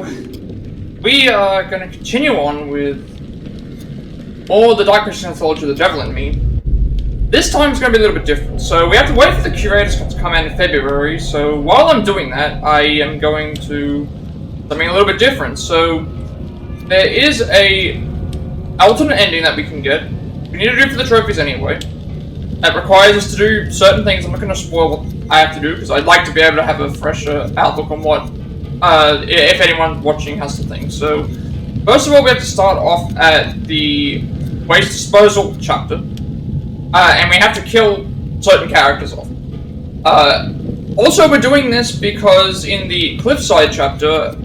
so we are going to continue on with more the Dark Pictures Anthology, The Devil in Me. This time it's going to be a little bit different. So we have to wait for the Curators to come out in February. So while I'm doing that, I am going to something a little bit different. So there is a alternate ending that we can get. We need to do for the trophies anyway. That requires us to do certain things. I'm not going to spoil what I have to do because I'd like to be able to have a fresher outlook on what, if anyone watching has to think. So first of all, we have to start off at the waste disposal chapter, and we have to kill certain characters off. Also, we're doing this because in the Cliffside chapter,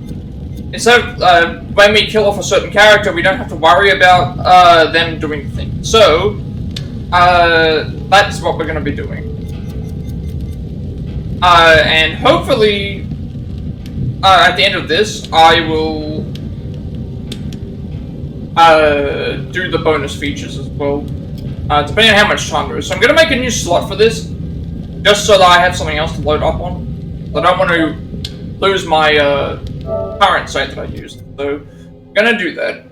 instead of when we kill off a certain character, we don't have to worry about them doing things. So that's what we're going to be doing. And hopefully, at the end of this, I will do the bonus features as well, depending on how much time there is. So I'm going to make a new slot for this, just so that I have something else to load up on. I don't want to lose my current site that I used, so I'm going to do that.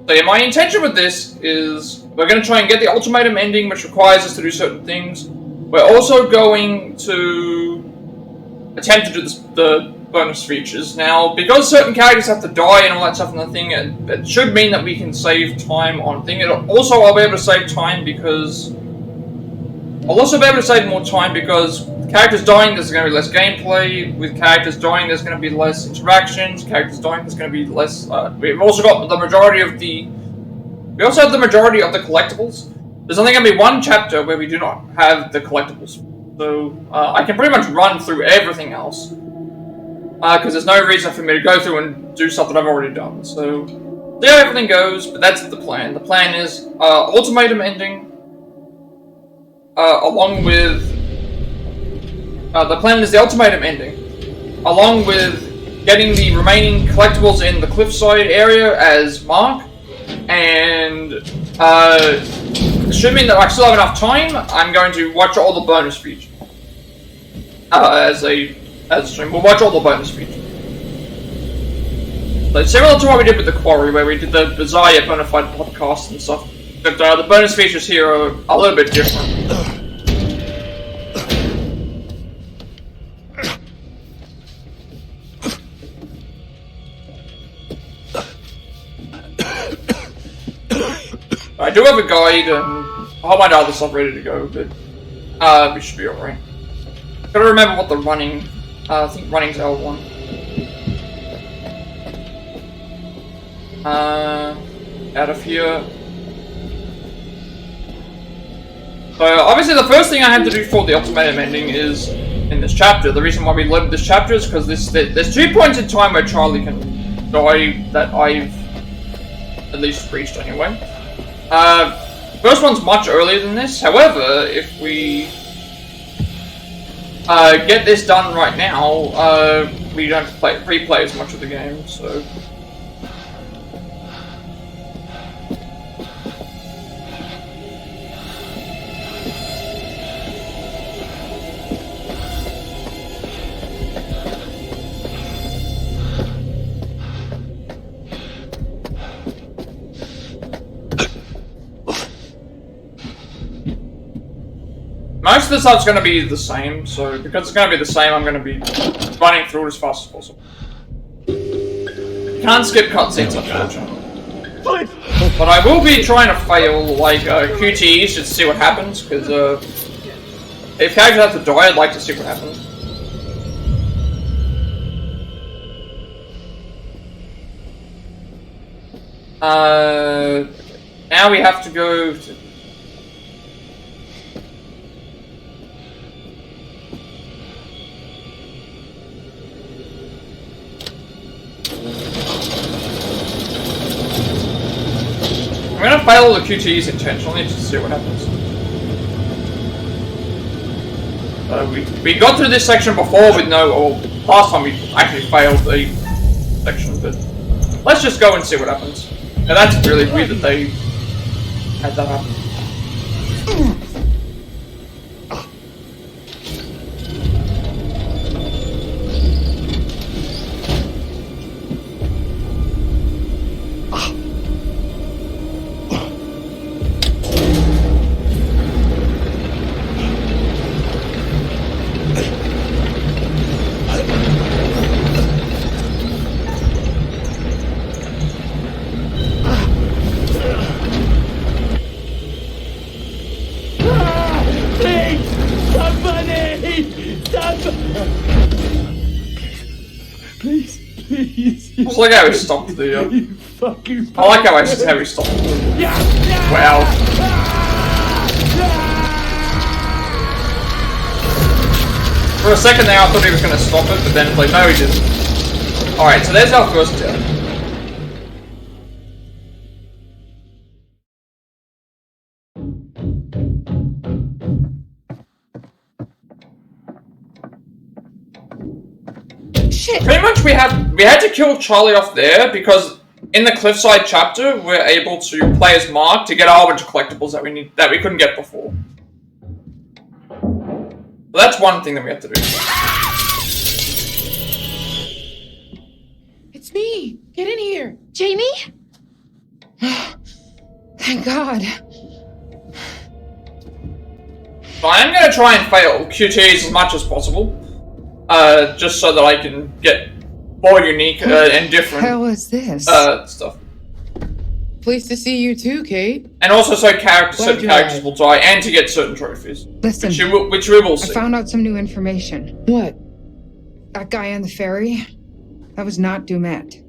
So yeah, my intention with this is we're going to try and get the Ultimatum ending, which requires us to do certain things. We're also going to attempt to do the bonus features. Now, because certain characters have to die and all that stuff and the thing, it should mean that we can save time on thing. Also, I'll be able to save time because I'll also be able to save more time because with characters dying, there's going to be less gameplay. With characters dying, there's going to be less interactions. Characters dying, there's going to be less. We've also got the majority of the. We also have the majority of the collectibles. There's only going to be one chapter where we do not have the collectibles, so I can pretty much run through everything else because there's no reason for me to go through and do stuff that I've already done. So see how everything goes, but that's the plan. The plan is Ultimatum ending. Along with the plan is the Ultimatum ending, along with getting the remaining collectibles in the Cliffside area as Mark, and assuming that I still have enough time, I'm going to watch all the bonus features. As a stream, we'll watch all the bonus features. So similar to what we did with the Quarry, where we did the Bizarre Yet Bonafide podcast and stuff. But the bonus features here are a little bit different. I do have a guide and a whole bunch of other stuff ready to go, but we should be alright. Gotta remember what the running, I think running's L1. Out of here. So obviously the first thing I have to do for the Ultimatum ending is in this chapter. The reason why we loaded this chapter is because there's 2 points in time where Charlie can die that I've at least reached anyway. First one's much earlier than this. However, if we get this done right now, we don't have to replay as much of the game, so. Most of the stuff's going to be the same, so because it's going to be the same, I'm going to be running through it as fast as possible. Can't skip cutscenes, unfortunately. But I will be trying to fail, like, QTEs just to see what happens, because, if characters have to die, I'd like to see what happens. Now we have to go to... I'm gonna fail all the QTEs intentionally just to see what happens. We got through this section before with last time we actually failed the section, but let's just go and see what happens. Now that's really weird that they had that happen. Please. I like how he stopped the, You fucking I like how he stopped the... Wow. For a second there, I thought he was going to stop it, but then it's like, no, he didn't. Alright, so there's our first death. Shit! Pretty much we had to kill Charlie off there because in the Cliffside chapter we're able to play as Mark to get a whole bunch of collectibles that we couldn't get before. So that's one thing that we have to do. It's me! Get in here! Jamie? Thank God. So I am going to try and fail QTEs as much as possible. Just so that I can get more unique and different Hell is this? stuff. Pleased to see you too, Kate. And also so certain characters died. will die and to get certain trophies. Listen, which we will see. I found out some new information. What? That guy on the ferry, that was not Dumet.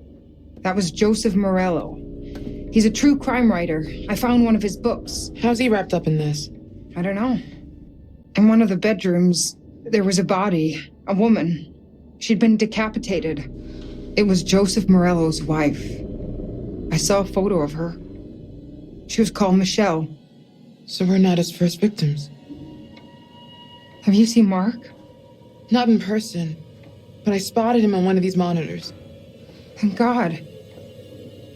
That was Joseph Morello. He's a true crime writer. I found one of his books. How's he wrapped up in this? I don't know. In one of the bedrooms, there was a body, a woman. She'd been decapitated. It was Joseph Morello's wife. I saw a photo of her. She was called Michelle. So we're not his first victims. Have you seen Mark? Not in person, but I spotted him on one of these monitors. Thank God.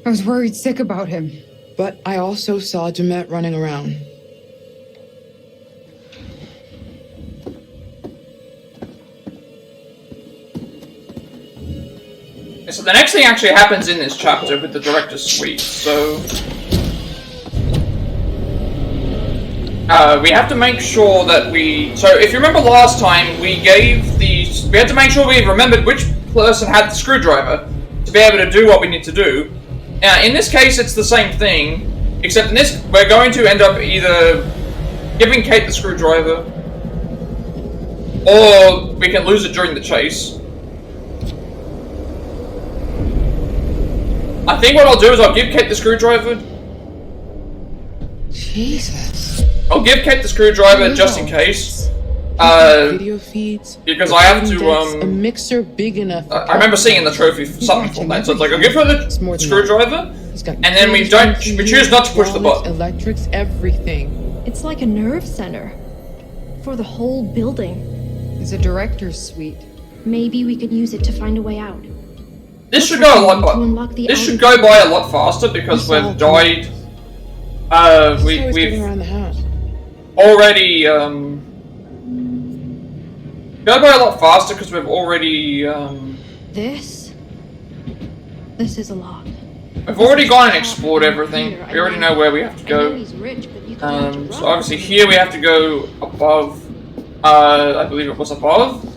I was worried sick about him. But I also saw Dumet running around. So the next thing actually happens in this chapter with the director's suite. So we have to make sure that so if you remember last time, we had to make sure we remembered which person had the screwdriver to be able to do what we need to do. Now, in this case, it's the same thing, except in this, we're going to end up either giving Kate the screwdriver, or we can lose it during the chase. I think what I'll do is I'll give Kate the screwdriver. Jesus. I'll give Kate the screwdriver just in case. Video feeds. Because I have to, a mixer big enough. I remember seeing in the trophy something for that, so it's like, I'll give her the screwdriver, and then we choose not to push the button. Electrics, everything. It's like a nerve center. For the whole building. It's a director's suite. Maybe we could use it to find a way out. This should go a lot faster because we've died. We've around the house. already go by a lot faster because we've already This is a lot. we've already gone and explored everything. We already know where we have to I know go. he's rich, but you can So obviously here we have to go above. I believe it was above.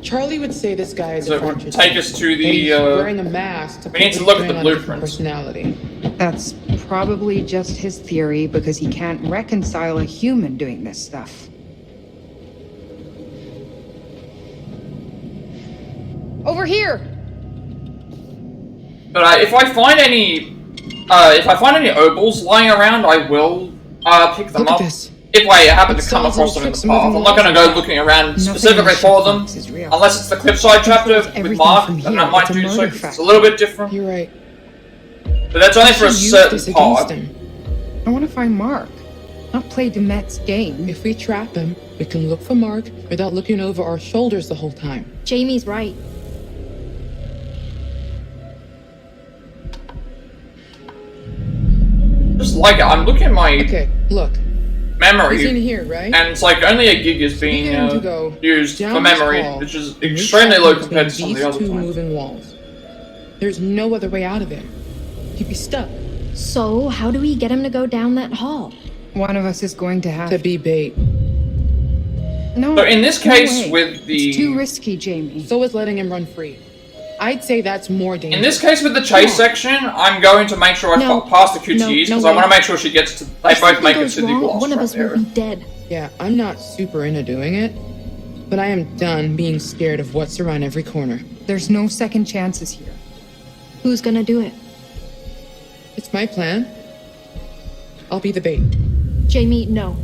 Charlie would say this guy is So a it would conscious. take us to And he's wearing the. a mask to we need to put look at the on a different blueprints. Personality. That's probably just his theory because he can't reconcile a human doing this stuff. Over here! But if I find any obols lying around, I will pick them Look up. at this. If I happen to It come sounds across like them in the tricks path. moving I'm not going to along. go looking around Nothing specifically in for them, Shipbox is real. unless it's the Cliffside chapter with everything Mark, from then here. I might It's a do so. murder It's a factory. little bit different, You're right. but that's only for a Should use certain this against part. him. I want to find Mark, not play Dumet's game. If we trap him, we can look for Mark without looking over our shoulders the whole time. Jamie's right. Just like it, I'm looking at my Okay, look. memory, He's in here, right? and it's like only a gig is being We get him to go used down for this memory, hall, which is and we extremely trap low him compared to between some of the these other two times. moving walls. There's no other way out of it. He'd be stuck. So, how do we get him to go down that hall? One of us is going to have To be bait. No. So in this no case, way. with the It's too risky, Jamie. So is letting him run free. I'd say that's more dangerous. in this case with the chase section, I'm going to make sure I No. pass the QTEs because No I want to way. make sure she gets to. They If both something make it goes to the wrong, glass one of trap us will area. be dead. Yeah, I'm not super into doing it. But I am done being scared of what's around every corner. There's no second chances here. Who's gonna do it? It's my plan. I'll be the bait. Jamie, no.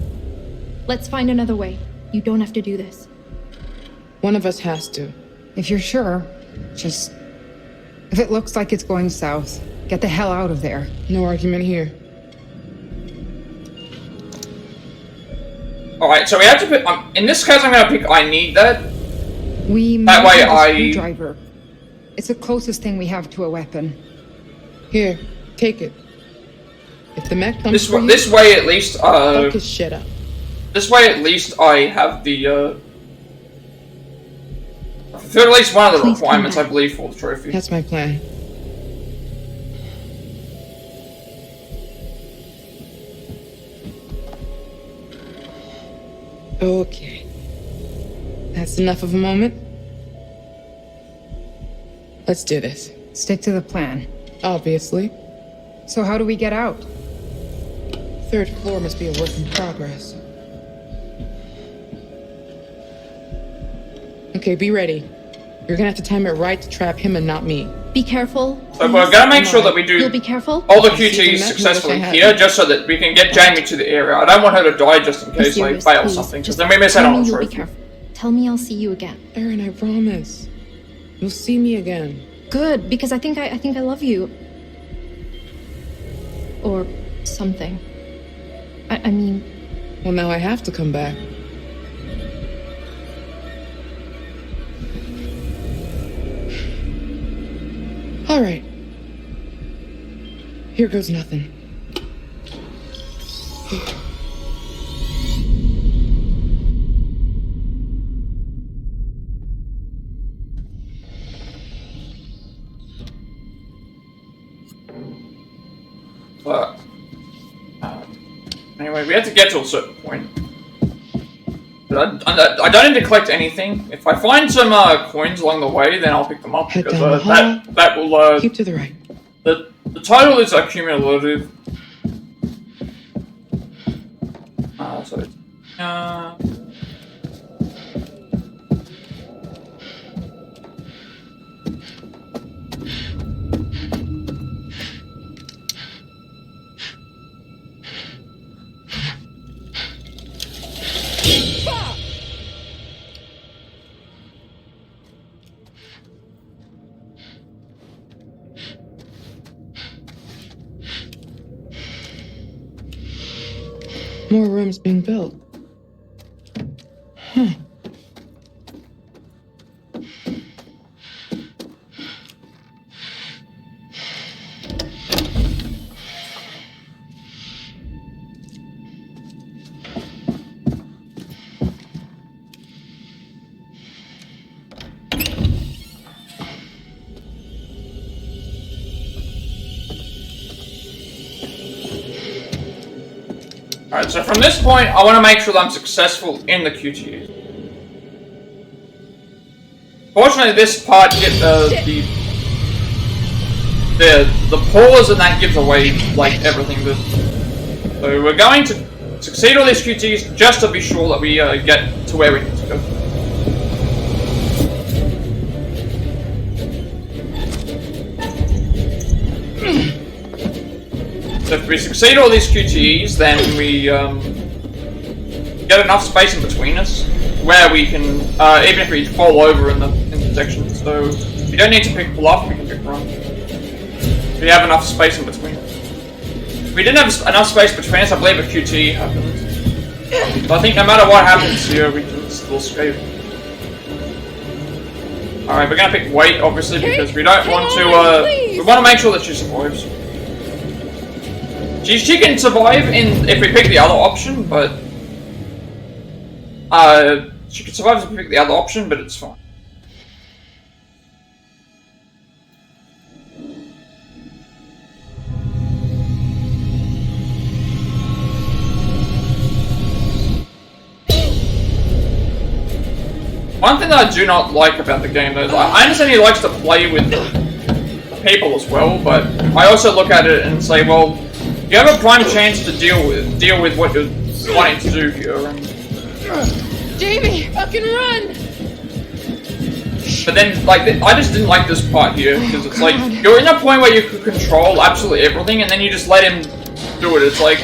Let's find another way. You don't have to do this. One of us has to. If you're sure, just... If it looks like it's going south, get the hell out of there. No argument here. Alright, so we have to pick... in this case, I'm gonna pick I need that. We That might way need a I- screwdriver. It's the closest thing we have to a weapon. Here, take it. If the mech comes for you, This way at least, fuck his shit up. this way at least I have the, I fulfilled at least one of the Please come requirements, I back. believe, for the trophy. That's my plan. Okay. That's enough of a moment. Let's do this. Stick to the plan. Obviously. So how do we get out? Third floor must be a work in progress. Okay, be ready. You're gonna have to time it right to trap him and not me. Be careful. So we're gonna make sure that we You'll do be careful. all the See the QTEs mech successfully notice I here, had. just so that we can get Jamie to the area. I don't want her to die just in Be case I serious, fail please. something, because Just then we miss out tell on me the you'll be trophy. careful. Tell me I'll see you again. Erin, I promise. You'll see me again. Good, because I think I love you. Or something. I mean, Well, now I have to come back. All right. Here goes nothing. But anyway, we have to get to a certain point. But I don't need to collect anything. If I find some coins along the way, then I'll pick them up, Head because down the hall. that will Keep to the right. the title is accumulative. So More rooms being built. Huh. alright, so from this point, I want to make sure that I'm successful in the QTE. Fortunately, this part gets the pause, and that gives away like everything. So we're going to succeed all these QTEs just to be sure that we get to where we need to go. So if we succeed all these QTEs, then we get enough space in between us where we can, even if we fall over in the section. So we don't need to pick bluff, we can pick run. We have enough space in between. If we didn't have enough space between us, I believe a QTE happens. So I think no matter what happens here, we can still escape. Alright, we're gonna pick wait, obviously, because we don't want to, we want to make sure that she survives. She can survive if we pick the other option, but she can survive if we pick the other option, but it's fine. One thing that I do not like about the game, though, is I understand he likes to play with the people as well, but I also look at it and say, well, you have a prime chance to deal with what you're wanting to do here, and Jamie, fucking run! But then, like, I just didn't like this part here, because it's like, you're in a point where you could control absolutely everything, and then you just let him do it. It's like,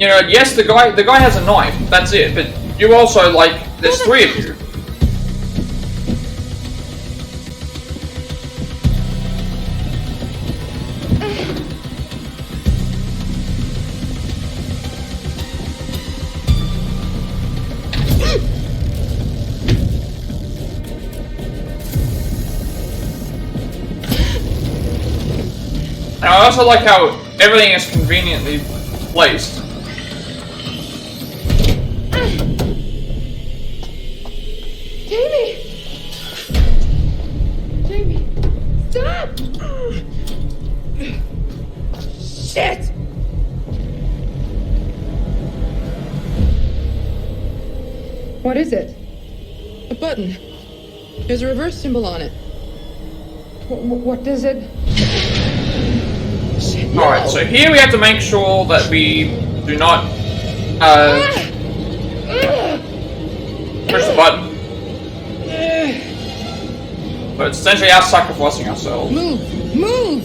you know, yes, the guy has a knife, that's it, but you also, like, there's 3 of you. And I also like how everything is conveniently placed. Jamie! Jamie, stop! Shit! What is it? A button. There's a reverse symbol on it. What does it? Alright, so here we have to make sure that we do not push the button. But it's essentially us sacrificing ourselves. Move! Move!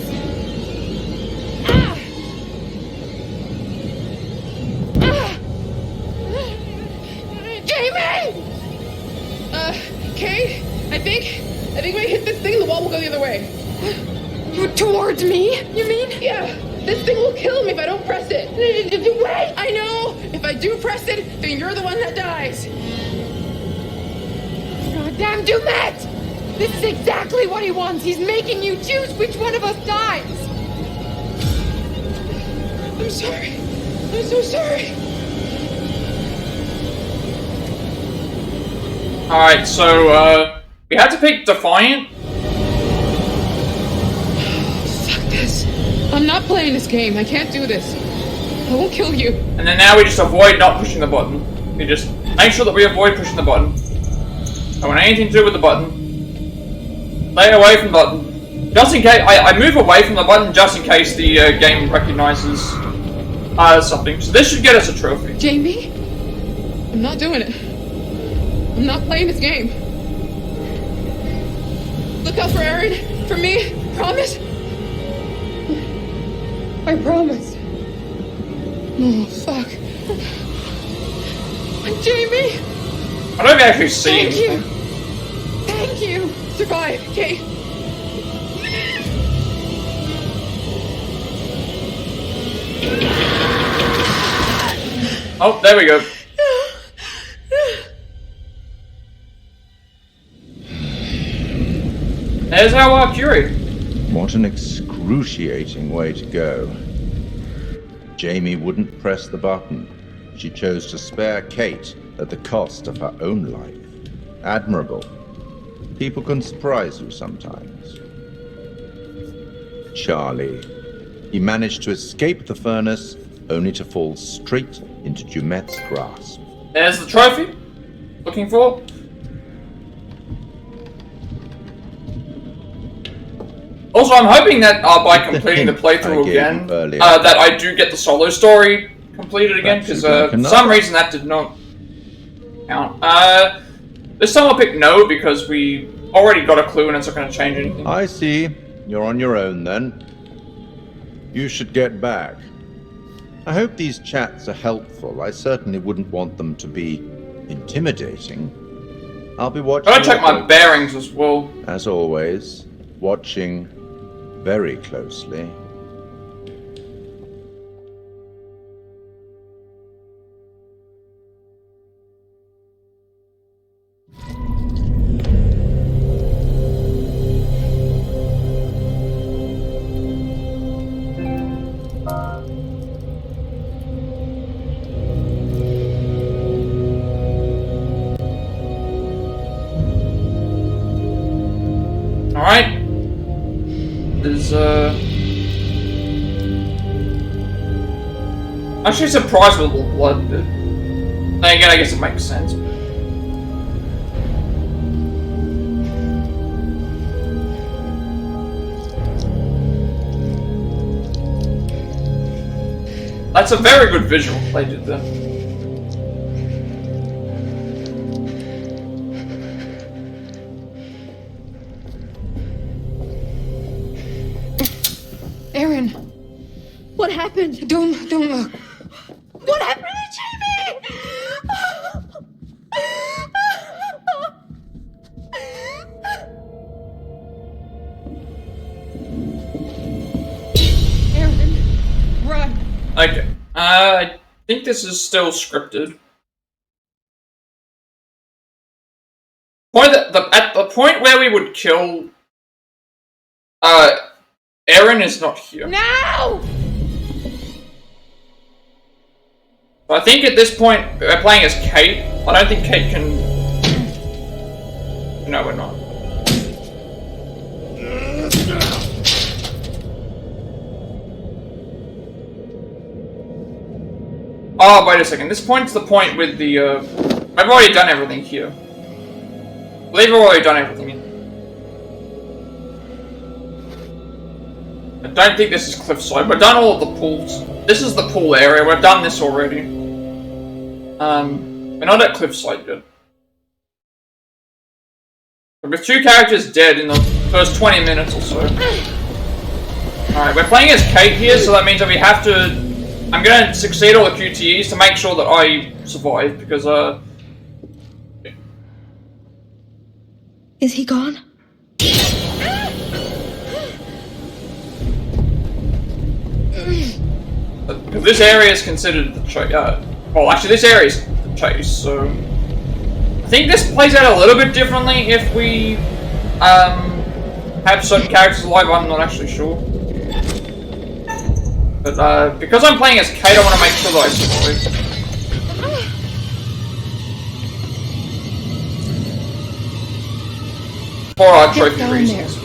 Jamie! Kay? I think when I hit this thing, the wall will go the other way. Towards me, you mean? Yeah, this thing will kill me if I don't press it. Wait! I know! If I do press it, then you're the one that dies. Goddamn Dumet! This is exactly what he wants. He's making you choose which one of us dies. I'm sorry. I'm so sorry. Alright, so, we had to pick Defiant. Fuck this. I'm not playing this game. I can't do this. I won't kill you. And then now we just avoid not pushing the button. We just make sure that we avoid pushing the button. Don't want anything to do with the button. Stay away from the button. Just in case, I move away from the button just in case the game recognizes something. So this should get us a trophy. Jamie? I'm not doing it. I'm not playing this game. Look out for Erin. For me. Promise? I promise. Oh, fuck. Jamie! I don't actually see Thank you. anything. Thank you. Survive, okay? Oh, there we go. There's our Curator. What an excruciating way to go. Jamie wouldn't press the button. She chose to spare Kate at the cost of her own life. Admirable. People can surprise you sometimes. Charlie. He managed to escape the furnace, only to fall straight into Dumet's grasp. There's the trophy. Looking for. Also, I'm hoping that by completing the playthrough again, that I do get the solo story completed again, because for some reason that did not count. This time I'll pick no, because we already got a clue and it's not going to change anything. I see. You're on your own then. You should get back. I hope these chats are helpful. I certainly wouldn't want them to be intimidating. I'll be watching. Gotta check my bearings as well. As always, watching very closely. Alright. There's actually surprised with the blood, but then again I guess it makes sense. That's a very good visual they did there. Erin, What happened? don't look. What happened to Jamie? Erin, run. Okay. I think this is still scripted. At the point where we would kill, Erin is not here. No! I think at this point we're playing as Kate. I don't think Kate can. No, we're not. Oh, wait a second. This point's the point with the. I've already done everything here. I believe I've already done everything here. I don't think this is Cliffside. We've done all of the pools. This is the pool area. We've done this already. We're not at Cliffside yet. But with 2 characters dead in the first 20 minutes or so. Alright, we're playing as Kate here, so that means that we have to... I'm gonna succeed all the QTEs to make sure that I survive, because, Is he gone? Because this area is considered the chase. Well, actually, this area is the chase, so... I think this plays out a little bit differently if we, have certain characters alive, I'm not actually sure. But, because I'm playing as Kate, I want to make sure that I survive. For our trophy down reasons.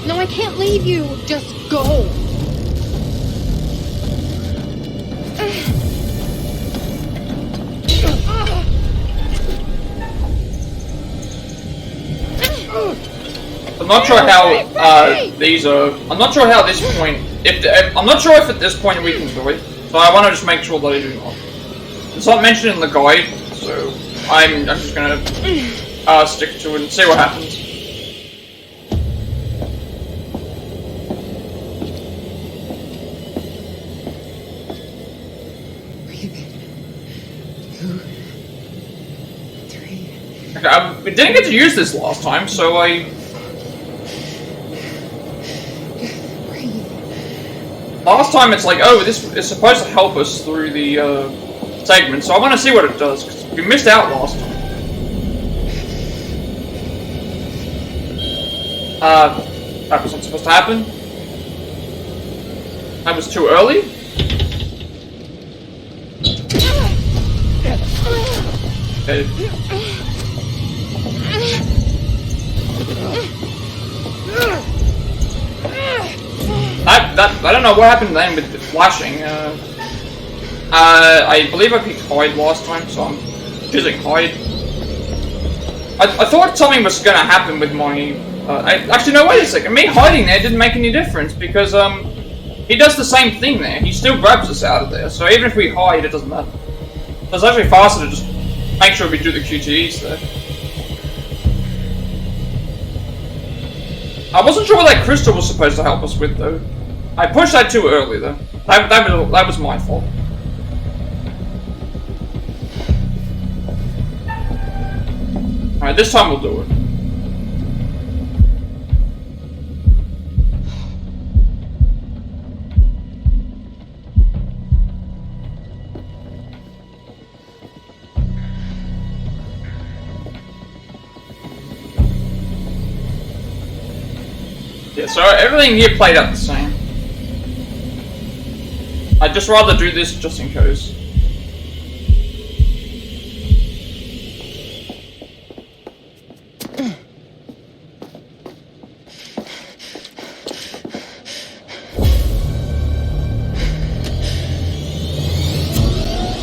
No, I can't leave you. Just go. I'm not sure how these are. I'm not sure how this point. I'm not sure if at this point we can do it. So I want to just make sure that I do not. It's not mentioned in the guide, so I'm just gonna stick to it and see what happens. Breathe in. 2, 3. Okay, we didn't get to use this last time, so last time it's like, oh, this is supposed to help us through the segment, so I want to see what it does, because we missed out last time. That wasn't supposed to happen. That was too early. Okay. I don't know what happened then with the flashing. I believe I picked hide last time, so I'm choosing hide. I thought something was gonna happen with my. Actually, no. Wait a second. Me hiding there didn't make any difference because he does the same thing there. He still grabs us out of there. So even if we hide, it doesn't matter. So it's actually faster to just make sure we do the QTEs there. I wasn't sure what that crystal was supposed to help us with, though. I pushed that too early, though. That was my fault. Alright, this time we'll do it. Yeah, so everything here played out the same. I'd just rather do this just in case.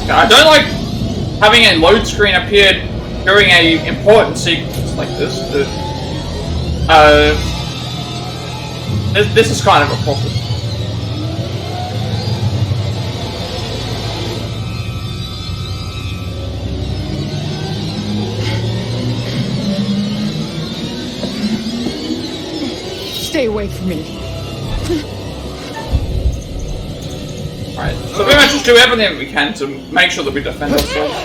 I don't like having a load screen appear during a important sequence like this. This is kind of a problem. Stay away from me. Alright, so we might just do everything we can to make sure that we defend ourselves.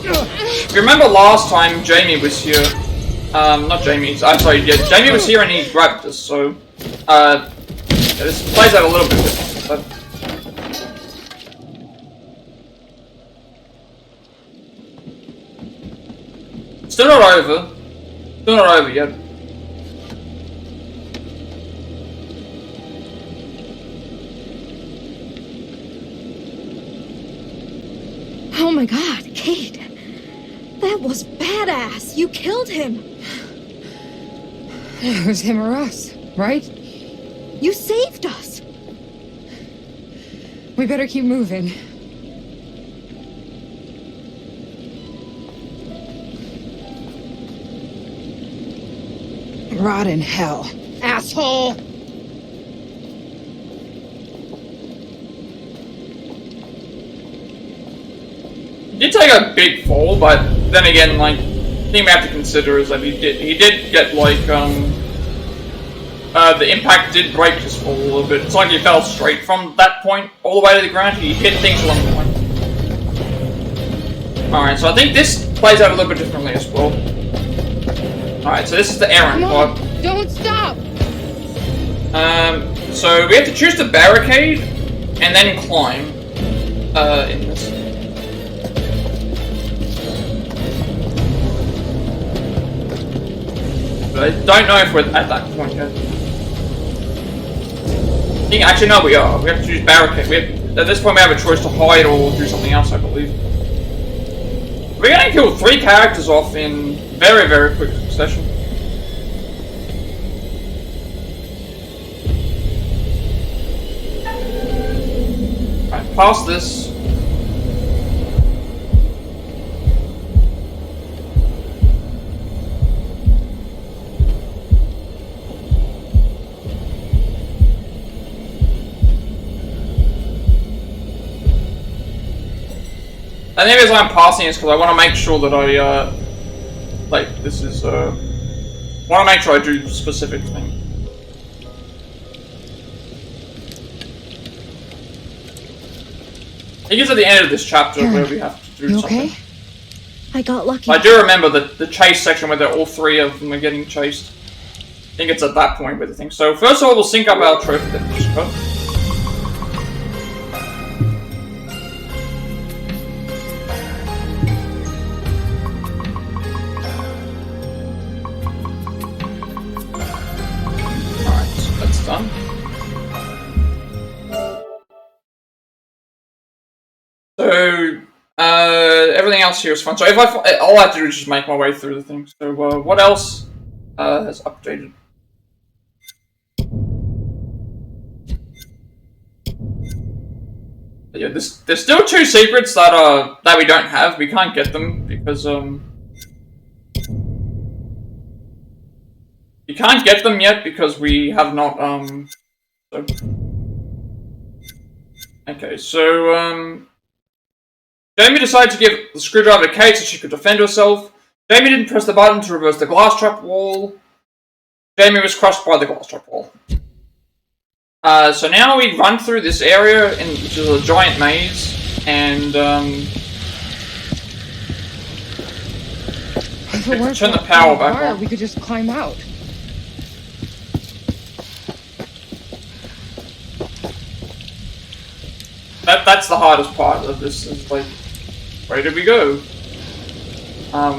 If you remember last time Jamie was here, not Jamie, I'm sorry, yeah, Jamie was here and he grabbed us, so, this plays out a little bit different, but... Still not over. Still not over yet. Oh my god, Kate. That was badass. You killed him. It was him or us, right? You saved us. We better keep moving. Rot in hell, asshole! He did take a big fall, but then again, like, the thing we have to consider is that he did get, like, the impact did break his fall a little bit. It's like he fell straight from that point all the way to the ground. He hit things along the way. Alright, so I think this plays out a little bit differently as well. Alright, so this is the Erin part. Don't stop! So we have to choose the barricade and then climb in this. But I don't know if we're at that point yet. Actually, no, we are. We have to choose barricade. At this point, we have a choice to hide or do something else, I believe. We're gonna kill 3 characters off in very, very quick succession. Alright, past this. And the reason I'm passing is because I want to make sure that I, like, this is, want to make sure I do specific things. I think it's at the end of this chapter where we have to do something. Okay? I got lucky. I do remember the chase section where all 3 of them are getting chased. I think it's at that point with the thing. So first of all, we'll sync up our trophy that we just got. So, everything else here is fun. So if all I have to do is just make my way through the thing. So, what else has updated? But yeah, there's still 2 secrets that we don't have. We can't get them because you can't get them yet because we have not so. Okay, so Jamie decided to give the screwdriver to Kate so she could defend herself. Jamie didn't press the button to reverse the glass trap wall. Jamie was crushed by the glass trap wall. So now we run through this area, which is a giant maze, and turn the power back on. We could just climb out. That's the hardest part of this, is like, where did we go? I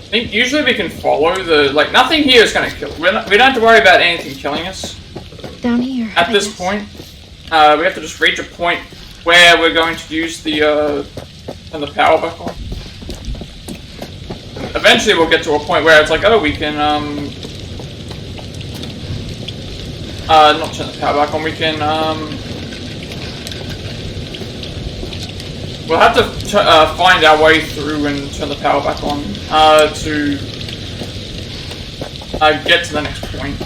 think usually we can follow the, like, nothing here is gonna kill. We don't have to worry about anything killing us. Down here. At this point, we have to just reach a point where we're going to use the, turn the power back on. And eventually we'll get to a point where it's like, oh, we can, not turn the power back on, we can, we'll have to find our way through and turn the power back on, to get to the next point.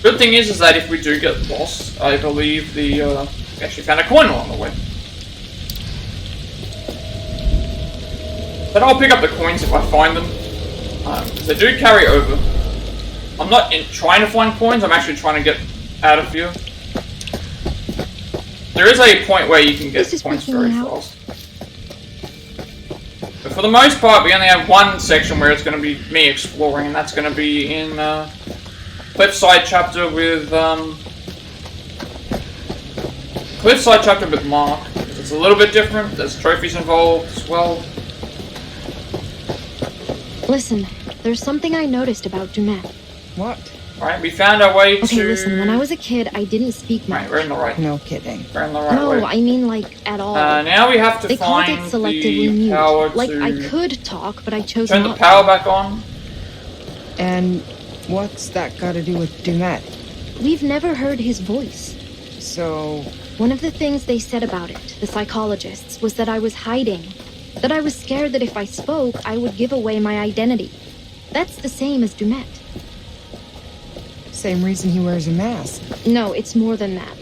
Good thing is that if we do get lost, I believe we actually found a coin along the way. But I'll pick up the coins if I find them. Because they do carry over. I'm not trying to find coins, I'm actually trying to get out of here. There is a point where you can get points very fast. But for the most part, we only have one section where it's going to be me exploring, and that's going to be in Cliffside chapter with Mark. It's a little bit different. There's trophies involved as well. Listen, there's something I noticed about Dumet. What? Right, we found our way to... Okay, listen, when I was a kid, I didn't speak much. Right, we're in the right. No kidding. We're in the right No, way. I mean, like, at all. Now we have to They called find it selectively the mute. power Like, to... I could talk, but I chose turn not the power to. back on. And what's that got to do with Dumet? We've never heard his voice. So, One of the things they said about it, the psychologists, was that I was hiding. That I was scared that if I spoke, I would give away my identity. That's the same as Dumet. same reason he wears a mask. No, it's more than that.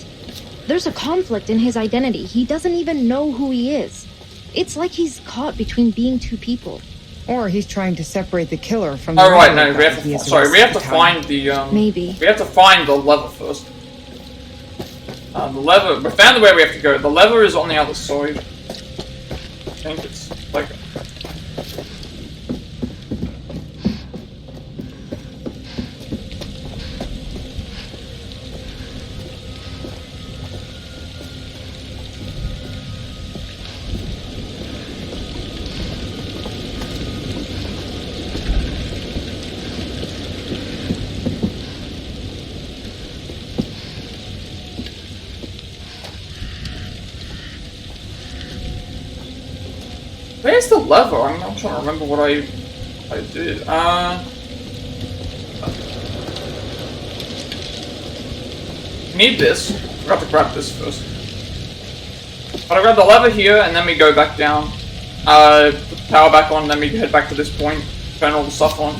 There's a conflict in his identity. He doesn't even know who he is. It's like he's caught between being two people. Or he's trying to separate the killer from the... Oh right, no, regular we guy have he to... has Sorry, we have to arrested at find the, Maybe. We have to find the lever first. The lever... We found the way we have to go. The lever is on the other side. I think it's like... Where's the lever? I'm trying to remember what I did. Need this. Forgot to grab this first. But I grab the lever here, and then we go back down. Put the power back on, then we head back to this point. Turn all the stuff on.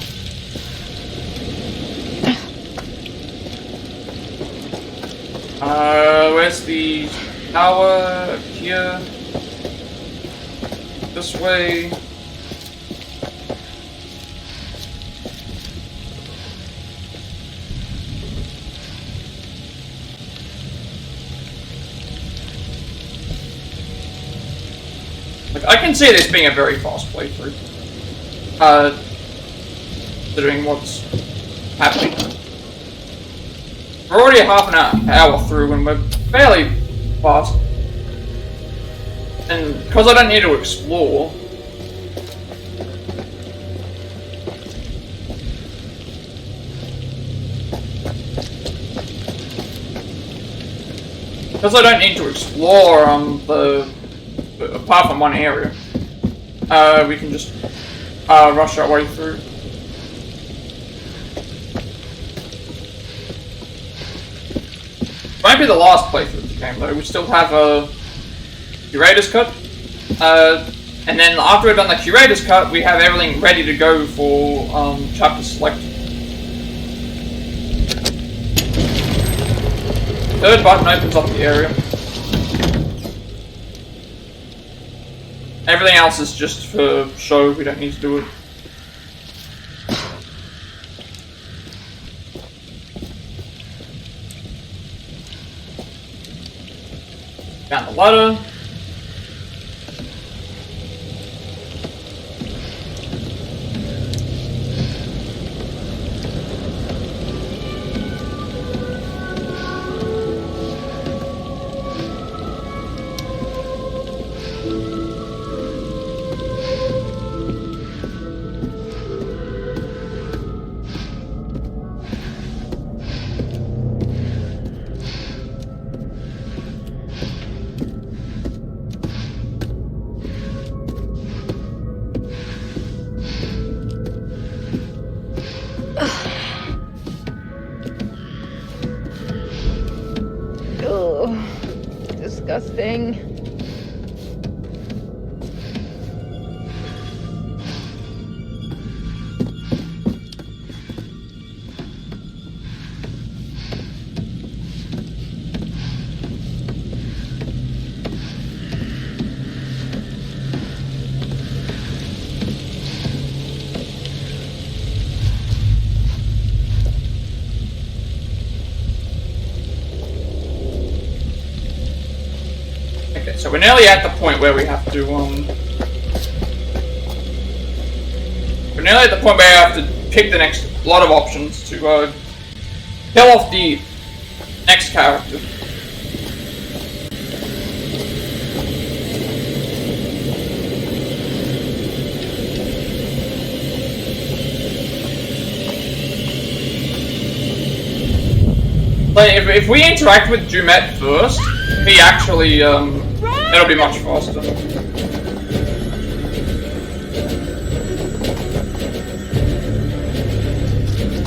Where's the power? Here. This way. Like, I can see this being a very fast playthrough. Considering what's happening. We're already half an hour through and we're fairly fast. And because I don't need to explore, apart from one area, we can just rush our way through. Might be the last playthrough of the game though. We still have a Curator's cut, and then after we've done the Curator's cut, we have everything ready to go for chapter select. Third button opens up the area. Everything else is just for show, we don't need to do it. Down the ladder. Disgusting. So we're nearly at the point where we have to, we're nearly at the point where we have to pick the next lot of options to, kill off the next character. But if we interact with Jumet first, he actually, it'll be much faster.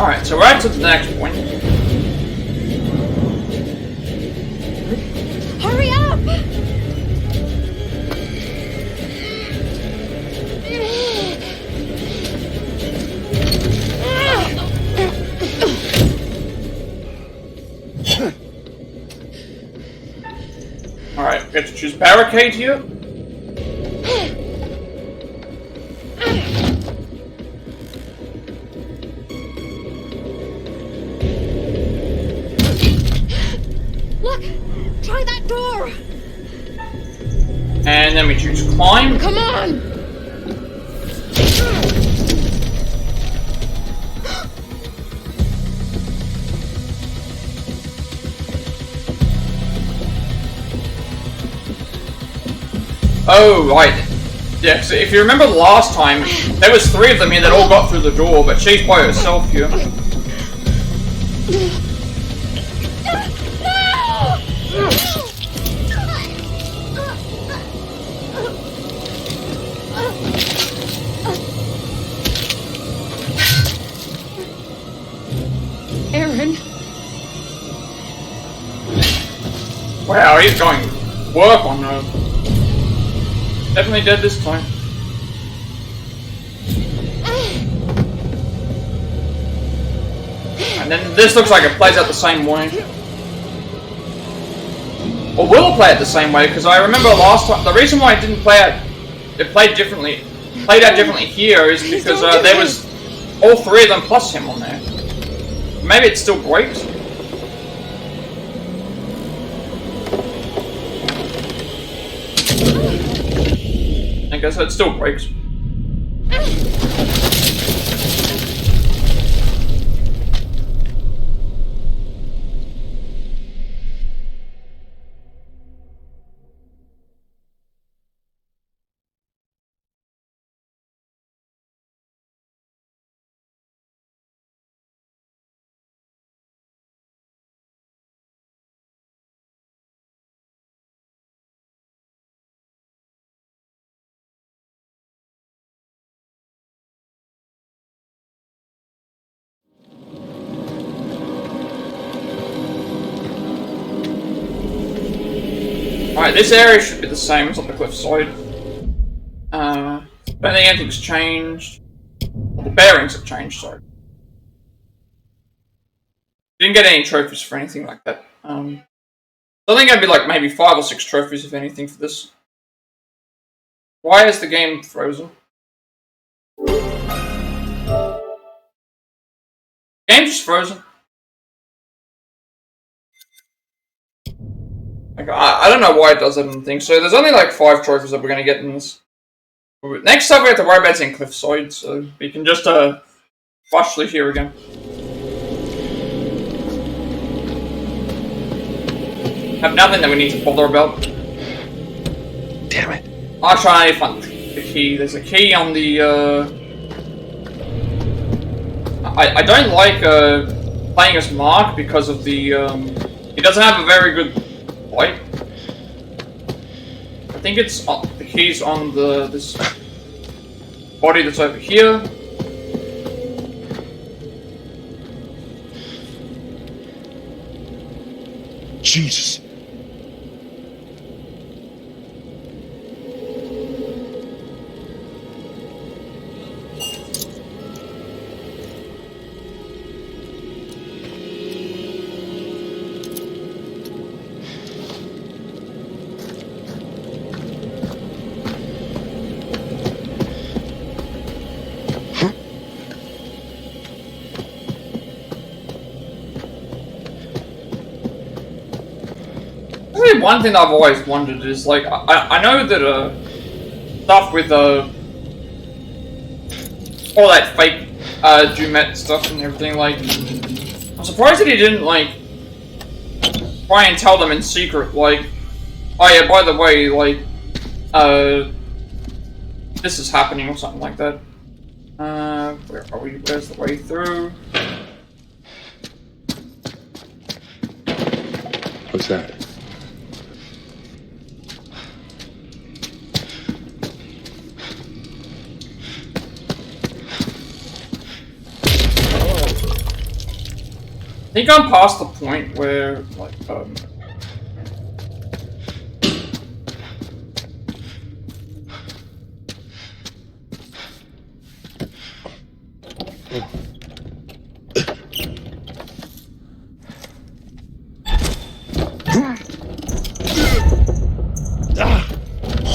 Alright, so we're at to the next point. Hurry up! Alright, we get to choose barricade here. Look! Try that door! And then we choose climb. Come on! Oh, right. Yeah, so if you remember the last time, there was 3 of them here that all got through the door, but she's by herself here. Erin, Wow, he's going work on her. Definitely dead this time. And then this looks like it plays out the same way. Or will play it the same way, because I remember last time, the reason why it didn't play out, it played out differently here is because there was all 3 of them plus him on there. Maybe it still breaks. I guess it still breaks. Alright, this area should be the same as on the cliffside. Don't think anything's changed. Well, the bearings have changed, sorry. Didn't get any trophies for anything like that. I think I'd be like maybe 5 or 6 trophies if anything for this. Why is the game frozen? Game's just frozen. Like, I don't know why it does that in things. So there's only like 5 trophies that we're gonna get in this. Next up we have to worry about in Cliffside, so we can just rush through here again. Have nothing that we need to bother about. Damn it. I'll try to find the key. There's a key on the I don't like playing as Mark because of the he doesn't have a very good light. I think it's the key's on this body that's over here. Jesus. one thing that I've always wondered is, like, I know that, stuff with, all that fake, Dumet stuff and everything, like, I'm surprised that he didn't, like, try and tell them in secret, like, oh yeah, by the way, like, this is happening or something like that. Where are we? Where's the way through? What's that? I think I'm past the point where, like,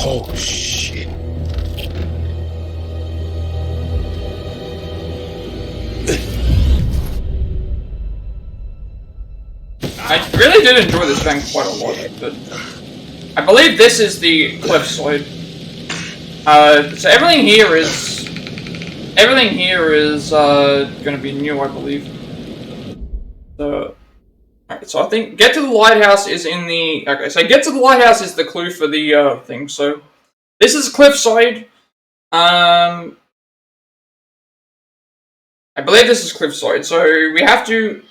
Oh, shit. I really did enjoy this game quite a lot, but I believe this is the Cliffside. So everything here is gonna be new, I believe. Alright, so I think get to the lighthouse is in the... Okay, so get to the lighthouse is the clue for the thing, so this is Cliffside. I believe this is Cliffside, so we have to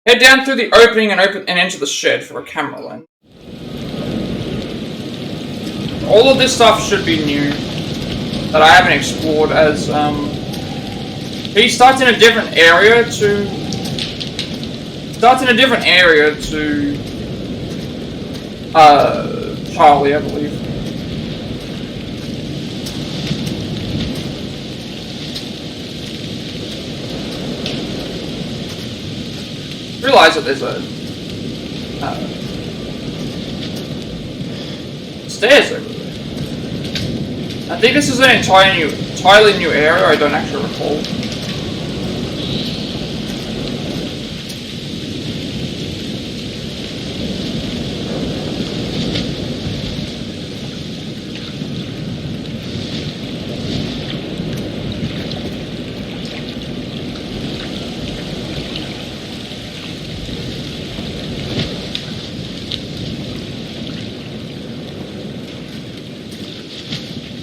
head down through the opening and enter the shed for a camera lens. All of this stuff should be new that I haven't explored, as he starts in a different area to Charlie, I believe. Realize that there's a stairs over there. I think this is an entirely new area. I don't actually recall.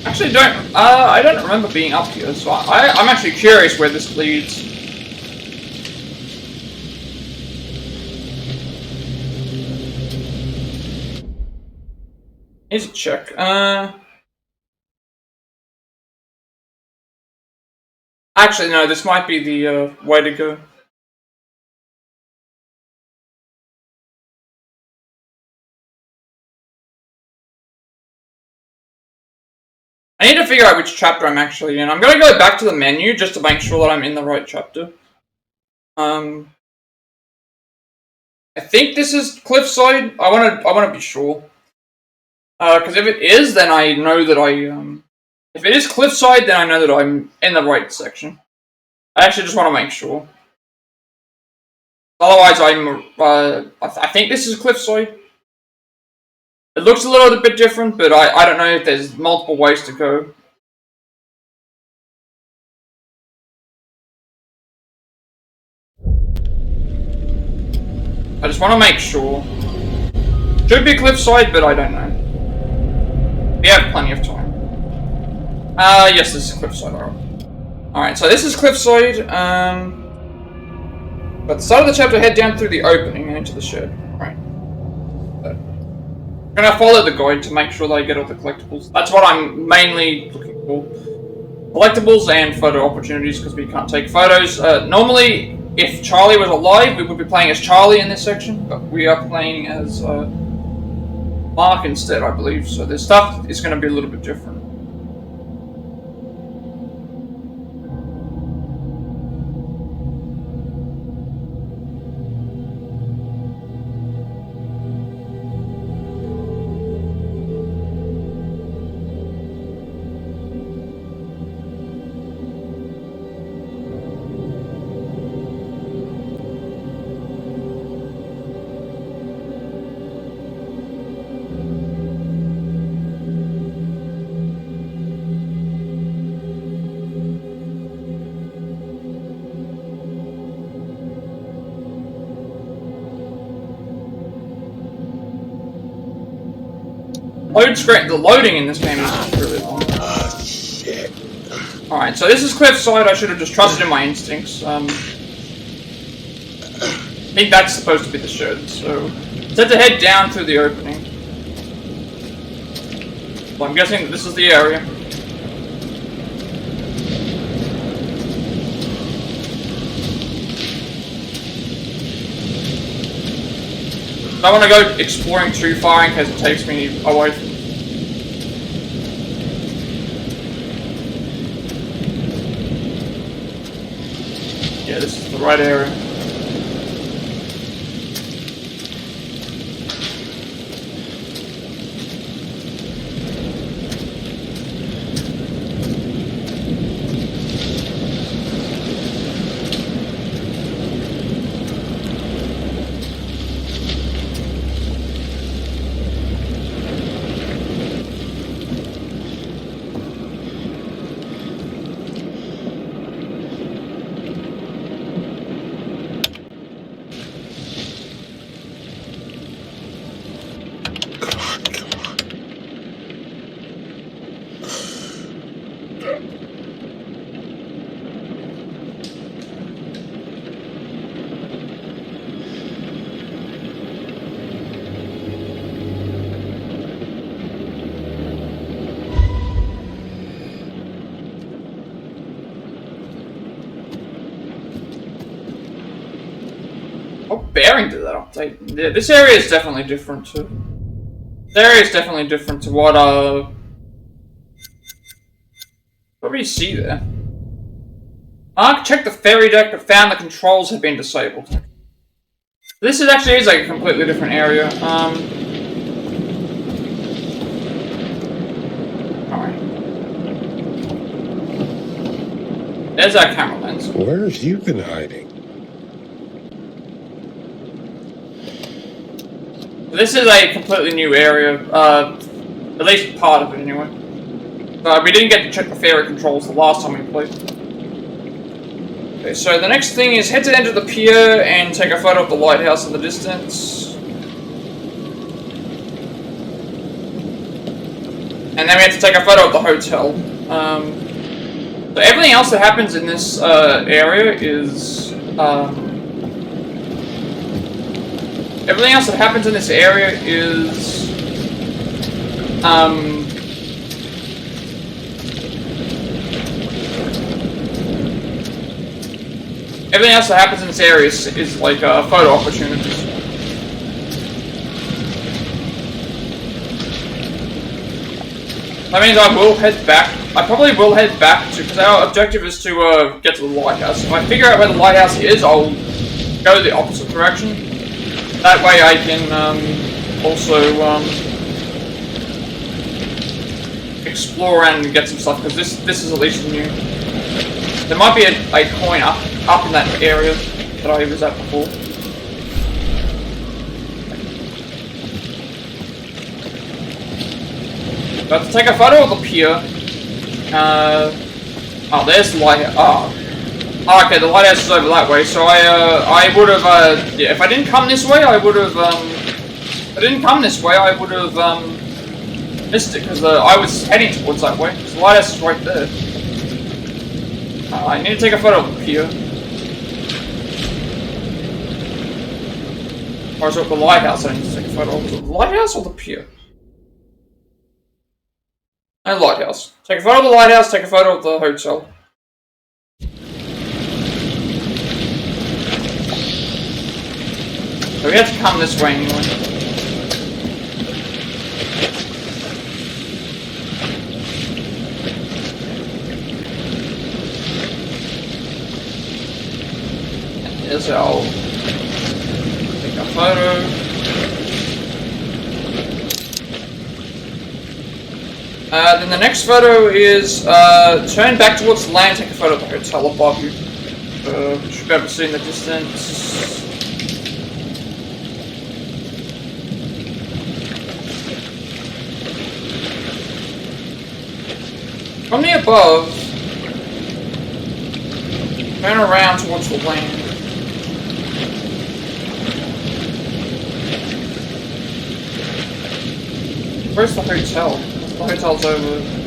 Actually, I don't remember being up here, so I'm actually curious where this leads. Here's a check. Actually, no, this might be the way to go. I need to figure out which chapter I'm actually in. I'm gonna go back to the menu just to make sure that I'm in the right chapter. I think this is Cliffside. I wanna be sure. Because if it is, then I know that if it is Cliffside, then I know that I'm in the right section. I actually just want to make sure. Otherwise, I think this is Cliffside. It looks a little bit different, but I don't know if there's multiple ways to go. I just want to make sure. Should be Cliffside, but I don't know. We have plenty of time. Yes, this is Cliffside, alright, so this is Cliffside, at the start of the chapter, head down through the opening and into the shed. Alright. I'm gonna follow the guide to make sure that I get all the collectibles. That's what I'm mainly looking for. Collectibles and photo opportunities, because we can't take photos. Normally, if Charlie was alive, we would be playing as Charlie in this section, but we are playing as Mark instead, I believe, so this stuff is going to be a little bit different. The loading in this game is really long. Oh, shit. Alright, so this is Cliffside. I should have just trusted in my instincts. I think that's supposed to be the shed, so let's have to head down through the opening. Well, I'm guessing this is the area. I don't want to go exploring too far in case it takes me away from. Yeah, this is the right area. Bearing to that update. Yeah, this area is definitely different to. This area is definitely different to what do you see there? Mark checked the ferry deck but found the controls had been disabled. This is actually like a completely different area. Alright. There's our camera lens. Where have you been hiding? This is a completely new area, at least part of it anyway. We didn't get to check the ferry controls the last time we played. Okay, so the next thing is head to the end of the pier and take a photo of the lighthouse in the distance. And then we have to take a photo of the hotel. So everything else that happens in this area is... Everything else that happens in this area is, everything else that happens in this area is like photo opportunities. That means I will head back. I probably will head back to, because our objective is to get to the lighthouse. If I figure out where the lighthouse is, I'll go the opposite direction. That way I can also explore and get some stuff, because this is at least new. There might be a coin up in that area that I was at before. But to take a photo of the pier. Oh, there's the lighthouse. Oh, okay, the lighthouse is over that way, so I would have, yeah, if I didn't come this way, I would have, if I didn't come this way, I would have, missed it, because I was heading towards that way, so the lighthouse is right there. I need to take a photo of the pier. Or is it the lighthouse I need to take a photo of? Is it the lighthouse or the pier? No, lighthouse. Take a photo of the lighthouse, take a photo of the hotel. So we have to come this way anyway. And here's our... take a photo. Then the next photo is turn back towards the land, take a photo of the hotel above you. You should be able to see in the distance. From the above, turn around towards the land. Where's the hotel? The hotel's over.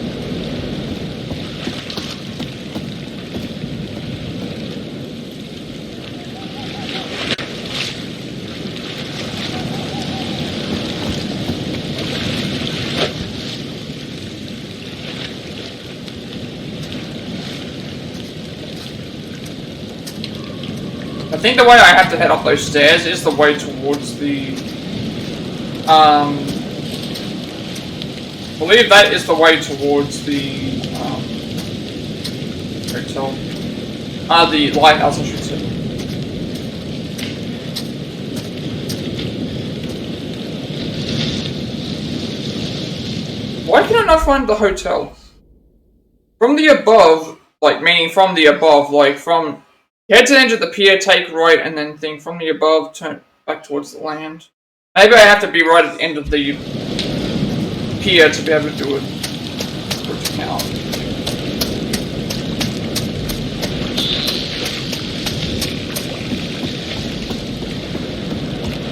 I think the way I have to head up those stairs is the way towards the, I believe that is the way towards the, hotel. The lighthouse, I should say. Why can I not find the hotel? From the above, like, meaning from the above, like, from... Head to the edge of the pier, take right, and then think from the above, turn back towards the land. Maybe I have to be right at the end of the pier to be able to do it. For it to count.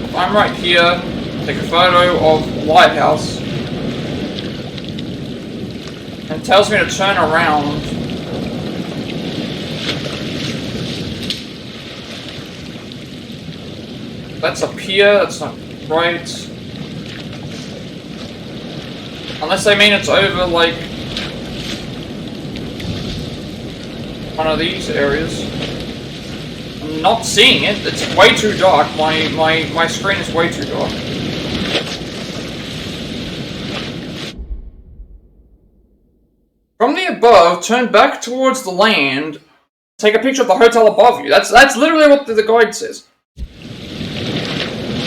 If I'm right here, take a photo of the lighthouse. And it tells me to turn around. That's a pier, that's not right. Unless they mean it's over, like, one of these areas. I'm not seeing it, it's way too dark. My screen is way too dark. From the above, turn back towards the land, take a picture of the hotel above you. That's literally what the guide says.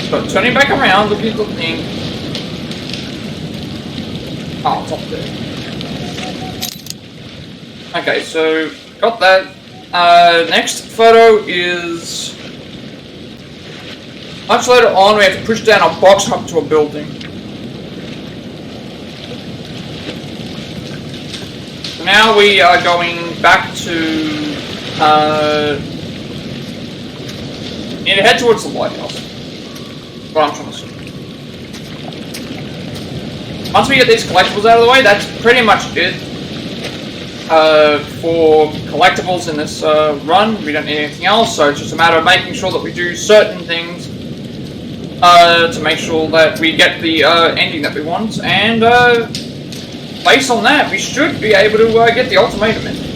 But turning back around, looking at the thing. Oh, it's up there. Okay, so got that. Next photo is much later on. We have to push down a box up to a building. So now we are going back to. Need to head towards the lighthouse. What I'm trying to say. Once we get these collectibles out of the way, that's pretty much it for collectibles in this run. We don't need anything else, so it's just a matter of making sure that we do certain things to make sure that we get the ending that we want, and based on that, we should be able to get the ultimatum in.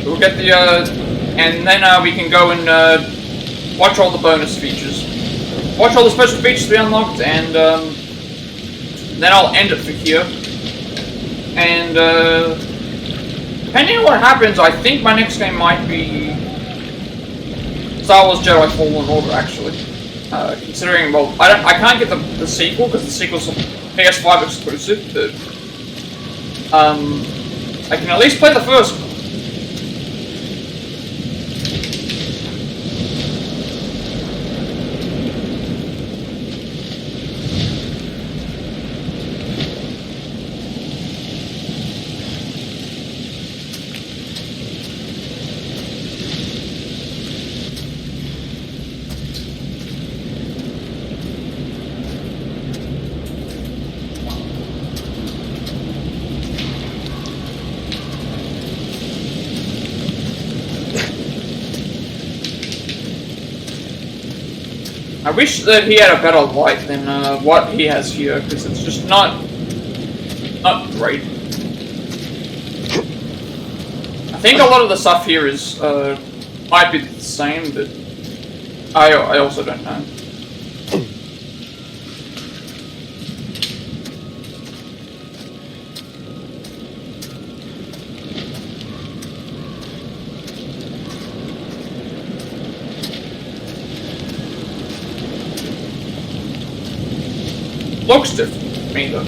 We'll get the, and then we can go and watch all the bonus features. Watch all the special features we unlocked, and then I'll end it for here. And depending on what happens, I think my next game might be Star Wars Jedi Fallen Order, actually. Considering, well, I can't get the sequel, because the sequel's a PS5 exclusive, but I can at least play the first one. I wish that he had a better light than what he has here, because it's just not great. I think a lot of the stuff here is might be the same, but I also don't know. Looks different to me, though.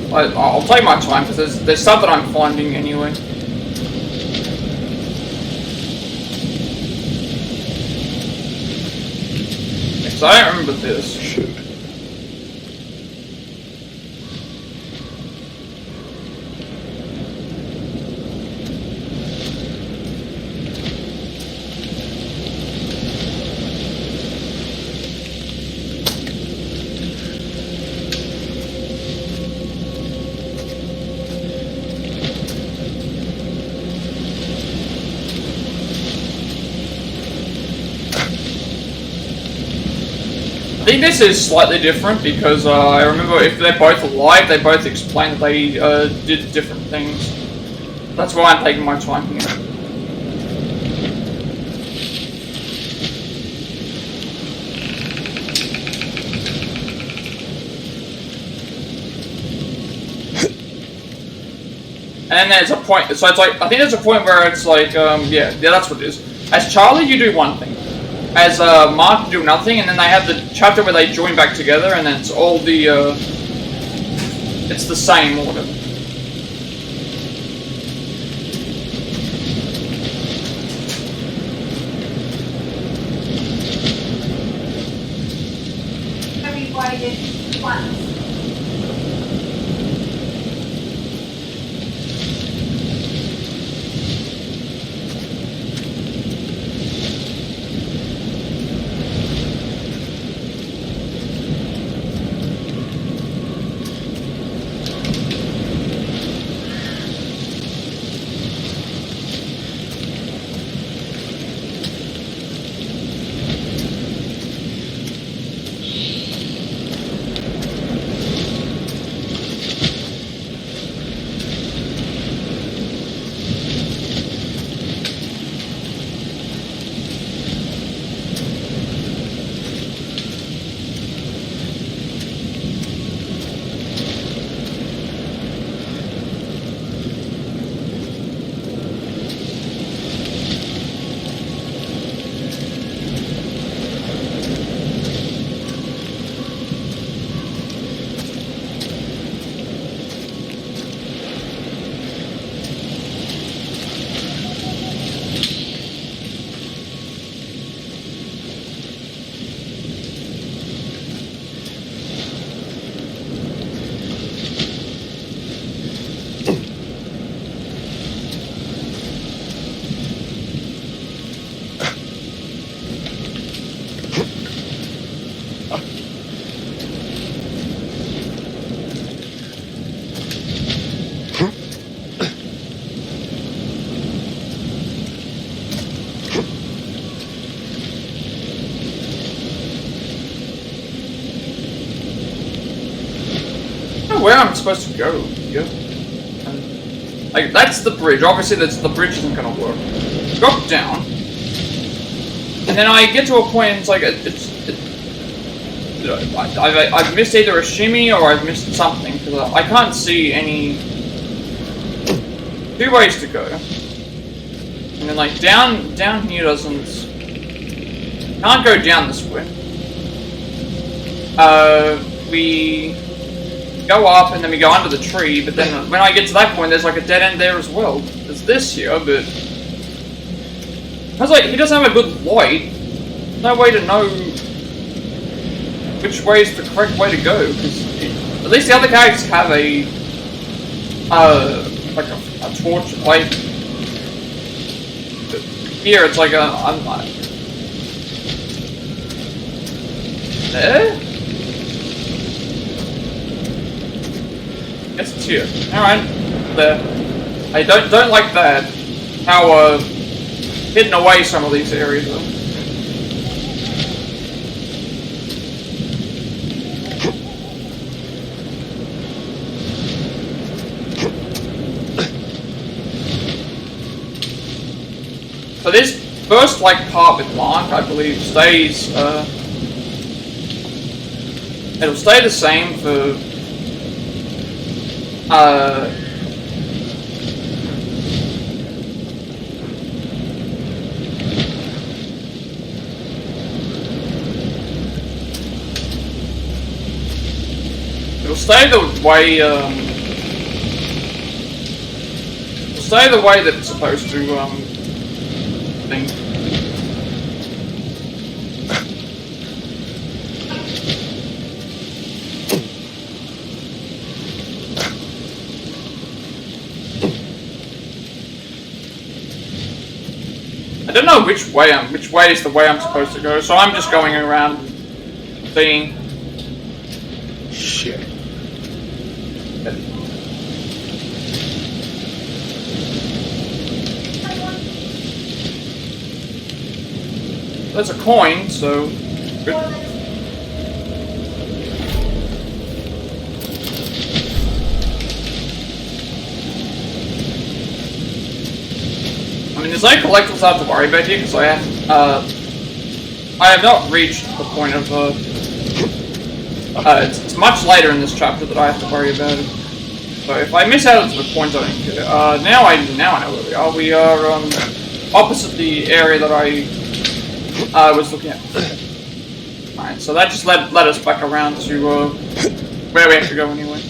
But I'll take my time, because there's stuff that I'm finding anyway. Because I don't remember this. Shoot. I think this is slightly different because I remember if they're both alive, they both explain that they did different things. That's why I'm taking my time here. And then there's a point, so it's like, I think there's a point where it's like, yeah, that's what it is. As Charlie, you do one thing. As Mark, you do another thing, and then they have the chapter where they join back together, and then it's all the, it's the same order. Everybody did once. Where I'm supposed to go? Yeah. Like that's the bridge. Obviously, the bridge isn't gonna work. Drop down, and then I get to a point. And it's like I've missed either a shimmy or I've missed something because I can't see any. Two ways to go, and then like down here doesn't. Can't go down this way. We go up and then we go under the tree, but then when I get to that point, there's like a dead end there as well. There's this here, but I was like, he doesn't have a good light. No way to know which way is the correct way to go. Because at least the other characters have a like a torch. Like here, it's like there. Yes, it's here. Alright. There. I don't like that. How hidden away some of these areas are. So this first like part with Mark, I believe, stays it'll stay the same for it'll stay the way that it's supposed to think. I don't know which way is the way I'm supposed to go, so I'm just going around seeing. Shit. There's a coin, so good. mean, there's no collectibles I have to worry about here because I have not reached the point of it's much later in this chapter that I have to worry about it. So if I miss out at the point, I don't care. Now I know where we are. We are opposite the area that I was looking at. Alright, so that just led us back around to where we have to go anyway.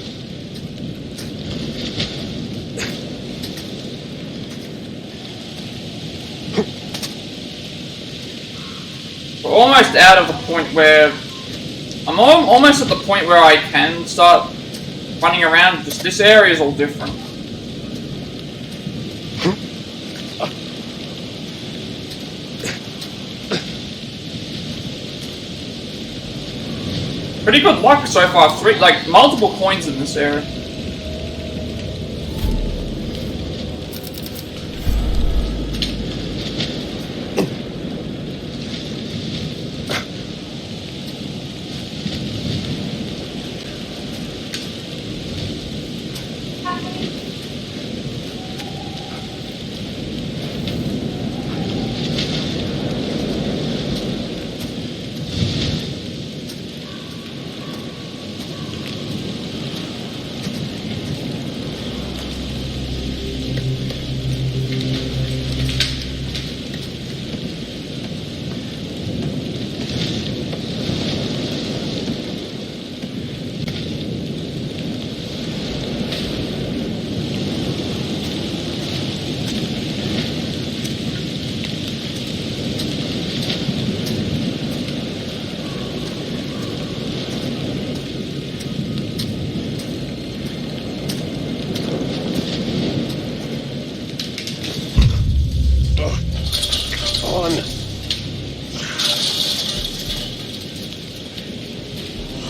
We're almost out of the point where I'm almost at the point where I can start running around. Just this area is all different. Pretty good luck so far. Multiple coins in this area.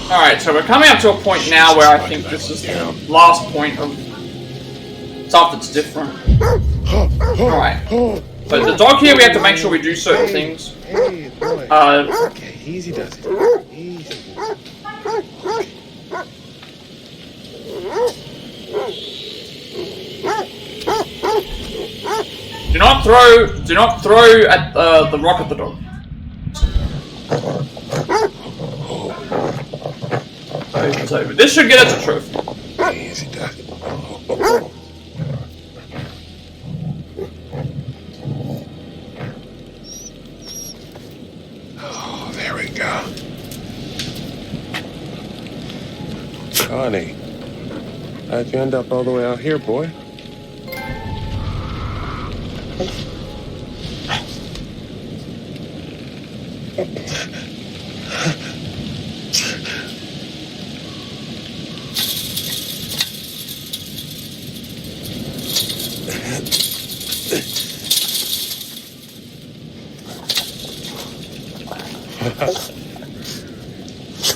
Alright, so we're coming up to a point now where I think this is the last point of stuff that's different. Alright. So the dog here, we have to make sure we do certain things. Okay, easy does it. Easy. Do not throw at the rock at the dog. So this should get us a trophy. Easy does it. Oh, there we go. Connie, how'd you end up all the way out here, boy?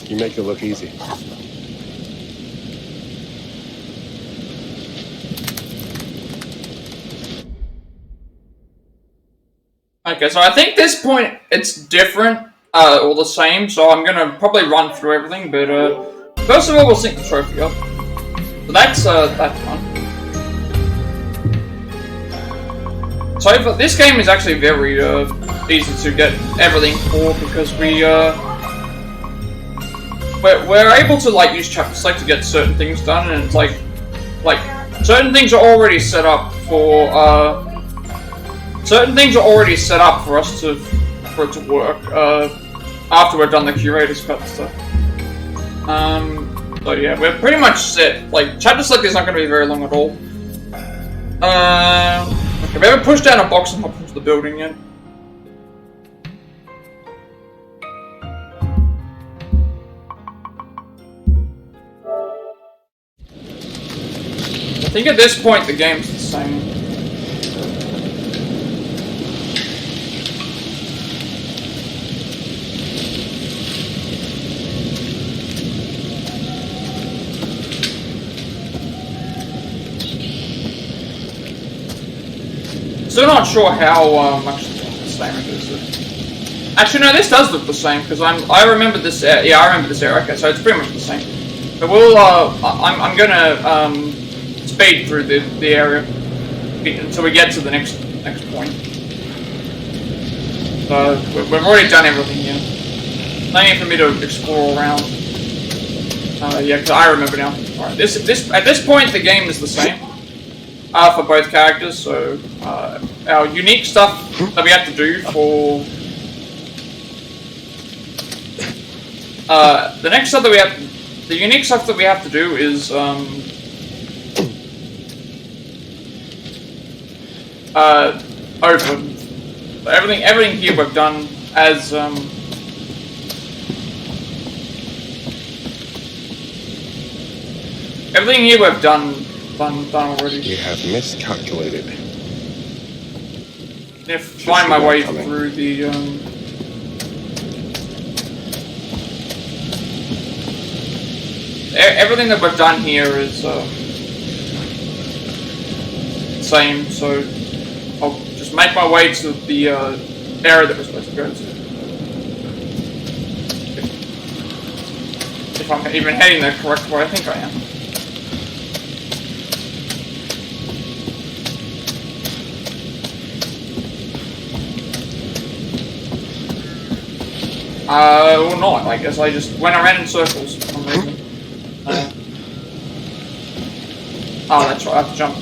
You make it look easy. Okay, so I think this point it's different, or the same, so I'm gonna probably run through everything, but first of all we'll sync the trophy up. So that's fun. So this game is actually very easy to get everything for because we're able to like use chapter select to get certain things done, and it's like certain things are already set up for us for it to work after we're done the curator's cut stuff. So yeah, we're pretty much set. Like chapter select is not going to be very long at all. Okay, we haven't pushed down a box and hop into the building yet. I think at this point the game's the same. Still not sure how much the same it is. Actually, no, this does look the same because I remember this. Yeah, I remember this area. Okay, so it's pretty much the same. But we'll. I'm gonna speed through the area. until we get to the next point. So we've already done everything here. Plenty for me to explore around. Yeah, because I remember now. Alright, at this point the game is the same for both characters. So our unique stuff that we have to do for the next stuff that we have, the unique stuff that we have to do is open. So everything here we've done as everything here we've done already. We have miscalculated. If find my way through the everything that we've done here is same, so I'll just make my way to the area that we're supposed to go to. If I'm even heading the correct way, I think I am. Or not, I guess I just went around in circles for some reason. Oh, that's right, I have to jump.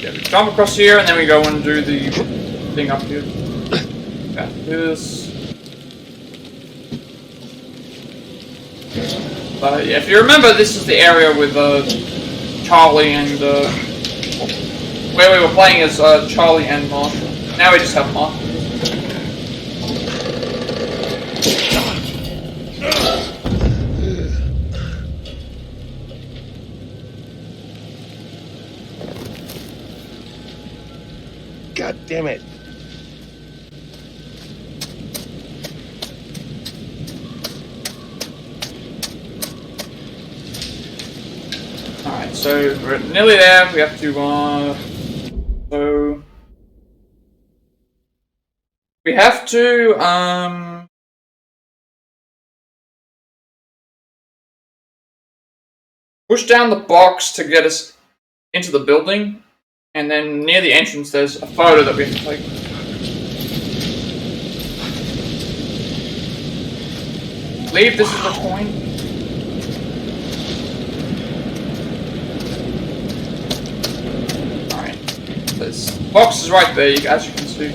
Yeah, we jump across here and then we go and do the thing up here. Got this. Yeah, if you remember, this is the area with Charlie and where we were playing as Charlie and Marshall. Now we just have Marshall. God damn it. Alright, so we're nearly there. We have to so we have to push down the box to get us into the building, and then near the entrance there's a photo that we have to take. I believe this is the point. Alright. This box is right there, as you can see.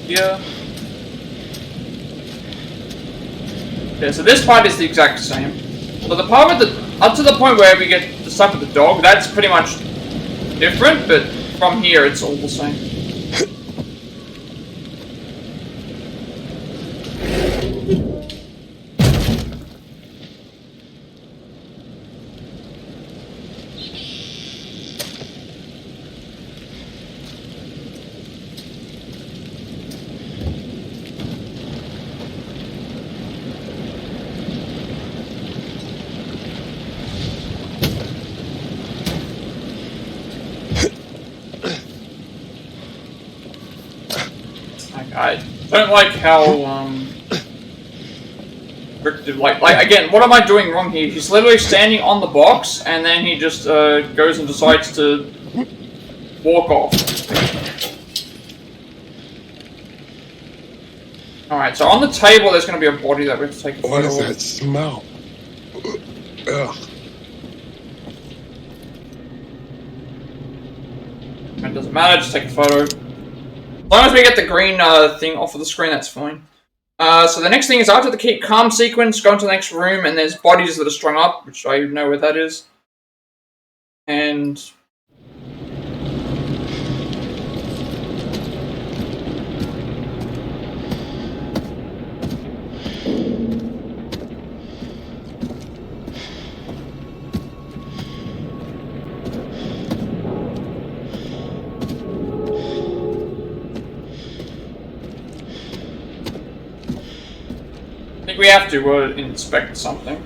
Here. Yeah, so this part is the exact same. So the part with the, up to the point where we get the stuff with the dog, that's pretty much different, but from here it's all the same. I don't like how restrictive, like again, what am I doing wrong here? He's literally standing on the box and then he just goes and decides to walk off. Alright, so on the table there's going to be a body that we have to take a photo of. What is that smell? Ugh. It doesn't matter, just take a photo. As long as we get the green thing off of the screen, that's fine. So the next thing is after the keep calm sequence, go into the next room, and there's bodies that are strung up, which I know where that is. And I think we have to inspect something.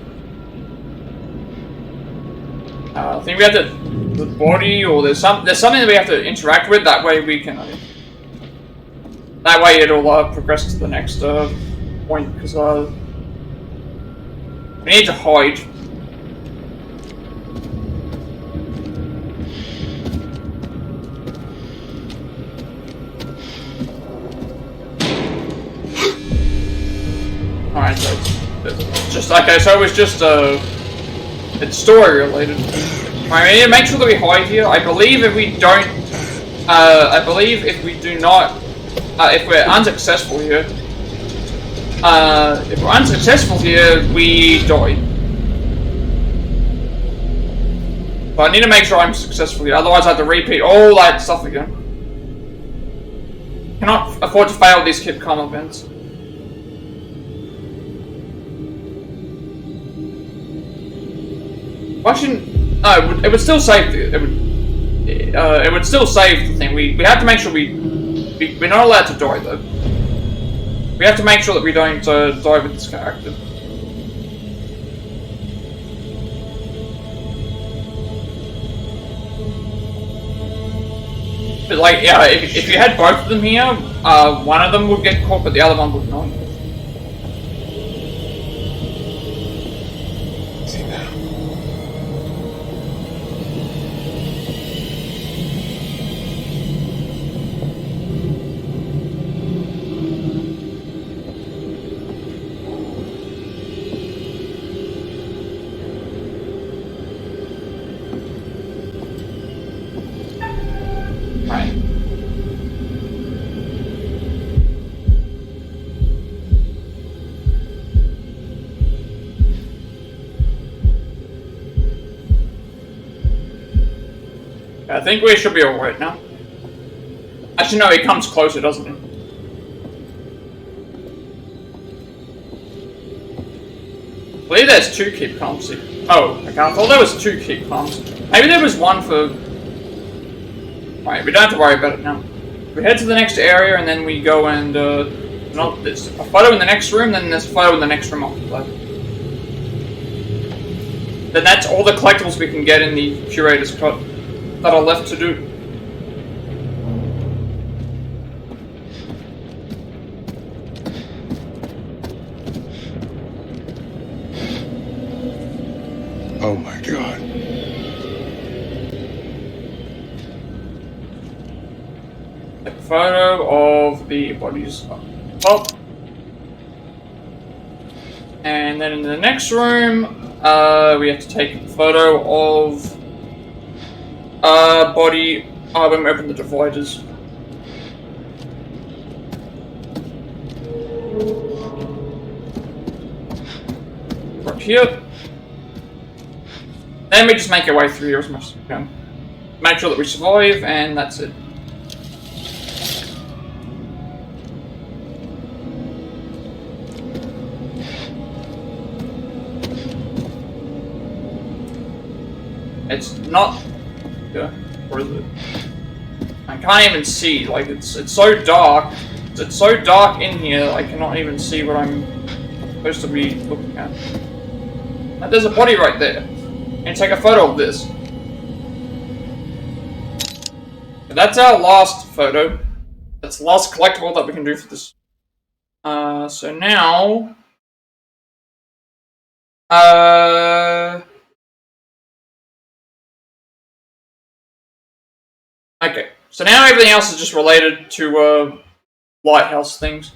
I think we have to the body, or there's something that we have to interact with. That way we can. That way it'll progress to the next point, because we need to hide. Alright, so it's just okay, so it was just it's story related. I mean, make sure that we hide here. I believe if we don't if we do not if we're unsuccessful here, we die. But I need to make sure I'm successful here, otherwise I have to repeat all that stuff again. Cannot afford to fail these keep calm events. Why shouldn't... No, it would still save it would still save the thing. We have to make sure we're not allowed to die though. We have to make sure that we don't die with this character. But like, yeah, if you had both of them here, one of them would get caught, but the other one would not. I think we should be alright now. Actually, no, he comes closer, doesn't he? I believe there's two keep calms here. Oh, okay, I thought there was two keep calms. Maybe there was one for... Right, we don't have to worry about it now. We head to the next area and then we go and... no, there's a photo in the next room, then there's a photo in the next room after that. Then that's all the collectibles we can get in the Curator's cut that are left to do. Oh my god. A photo of the bodies up top. And then in the next room, we have to take a photo of body when we open the dividers. Right here. Then we just make our way through here as much as we can. Make sure that we survive, and that's it. It's not... Yeah, or is it? I can't even see, like, it's so dark. It's so dark in here, I cannot even see what I'm supposed to be looking at. And there's a body right there. And take a photo of this. And that's our last photo. That's the last collectible that we can do for this. So now... Okay, so now everything else is just related to lighthouse things.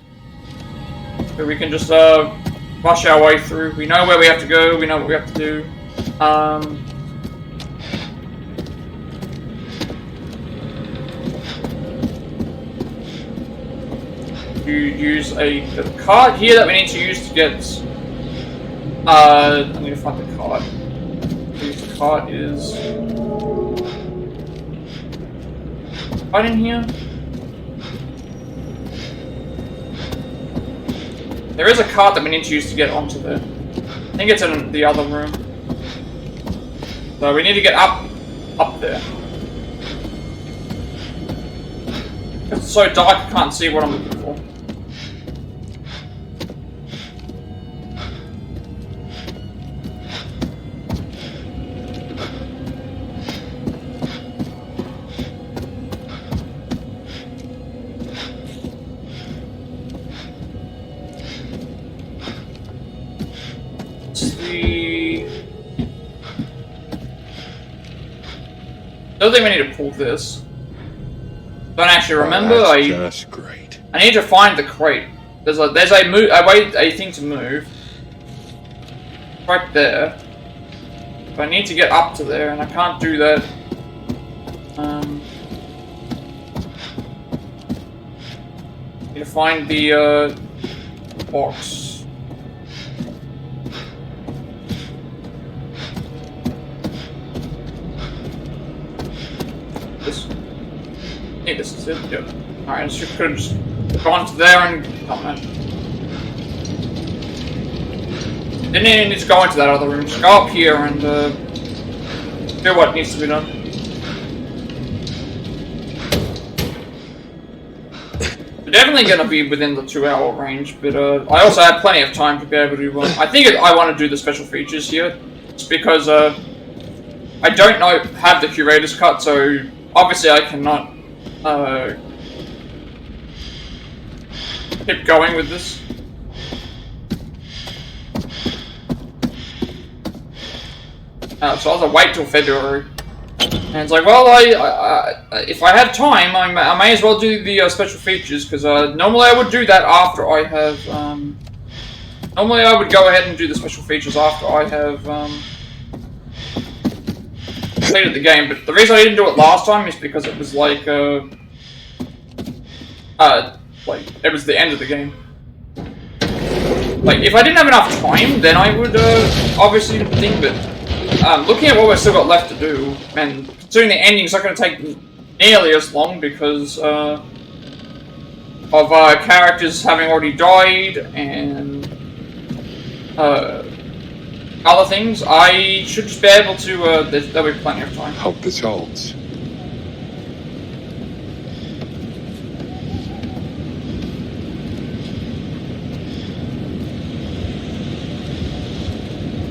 So we can just rush our way through. We know where we have to go, we know what we have to do. You use a card here that we need to use to get... I need to find the card. The card is... right in here. There is a card that we need to use to get onto there. I think it's in the other room. So we need to get up there. It's so dark I can't see what I'm looking for. don't think we need to pull this. Don't actually remember. Oh, that's just great. I need to find the crate. There's a thing to move. Right there. But I need to get up to there, and I can't do that. Need to find the box. I think this is it. Yep. Alright, I could have just gone to there and come in. Didn't even need to go into that other room. Just go up here and do what needs to be done. We're definitely going to be within the 2-hour range, but I also have plenty of time to be able to. I think I want to do the special features here, just because I don't have the curator's cut, so obviously I cannot keep going with this. So I'll have to wait till February. And it's like, well, if I have time, I may as well do the special features, because normally I would do that after I have. Normally I would go ahead and do the special features after I have completed the game. But the reason I didn't do it last time is because it was like it was the end of the game. Like, if I didn't have enough time, then I would obviously think that. Looking at what we've still got left to do, and considering the ending's not going to take nearly as long because of characters having already died and other things, I should just be able to. There'll be plenty of time. Hope this holds.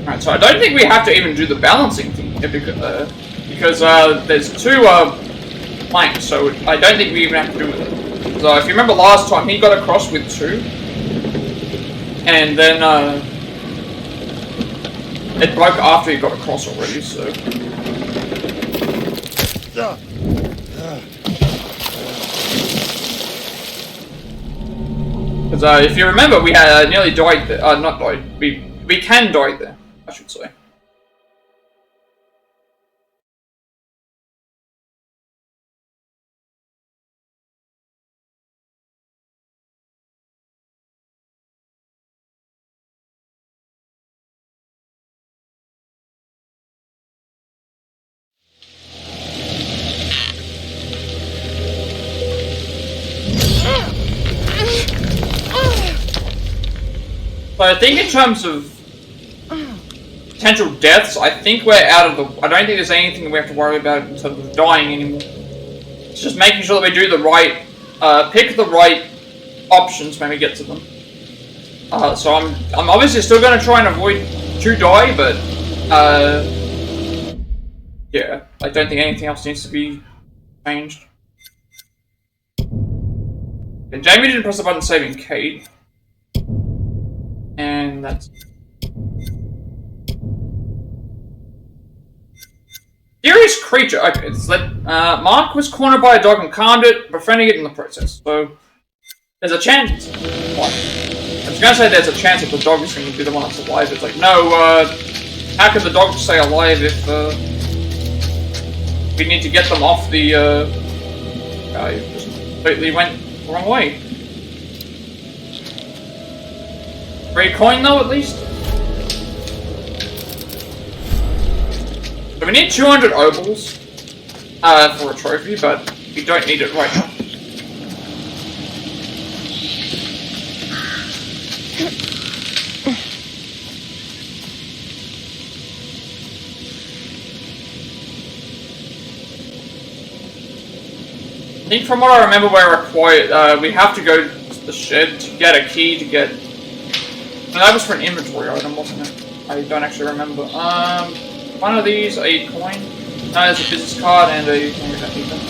Alright, so I don't think we have to even do the balancing thing here because there's 2 planks, so I don't think we even have to do it. So if you remember last time, he got across with 2, and then it broke after he got across already. So because if you remember, we had nearly died there. Not died. We can die there, I should say. But I think in terms of potential deaths, I think we're out of the. I don't think there's anything we have to worry about in terms of dying anymore. It's just making sure that we do the right, pick the right options when we get to them. So I'm obviously still going to try and avoid to die, but yeah, I don't think anything else needs to be changed. And Jamie didn't press the button saving Kate, and that's. Serious creature. Okay, so that Mark was cornered by a dog and calmed it, befriending it in the process. So there's a chance. What? I was gonna say there's a chance that the dog is going to be the one that's alive. It's like, no. How can the dog stay alive if we need to get them off the? I just completely went the wrong way. Free coin though, at least. So we need 200 obols for a trophy, but we don't need it right now. I think from what I remember, we're required. We have to go to the shed to get a key to get. No, that was for an inventory item, wasn't it? I don't actually remember. One of these, a coin. No, there's a business card and a. We don't need them.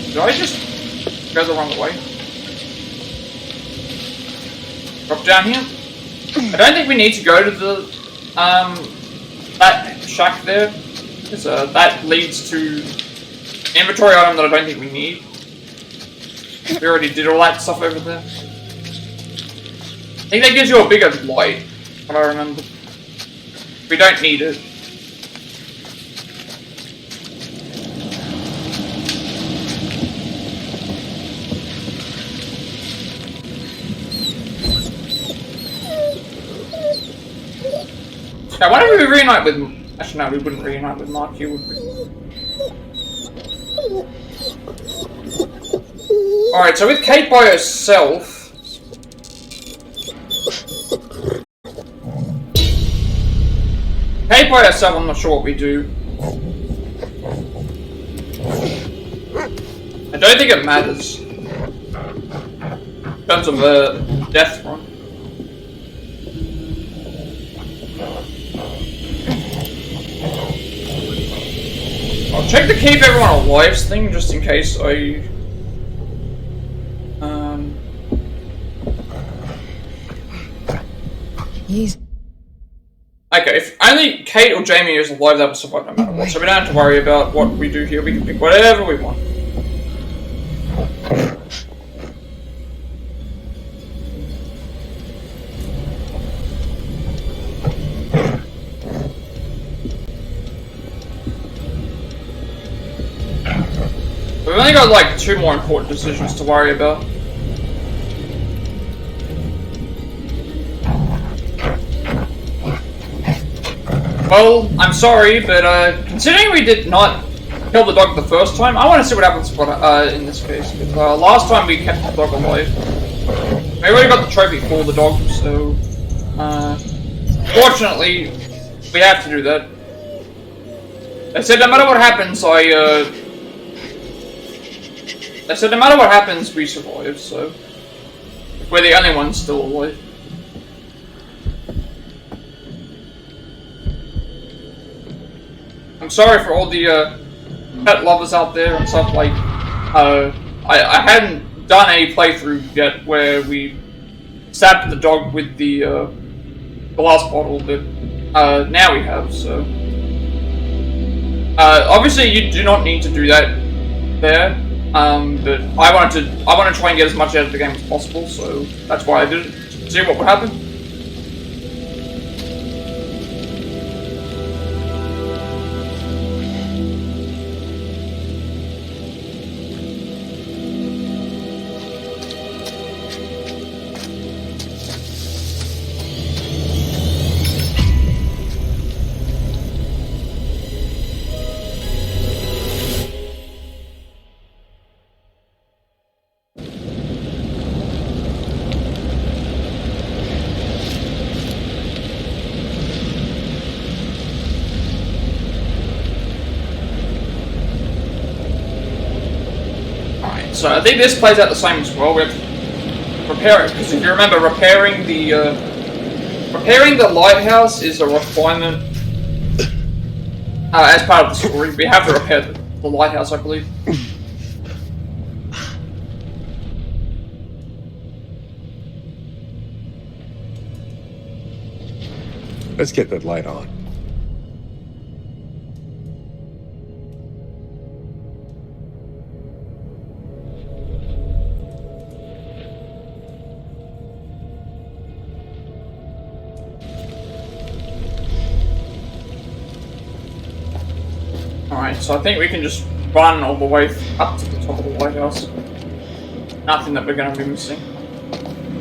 Did I just go the wrong way? Drop down here. I don't think we need to go to the that shack there. Because that leads to inventory item that I don't think we need. We already did all that stuff over there. I think that gives you a bigger light, what I remember. We don't need it. I wonder if we reunite with... Actually, no, we wouldn't reunite with Mark here, would we? Alright, so with Kate by herself... Kate by herself, I'm not sure what we do. I don't think it matters. In terms of the death run. I'll check the keep everyone alive's thing just in case I... He's... Okay, if only Kate or Jamie is alive, that will survive no matter what. So we don't have to worry about what we do here. We can pick whatever we want. We've only got like 2 more important decisions to worry about. Well, I'm sorry, but considering we did not kill the dog the first time, I want to see what happens in this case. Because last time we kept the dog alive. We already got the trophy for the dog, so fortunately we have to do that. They said no matter what happens, They said no matter what happens, we survive, so we're the only ones still alive. I'm sorry for all the pet lovers out there and stuff. Like, I hadn't done any playthrough yet where we stabbed the dog with the glass bottle, but now we have. So obviously you do not need to do that there. But I wanted to try and get as much out of the game as possible, so that's why I did it. See what would happen. So I think this plays out the same as well. We have to repair it, because if you remember, repairing the lighthouse is a requirement as part of the story. We have to repair the lighthouse, I believe. Let's get that light on. Alright, so I think we can just run all the way up to the top of the lighthouse. Nothing that we're going to be missing.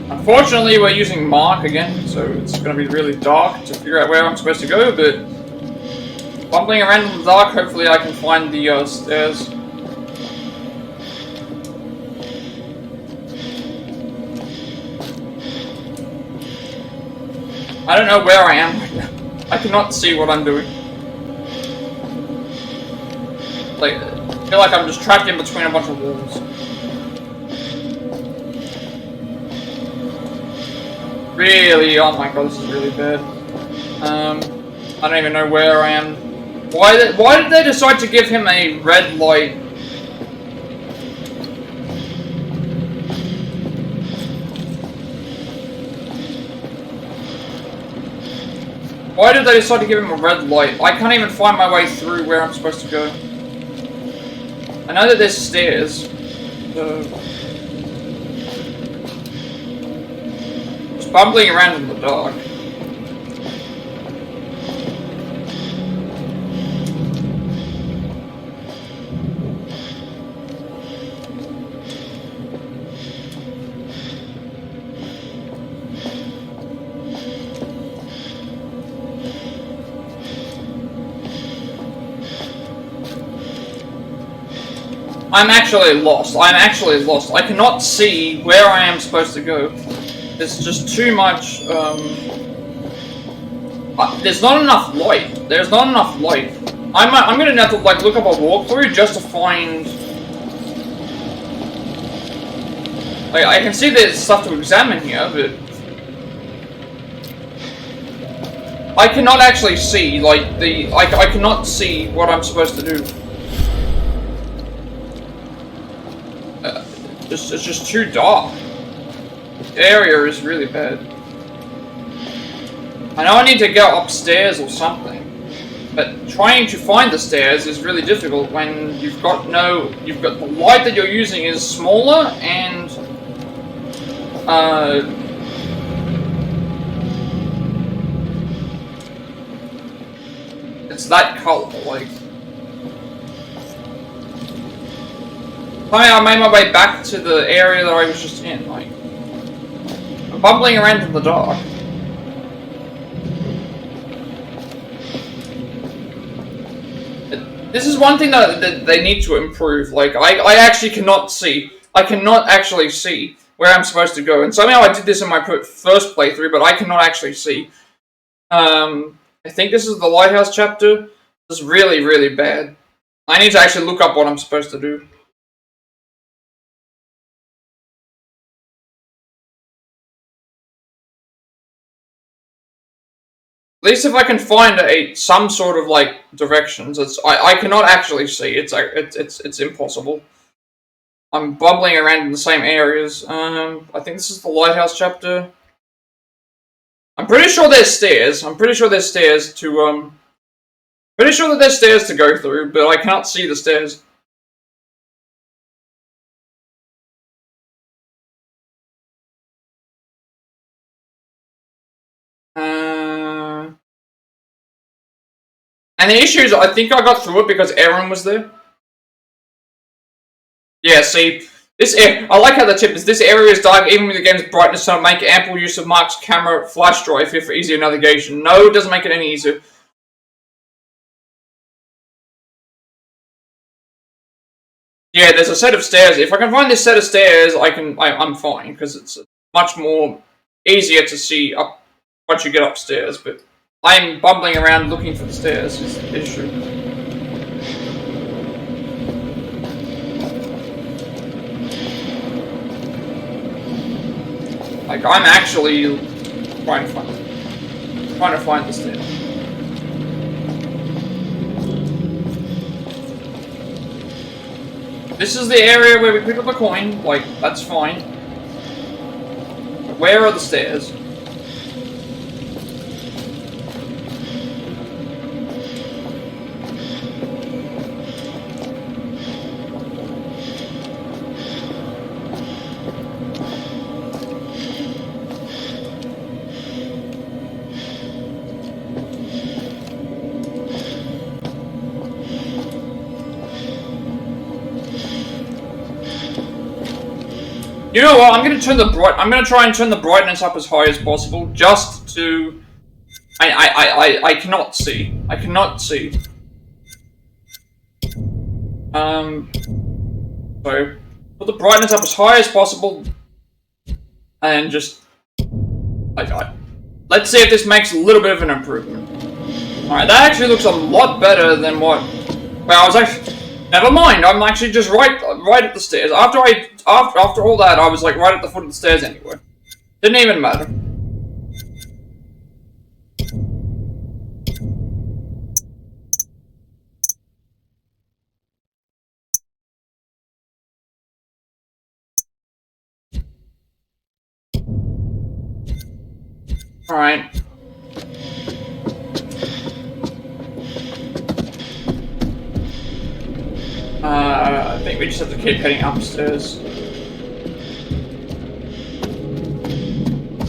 Unfortunately, we're using Mark again, so it's going to be really dark to figure out where I'm supposed to go, but bumbling around in the dark, hopefully I can find the stairs. I don't know where I am right now. I cannot see what I'm doing. Like, I feel like I'm just trapped in between a bunch of walls. Really? Oh my god, this is really bad. I don't even know where I am. Why did they decide to give him a red light? Why did they decide to give him a red light? I can't even find my way through where I'm supposed to go. I know that there's stairs. Just bumbling around in the dark. I'm actually lost. I'm actually lost. I cannot see where I am supposed to go. There's just too much, there's not enough light. There's not enough light. I'm gonna have to, like, look up a walkthrough just to find... Like, I can see there's stuff to examine here, but... I cannot actually see, like, I cannot see what I'm supposed to do. It's just too dark. The area is really bad. I know I need to go upstairs or something, but trying to find the stairs is really difficult when you've got the light that you're using is smaller and it's that color, like. I made my way back to the area that I was just in, like, I'm bumbling around in the dark. This is one thing that they need to improve, like, I actually cannot see. I cannot actually see where I'm supposed to go, and somehow I did this in my first playthrough, but I cannot actually see. I think this is the lighthouse chapter. This is really, really bad. I need to actually look up what I'm supposed to do. At least if I can find some sort of, like, directions, I cannot actually see. It's impossible. I'm bubbling around in the same areas. I think this is the lighthouse chapter. I'm pretty sure there's stairs. I'm pretty sure there's stairs to pretty sure that there's stairs to go through, but I cannot see the stairs. And the issue is, I think I got through it because Erin was there. Yeah, see, I like how the tip is, this area is dark even with the game's brightness, so make ample use of Mark's camera flash drive here for easier navigation. No, it doesn't make it any easier. Yeah, there's a set of stairs. If I can find this set of stairs, I'm fine, because it's much more easier to see up once you get upstairs, but I'm bumbling around looking for the stairs is the issue. Like, I'm actually trying to find the stairs. This is the area where we pick up a coin, like, that's fine. But where are the stairs? You know what? I'm gonna try and turn the brightness up as high as possible, just to. I cannot see. I cannot see. So put the brightness up as high as possible, and just. Let's see if this makes a little bit of an improvement. All right, that actually looks a lot better than what. Well, I was actually. Never mind, I'm actually just right at the stairs. After all that, I was like right at the foot of the stairs anyway. Didn't even matter. Alright. I think we just have to keep heading upstairs.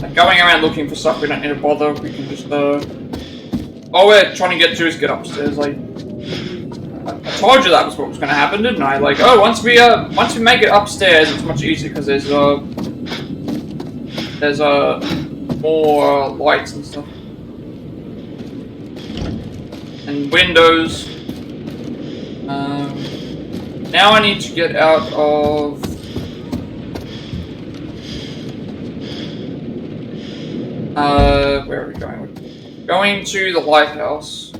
Like going around looking for stuff we don't need to bother, we can just, all we're trying to get to is get upstairs, like... I told you that was what was gonna happen, didn't I? Like, oh, once we make it upstairs, it's much easier, because there's more lights and stuff. And windows. Now I need to get out of... where are we going? We're going to the lighthouse.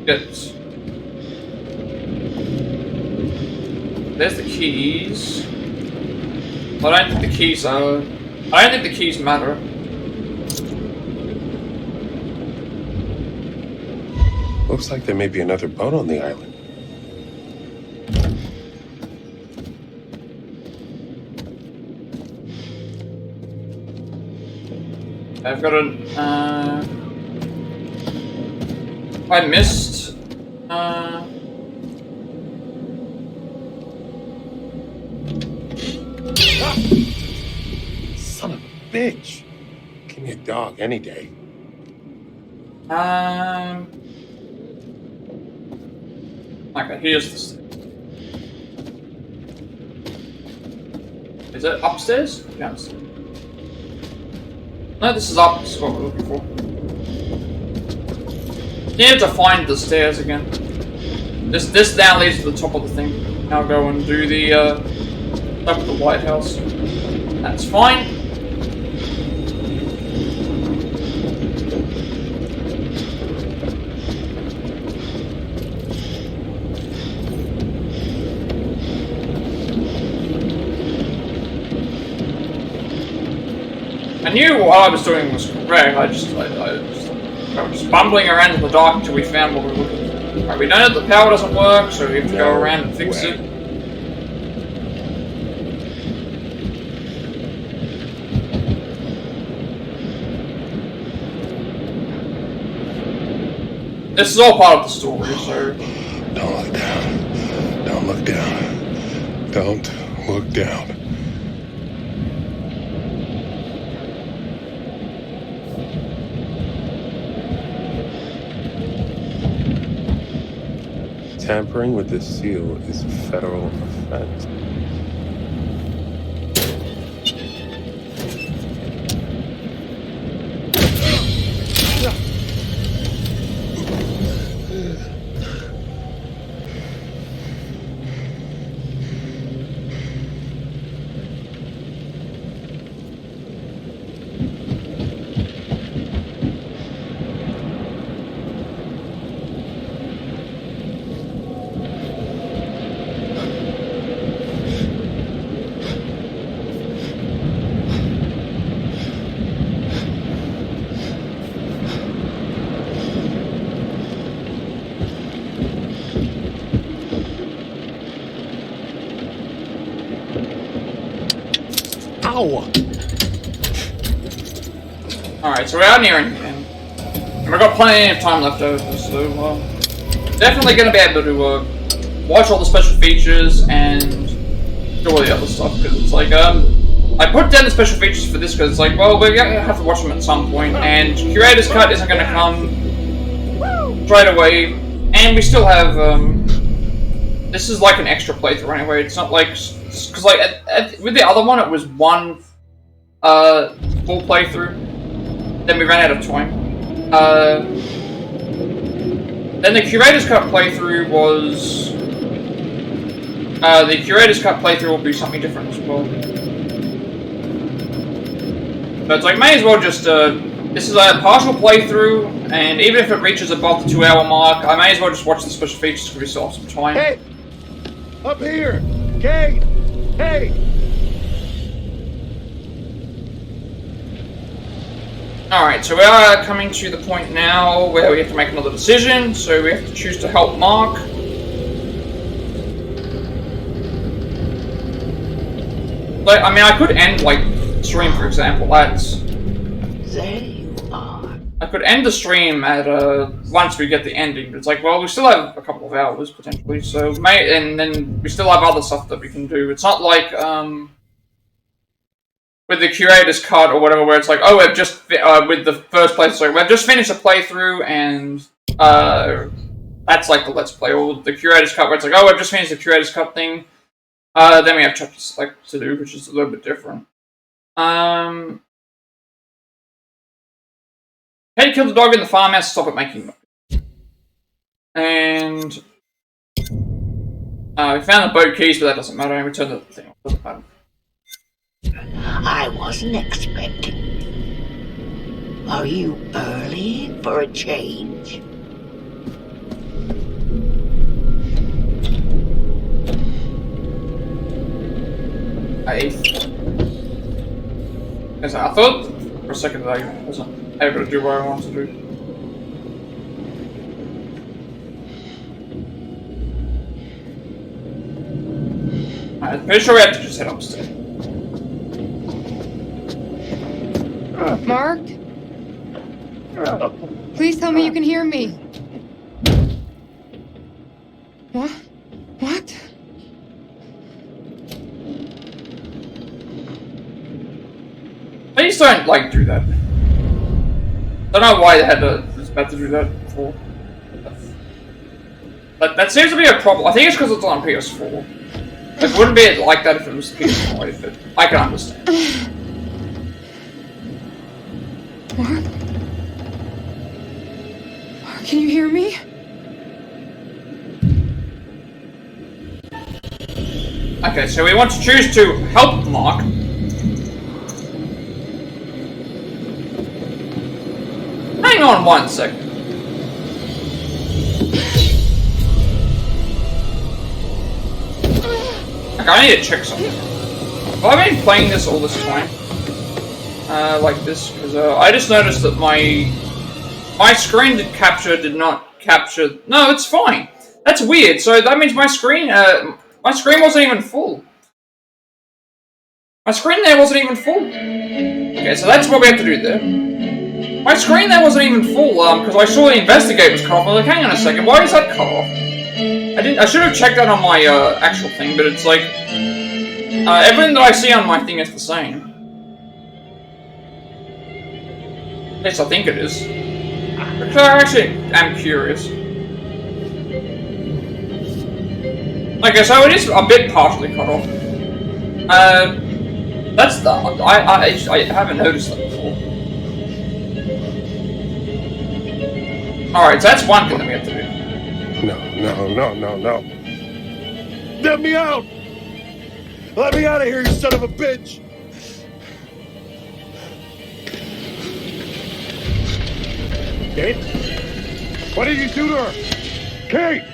There's the keys. But I don't think the keys are... I don't think the keys matter. Looks like there may be another boat on the island. I've got a... I missed... Son of a bitch. Give me a dog any day. Okay, here's this. Is it upstairs? Downstairs. No, this is up. This is what we're looking for. Need to find the stairs again. This now leads to the top of the thing. Now go and do the stuff with the lighthouse. That's fine. I knew what I was doing was correct. I was just bumbling around in the dark until we found what we were looking for. Alright, we know that the power doesn't work, so we have to go around and fix it. This is all part of the story, so... Don't look down. Don't look down. Don't look down. Tampering with this seal is a federal offense. Alright, so we're out near Erin again. And we've got plenty of time left over, so definitely going to be able to watch all the special features and do all the other stuff, because it's like, I put down the special features for this because it's like, well, we're going to have to watch them at some point, and Curator's Cut isn't going to come straight away, and we still have, this is like an extra playthrough anyway. It's not like, because like with the other one it was one full playthrough, then we ran out of time. Then the Curator's Cut playthrough was the Curator's Cut playthrough will be something different as well. So it's like, may as well just this is a partial playthrough, and even if it reaches above the 2-hour mark, I may as well just watch the special features because we still have some time. Hey! Up here! Kate! Hey! Alright, so we are coming to the point now where we have to make another decision, so we have to choose to help Mark. Like, I mean, I could end, like, stream, for example, that's... There you are. I could end the stream at once we get the ending, but it's like, well, we still have a couple of hours potentially, so and then we still have other stuff that we can do. It's not like with the curator's cut or whatever, where it's like, oh, we've just with the first playthrough, so we've just finished a playthrough and that's like the let's play, or the curator's cut where it's like, oh, we've just finished the curator's cut thing. Then we have chapters like to do, which is a little bit different. Kate killed the dog in the farmhouse, stop it making noise. And we found the boat keys, but that doesn't matter. I returned the thing off, doesn't matter. I wasn't expecting. Are you early for a change? I thought for a second that I wasn't able to do what I wanted to do. I'm pretty sure we have to just head upstairs. Mark? Please tell me you can hear me. What? What? Please don't, like, do that. Don't know why they had to do that before. But that seems to be a problem. I think it's because it's on PS4. It wouldn't be like that if it was PS5, but I can understand. Mark? Mark, can you hear me? Okay, so we want to choose to help Mark. Hang on 1 second. Okay, I need to check something. Have I been playing this all this time? Like this, because I just noticed that my screen did not capture. No, it's fine. That's weird. So that means my screen wasn't even full. My screen there wasn't even full. Okay, so that's what we have to do there. My screen there wasn't even full, because I saw the investigate was cut off. I was like, hang on a second, why is that cut off? I should have checked that on my actual thing, but it's like everything that I see on my thing is the same. At least I think it is. Because I actually am curious. Okay, so it is a bit partially cut off. That's the I haven't noticed that before. Alright, so that's one thing that we have to do. No. Let me out! Let me out of here, you son of a bitch! Kate? What did you do to her? Kate!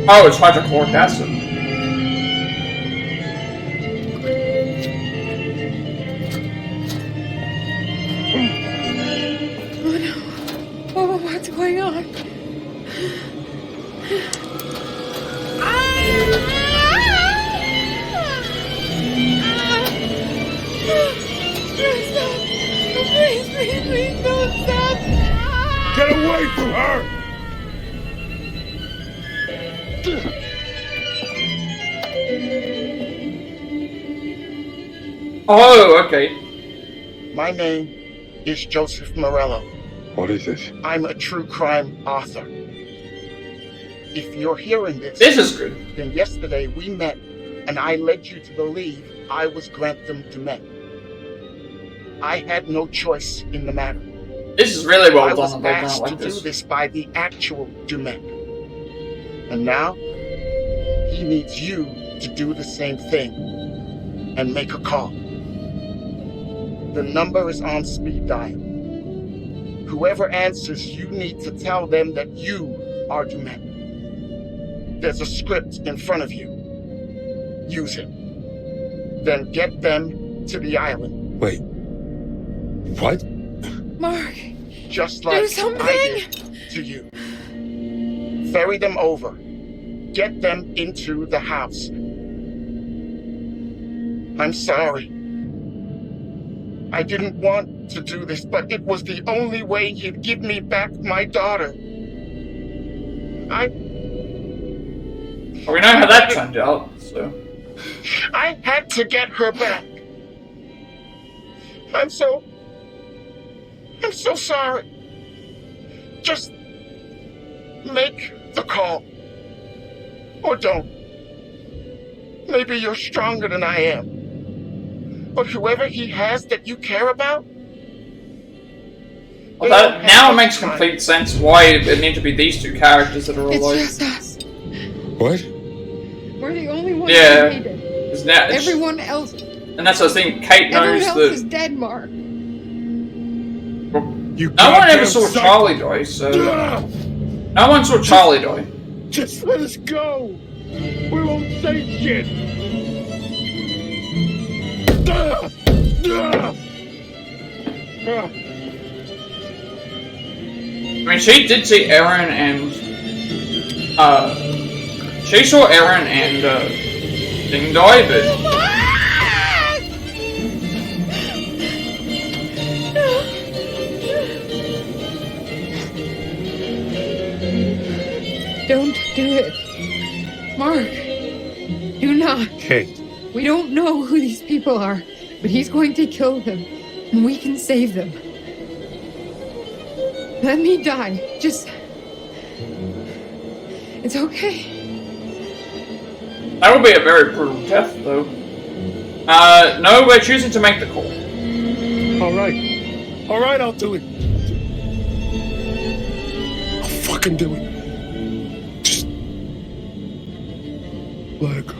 Oh, it's hydrochloric acid. Oh no. Oh, what's going on? Please don't stop. Get away from her! Oh, okay. My name is Joseph Morello. What is this? I'm a true crime author. If you're hearing this... This is good. Then yesterday we met, and I led you to believe I was Grantham Dumet. I had no choice in the matter. This is really well done. I was I'm not asked like to this. do this by the actual Dumet. And now, he needs you to do the same thing and make a call. The number is on speed dial. Whoever answers, you need to tell them that you are Dumet. There's a script in front of you. Use it. Then get them to the island. Wait. What? Mark, Just do like something. I did to you. Ferry them over. Get them into the house. I'm sorry. I didn't want to do this, but it was the only way he'd give me back my daughter. Well, we know how that turned out, so... I had to get her back. I'm so sorry. Just make the call. Or don't. Maybe you're stronger than I am. But whoever he has that you care about... Well, that now it makes complete sense why it need to be these two characters that are alive. It's just us. What? We're the only ones Yeah. who made it. Everyone else... And that's what I think Kate knows Everyone else is dead, Mark. No one ever saw Charlie die, so... No one saw Charlie die. Just let us go! We won't say shit! I mean, she did see Erin and... She saw Erin and, Thing die, but... Don't do it. Mark, do not. Kate. We don't know who these people are, but he's going to kill them, and we can save them. Let me die. Just... It's okay. That would be a very brutal death, though. No, we're choosing to make the call. Alright, I'll do it. I'll fucking do it. Just... let it go.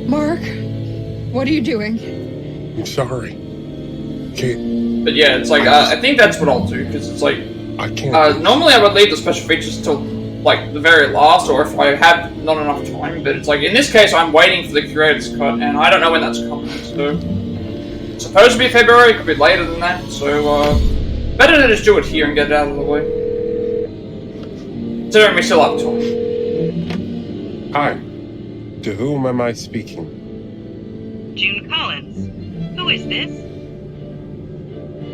Mark, what are you doing? I'm sorry. Kate. But yeah, it's like, I think that's what I'll do, because it's like... I can't... normally I would leave the special features till, like, the very last, or if I have not enough time, but it's like, in this case, I'm waiting for the Curator's cut, and I don't know when that's coming, so... It's supposed to be February, it could be later than that, so, better to just do it here and get it out of the way. Considering we still have time. Hi. To whom am I speaking? June Collins. Who is this?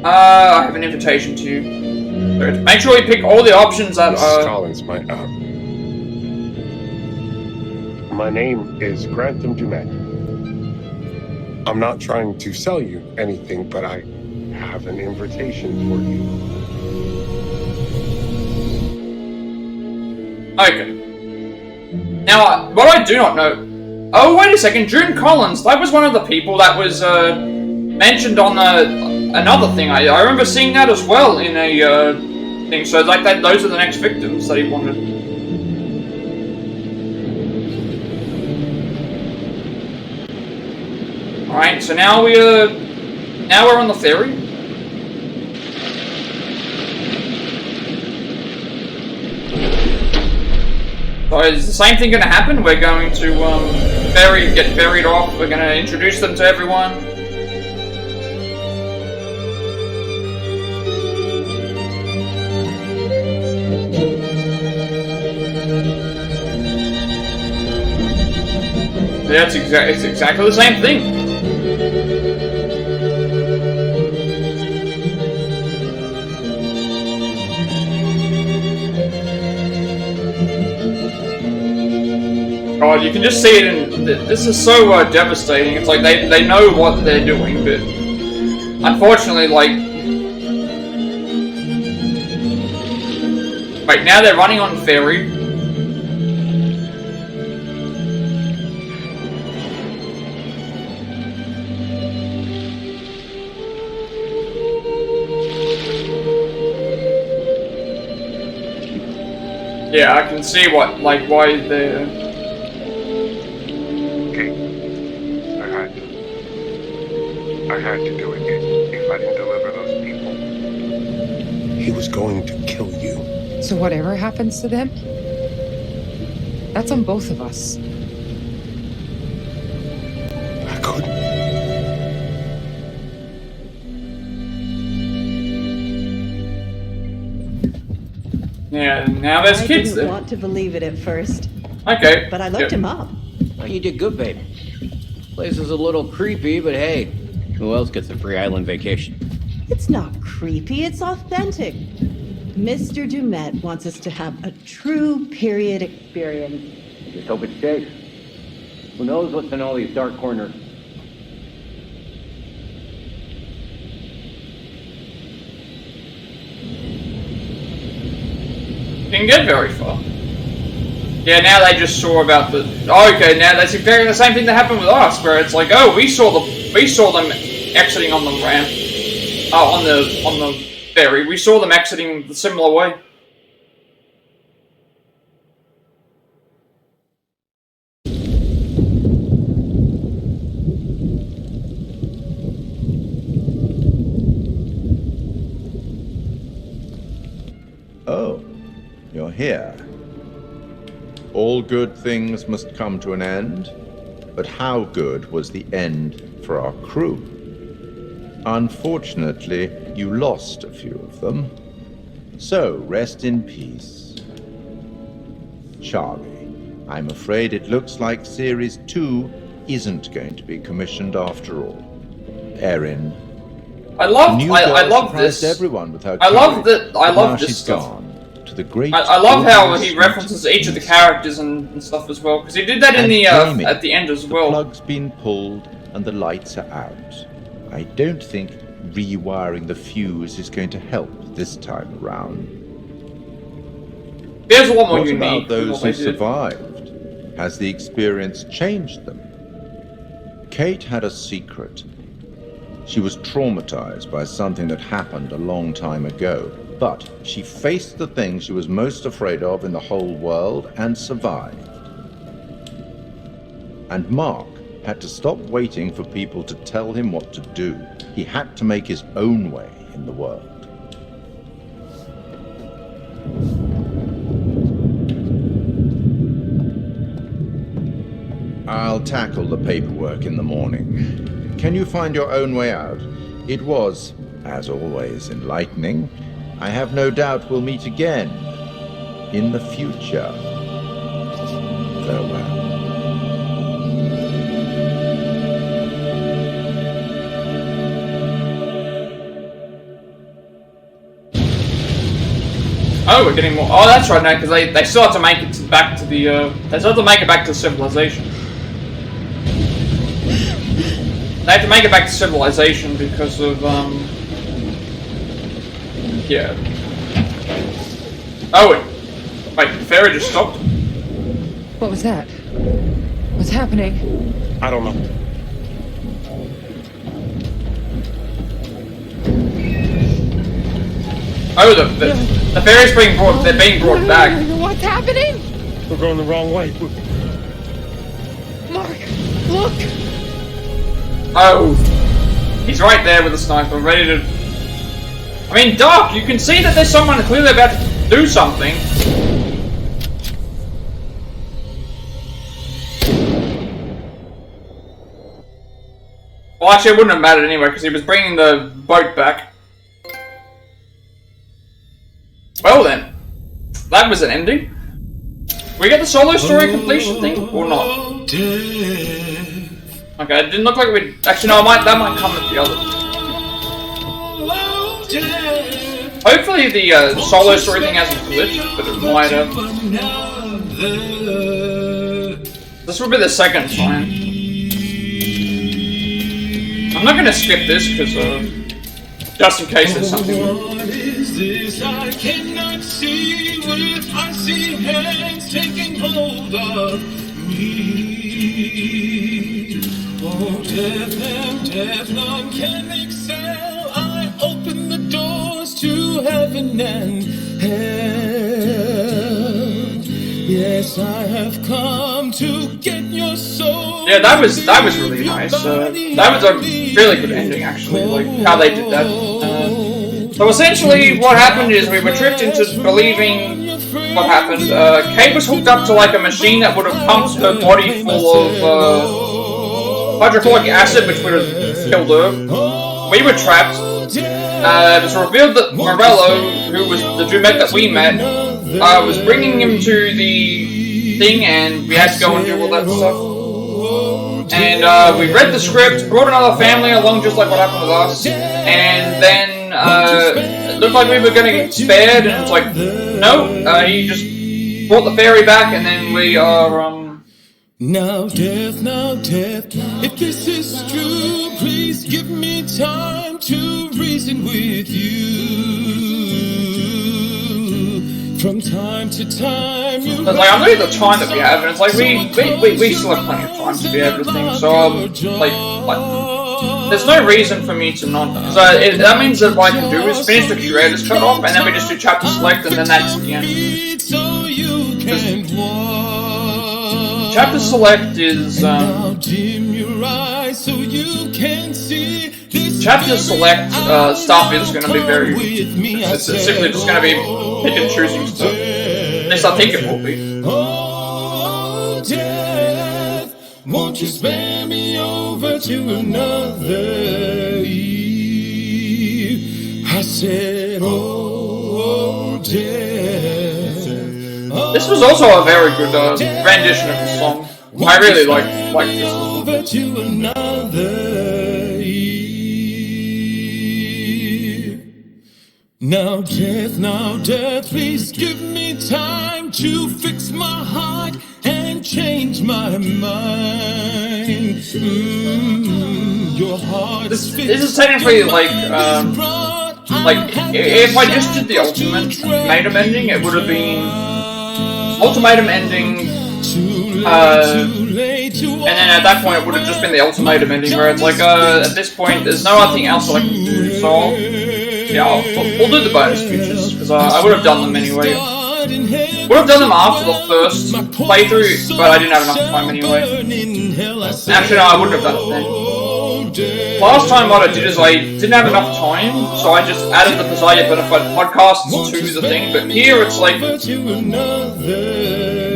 I have an invitation to you. So make sure you pick all the options that Mrs. Collins, my name is Grantham Dumet. I'm not trying to sell you anything, but I have an invitation for you. Okay. Now, what I do not know... Oh, wait a second, June Collins, that was one of the people that was, mentioned on another thing. I remember seeing that as well in a, thing, so like that, those are the next victims that he wanted. Alright, so now we're on the ferry. So is the same thing going to happen? We're going to get ferried off. We're going to introduce them to everyone. Yeah, it's exactly the same thing. God, you can just see it in... This is so devastating. It's like they know what they're doing, but... Unfortunately, like... Wait, now they're running on ferry. Yeah, I can see what, like, why they're... I had to do it. If I didn't deliver those people, he was going to kill you. So whatever happens to them, that's on both of us. Yeah, now there's kids I there. didn't want to believe it at first. Okay. But I looked him up. Oh, you did good, babe. Place is a little creepy, but hey, who else gets a free island vacation? It's not creepy, it's authentic. Mr. Dumet wants us to have a true period experience. Just hope it's safe. Who knows what's in all these dark corners? Didn't get very far. Yeah, now they just saw about the. Oh, okay, now that's exactly the same thing that happened with us, where it's like, oh, we saw them exiting on the ramp, on the ferry. We saw them exiting the similar way. Oh, you're here. All good things must come to an end, but how good was the end for our crew? Unfortunately, you lost a few of them. So, rest in peace. Charlie, I'm afraid it looks like Series 2 isn't going to be commissioned after all. Erin, I love this. Everyone with her I love courage, that. I but love now this she's stuff. gone to the great. I love how he street references each of the characters and stuff as well, because he did that in the Jamie, at the end as The well. plug's been pulled and the lights are out. I don't think rewiring the fuse is going to help this time around. There's a lot more What unique. about than those what who they did. survived? Has the experience changed them? Kate had a secret. She was traumatized by something that happened a long time ago, but she faced the thing she was most afraid of in the whole world and survived. And Mark had to stop waiting for people to tell him what to do. He had to make his own way in the world. I'll tackle the paperwork in the morning. Can you find your own way out? It was, as always, enlightening. I have no doubt we'll meet again in the future. Farewell. Oh, we're getting more. Oh, that's right now, because they still have to make it back to the. They still have to make it back to civilization. They have to make it back to civilization because of yeah. Oh, wait, the ferry just stopped. What was that? What's happening? I don't know. Oh, the ferry's being brought. They're being brought back. What's happening? We're going the wrong way. Mark, look! Oh, he's right there with the sniper, ready to. I mean, Doc, you can see that there's someone clearly about to do something. Well, actually, it wouldn't have mattered anyway, because he was bringing the boat back. Well then, that was an ending. We get the solo story completion thing, or not? Okay, it didn't look like we'd... Actually, no, that might come with the other. Hopefully the solo story thing hasn't glitched, but it might have. This will be the second time. I'm not gonna skip this, because, just in case there's something... What is this I cannot see with icy hands taking hold of me? Oh, death, none can excel. I open the doors to heaven and hell. Yes, I have come to get your soul. Yeah, that was really nice. That was a really good ending, actually, like how they did that. So essentially, what happened is we were tricked into believing what happened. Kate was hooked up to like a machine that would have pumped her body full of hydrochloric acid, which would have killed her. We were trapped. It was revealed that Morello, who was the Dumet that we met, was bringing him to the thing, and we had to go and do all that stuff. And we read the script, brought another family along, just like what happened with us, and then it looked like we were going to get spared, and it's like, no, he just brought the ferry back, and then we are, Now death, if this is true, please give me time to reason with you. From time to time, you. It's like, I'm looking at the time that we have, and it's like, we still have plenty of time to be able to think, so, like, there's no reason for me to not. So that means that what I can do is finish the Curator's cut off, and then we just do chapter select, and then that's the end. Chapter select is, chapter select, Starfield is going to be very, it's simply just going to be pick and choosing stuff. At least I think it will be. Oh, death, won't you spare me over to another Eve? I said, oh, death. This was also a very good rendition of the song. I really like this. Over to another Eve. Now death, please give me time to fix my heart and change my mind. Your heart this is technically like if I just did the Ultimatum ending, it would have been Ultimatum ending, and then at that point it would have just been the Ultimatum ending, where it's like, at this point there's no other thing else that I can do, so yeah, we'll do the bonus features, because I would have done them anyway. Would have done them after the first playthrough, but I didn't have enough time anyway. Actually no, I wouldn't have done it then. Last time what I did is I didn't have enough time, so I just added the Persua podcasts to the thing, but here it's like,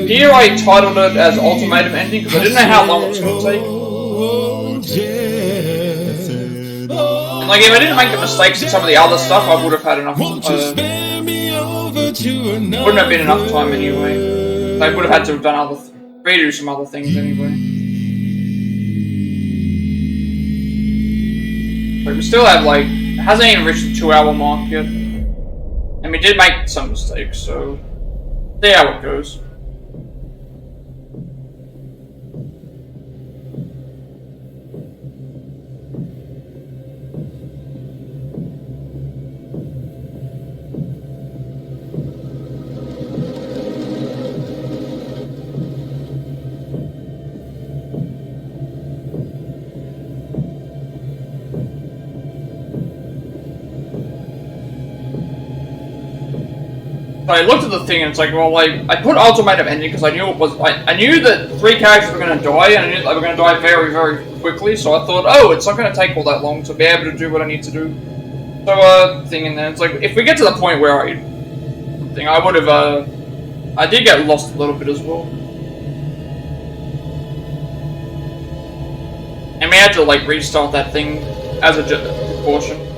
here I titled it as Ultimatum Ending, because I didn't know how long it was going to take. And like, if I didn't make the mistakes in some of the other stuff, I would have had enough, wouldn't have been enough time anyway. I would have had to have done redo some other things anyway. But we still have, like, it hasn't even reached the 2-hour mark yet. And we did make some mistakes, so see how it goes. I looked at the thing and it's like, well, I put Ultimatum ending because I knew it was. I knew that 3 characters were going to die, and I knew they were going to die very, very quickly. So I thought, oh, it's not going to take all that long to be able to do what I need to do. So thing in there, it's like if we get to the point where I would have. I did get lost a little bit as well, and we had to like restart that thing as a precaution.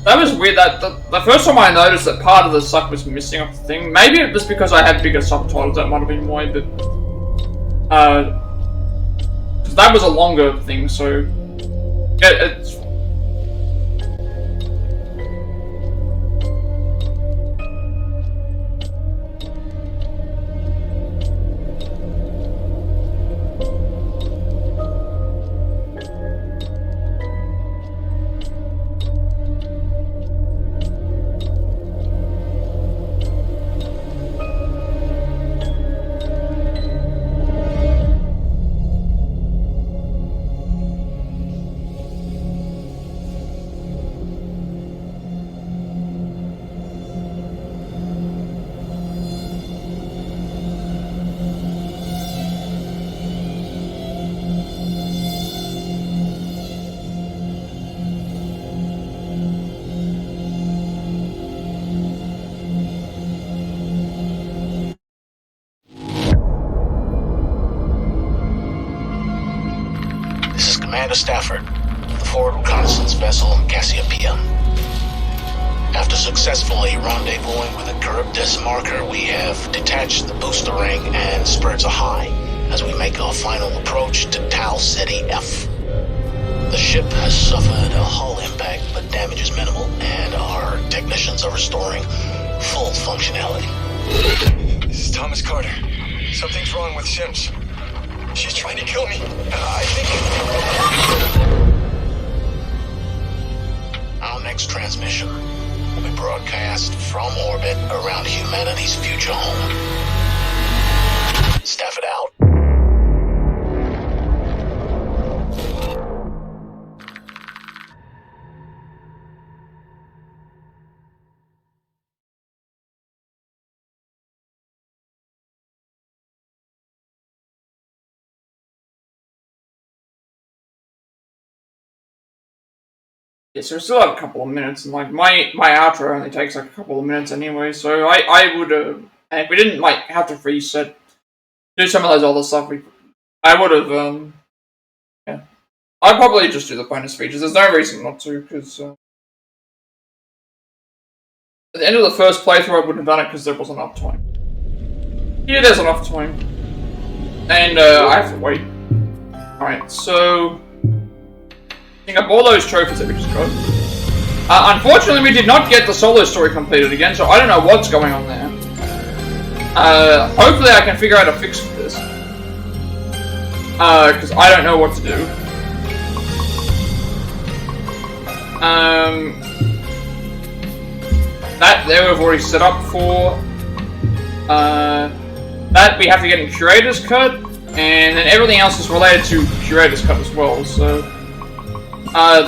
That was weird, that the first time I noticed that part of the suck was missing off the thing. Maybe it was because I had bigger subtitles, that might have been why, but... Cause that was a longer thing, so... it's... Commander Stafford, the forward reconnaissance vessel Cassiopeia. After successfully rendezvousing with a Charybdis marker, we have detached the booster ring and spirits are high as we make our final approach to Tau Ceti F. The ship has suffered a hull impact, but damage is minimal, and our technicians are restoring full functionality. This is Thomas Carter. Something's wrong with Sims. She's trying to kill me. I think... Our next transmission will be broadcast from orbit around humanity's future home. Stafford out. Yeah, so we still have a couple of minutes, and like my outro only takes like a couple of minutes anyway. So I would if we didn't like have to reset, do some of those other stuff, I would have yeah, I'd probably just do the bonus features. There's no reason not to, because at the end of the first playthrough I wouldn't have done it because there wasn't enough time. Here there's enough time, and I have to wait. All right, so. Up all those trophies that we just got. Unfortunately, we did not get the solo story completed again, so I don't know what's going on there. Hopefully I can figure out a fix for this. Because I don't know what to do. That there we've already set up for. That we have to get in Curator's cut, and then everything else is related to Curator's cut as well, so...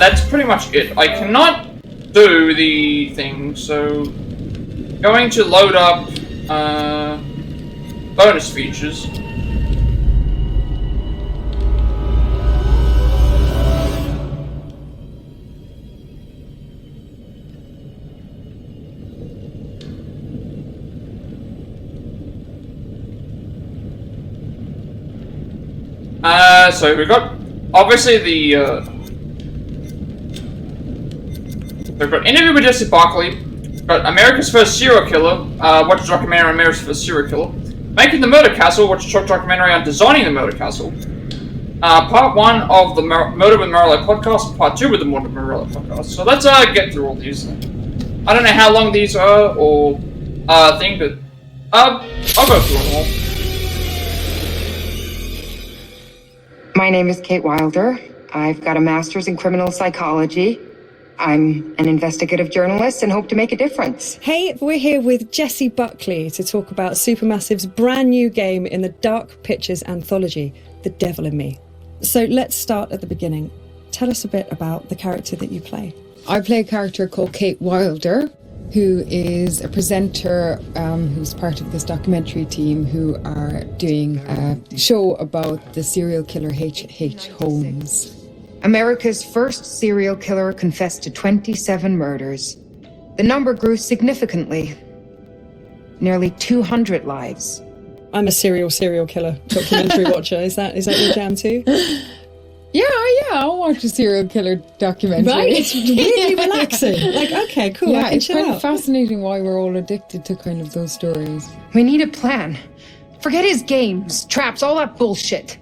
that's pretty much it. I cannot do the thing, so going to load up bonus features. So we've got obviously the we've got Interview with Jesse Barkley, we've got America's First Serial Killer, watch a documentary on America's First Serial Killer, Making the Murder Castle, watch a short documentary on designing the Murder Castle, part 1 of the Murder with Morello podcast, part 2 with the Murder with Morello podcast. So let's get through all these. I don't know how long these are, or thing, but I'll go through them all. My name is Kate Wilder. I've got a master's in criminal psychology. I'm an investigative journalist and hope to make a difference. Hey, we're here with Jesse Buckley to talk about Supermassive's brand new game in the Dark Pictures Anthology, The Devil in Me. So let's start at the beginning. Tell us a bit about the character that you play. I play a character called Kate Wilder, who is a presenter who's part of this documentary team who are doing a show about the serial killer H.H. Holmes. America's first serial killer confessed to 27 murders. The number grew significantly. Nearly 200 lives. I'm a serial killer documentary watcher. Is that your jam too? Yeah, I'll watch a serial killer documentary. Right, it's really relaxing. Like, okay, cool. Yeah, it's kind of fascinating why we're all addicted to kind of those stories. We need a plan. Forget his games, traps, all that bullshit.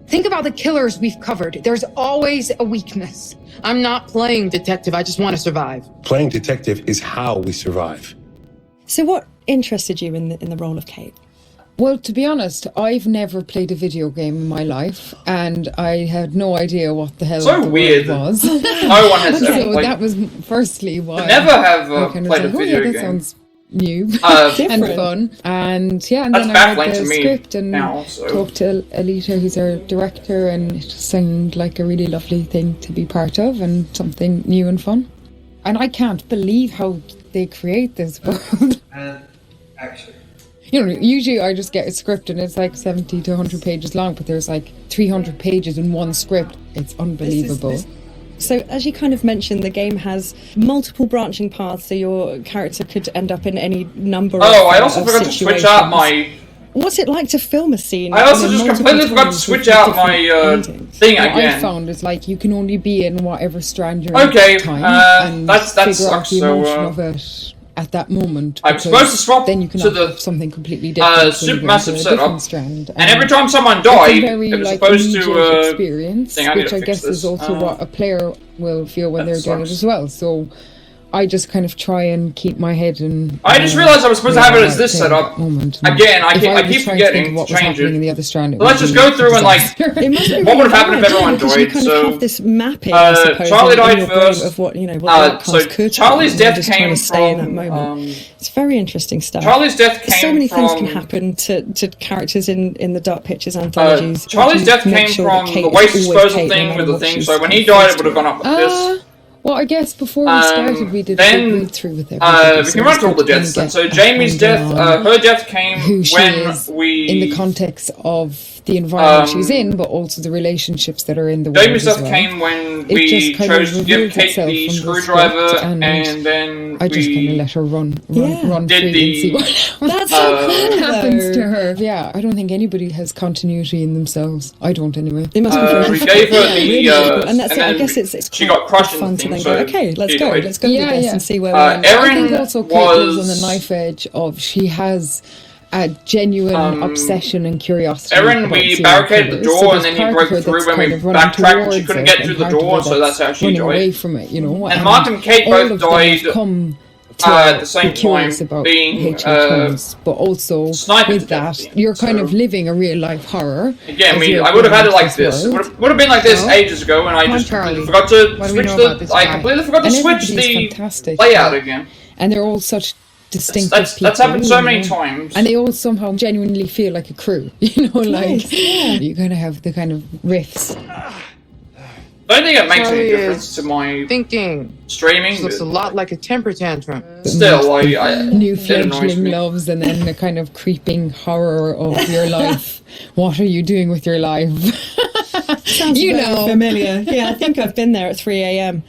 Think about the killers we've covered. There's always a weakness. I'm not playing detective. I just want to survive. Playing detective is how we survive. So what interested you in the role of Kate? Well, to be honest, I've never played a video game in my life, and I had no idea what the hell so the weird word was. No one has ever played. That was firstly why I never have played a video that game. Sounds new and fun. And yeah, and that's then I read to the me script and now, so. talked to Alita, who's our director, and it just seemed like a really lovely thing to be part of and something new and fun. And I can't believe how they create this world. Actually. You know, usually I just get a script and it's like 70 to 100 pages long, but there's like 300 pages in one script. It's unbelievable. So as you kind of mentioned, the game has multiple branching paths, so your character could end up in any number of I also forgot situations. to switch out my What's it like to film a scene? I also you know, just multiple completely forgot to times switch with out different my endings? thing What I again. found is like you can only be in whatever strand you're in Okay, at the time, and that figure out sucks. the So emotion of it at that moment. I'm supposed to swap then you can to have the something completely different. when you go supermassive into a setup, different strand. and every time someone it's a died, very, it was like, supposed immediate to experience, thing. I need which to I fix guess this. is also what a player will feel when they're doing it as well. So I just kind of try and keep my head in. I just realised I was supposed to have it as this setup. Again, I keep forgetting to change it. In the other strand, Let's just go through and like, It must be what would have really happened if hard, everyone because you died? kind of So have this mapping, I suppose, Charlie in died your brain first. of what, you know, what the outcomes could be, Charlie's and you're death just trying came to stay in that from. moment. It's very interesting stuff. Charlie's death came so many things can from- happen to characters in the Dark Pictures anthologies. Charlie's death Make came sure that from Kate the is waste always disposal Kate, no thing matter with the what thing. she's So when he faced died, it would with. have gone up with this. Well, I guess before we started, we did a then, big read through with we everything. can run through all the deaths then. So Jamie's death, her death came who she when is we... in the context of the environment she's in, but also the relationships that are in the world Jamie's as death well. came when It we just kind chose of to give revealed Kate itself the from the screwdriver, script, and then I just kind of let her run did free and see what That's so cool, happens though. to her. Yeah, I don't think anybody has continuity in themselves. I don't anyway. They must be very we gave her the, really difficult. And that's and it. I then guess it's she quite got crushed in fun the to thing, then so go, okay, let's she go died. with this and see where we end. Erin I think also Kate lives on the knife edge of she has a genuine obsession and curiosity. Erin, about we serial barricaded the killers. door, So and then there's you part broke of her through that's when we kind of running backtracked, and she towards couldn't it, get and through the part of door, her so that's how she running away died. from it, you know. And Mark and Kate all both of them died have come at the same be curious time, about being HHOs, but also with that, you're kind of living a real life horror. Again, as you're I would have had it going like into this. It world. would have been like this No? ages ago, and I Come on, just completely Charlie. forgot to What do we switch know about this the. I guy? completely forgot to And switch everybody's the fantastic, layout yeah. again. And they're all such distinctive That's people. happened so you many know. times. And they all somehow genuinely feel like a crew. You know, like Nice, yeah. you're gonna have the kind of riffs. I don't think it makes any Charlie difference is to my thinking. streaming. This looks a lot like a temper tantrum. Still, I New it annoys fledgling me. loves and then the kind of creeping horror of your life. What are you doing with your life? Sounds You very know. familiar. Yeah, I think I've been there at 3 a.m.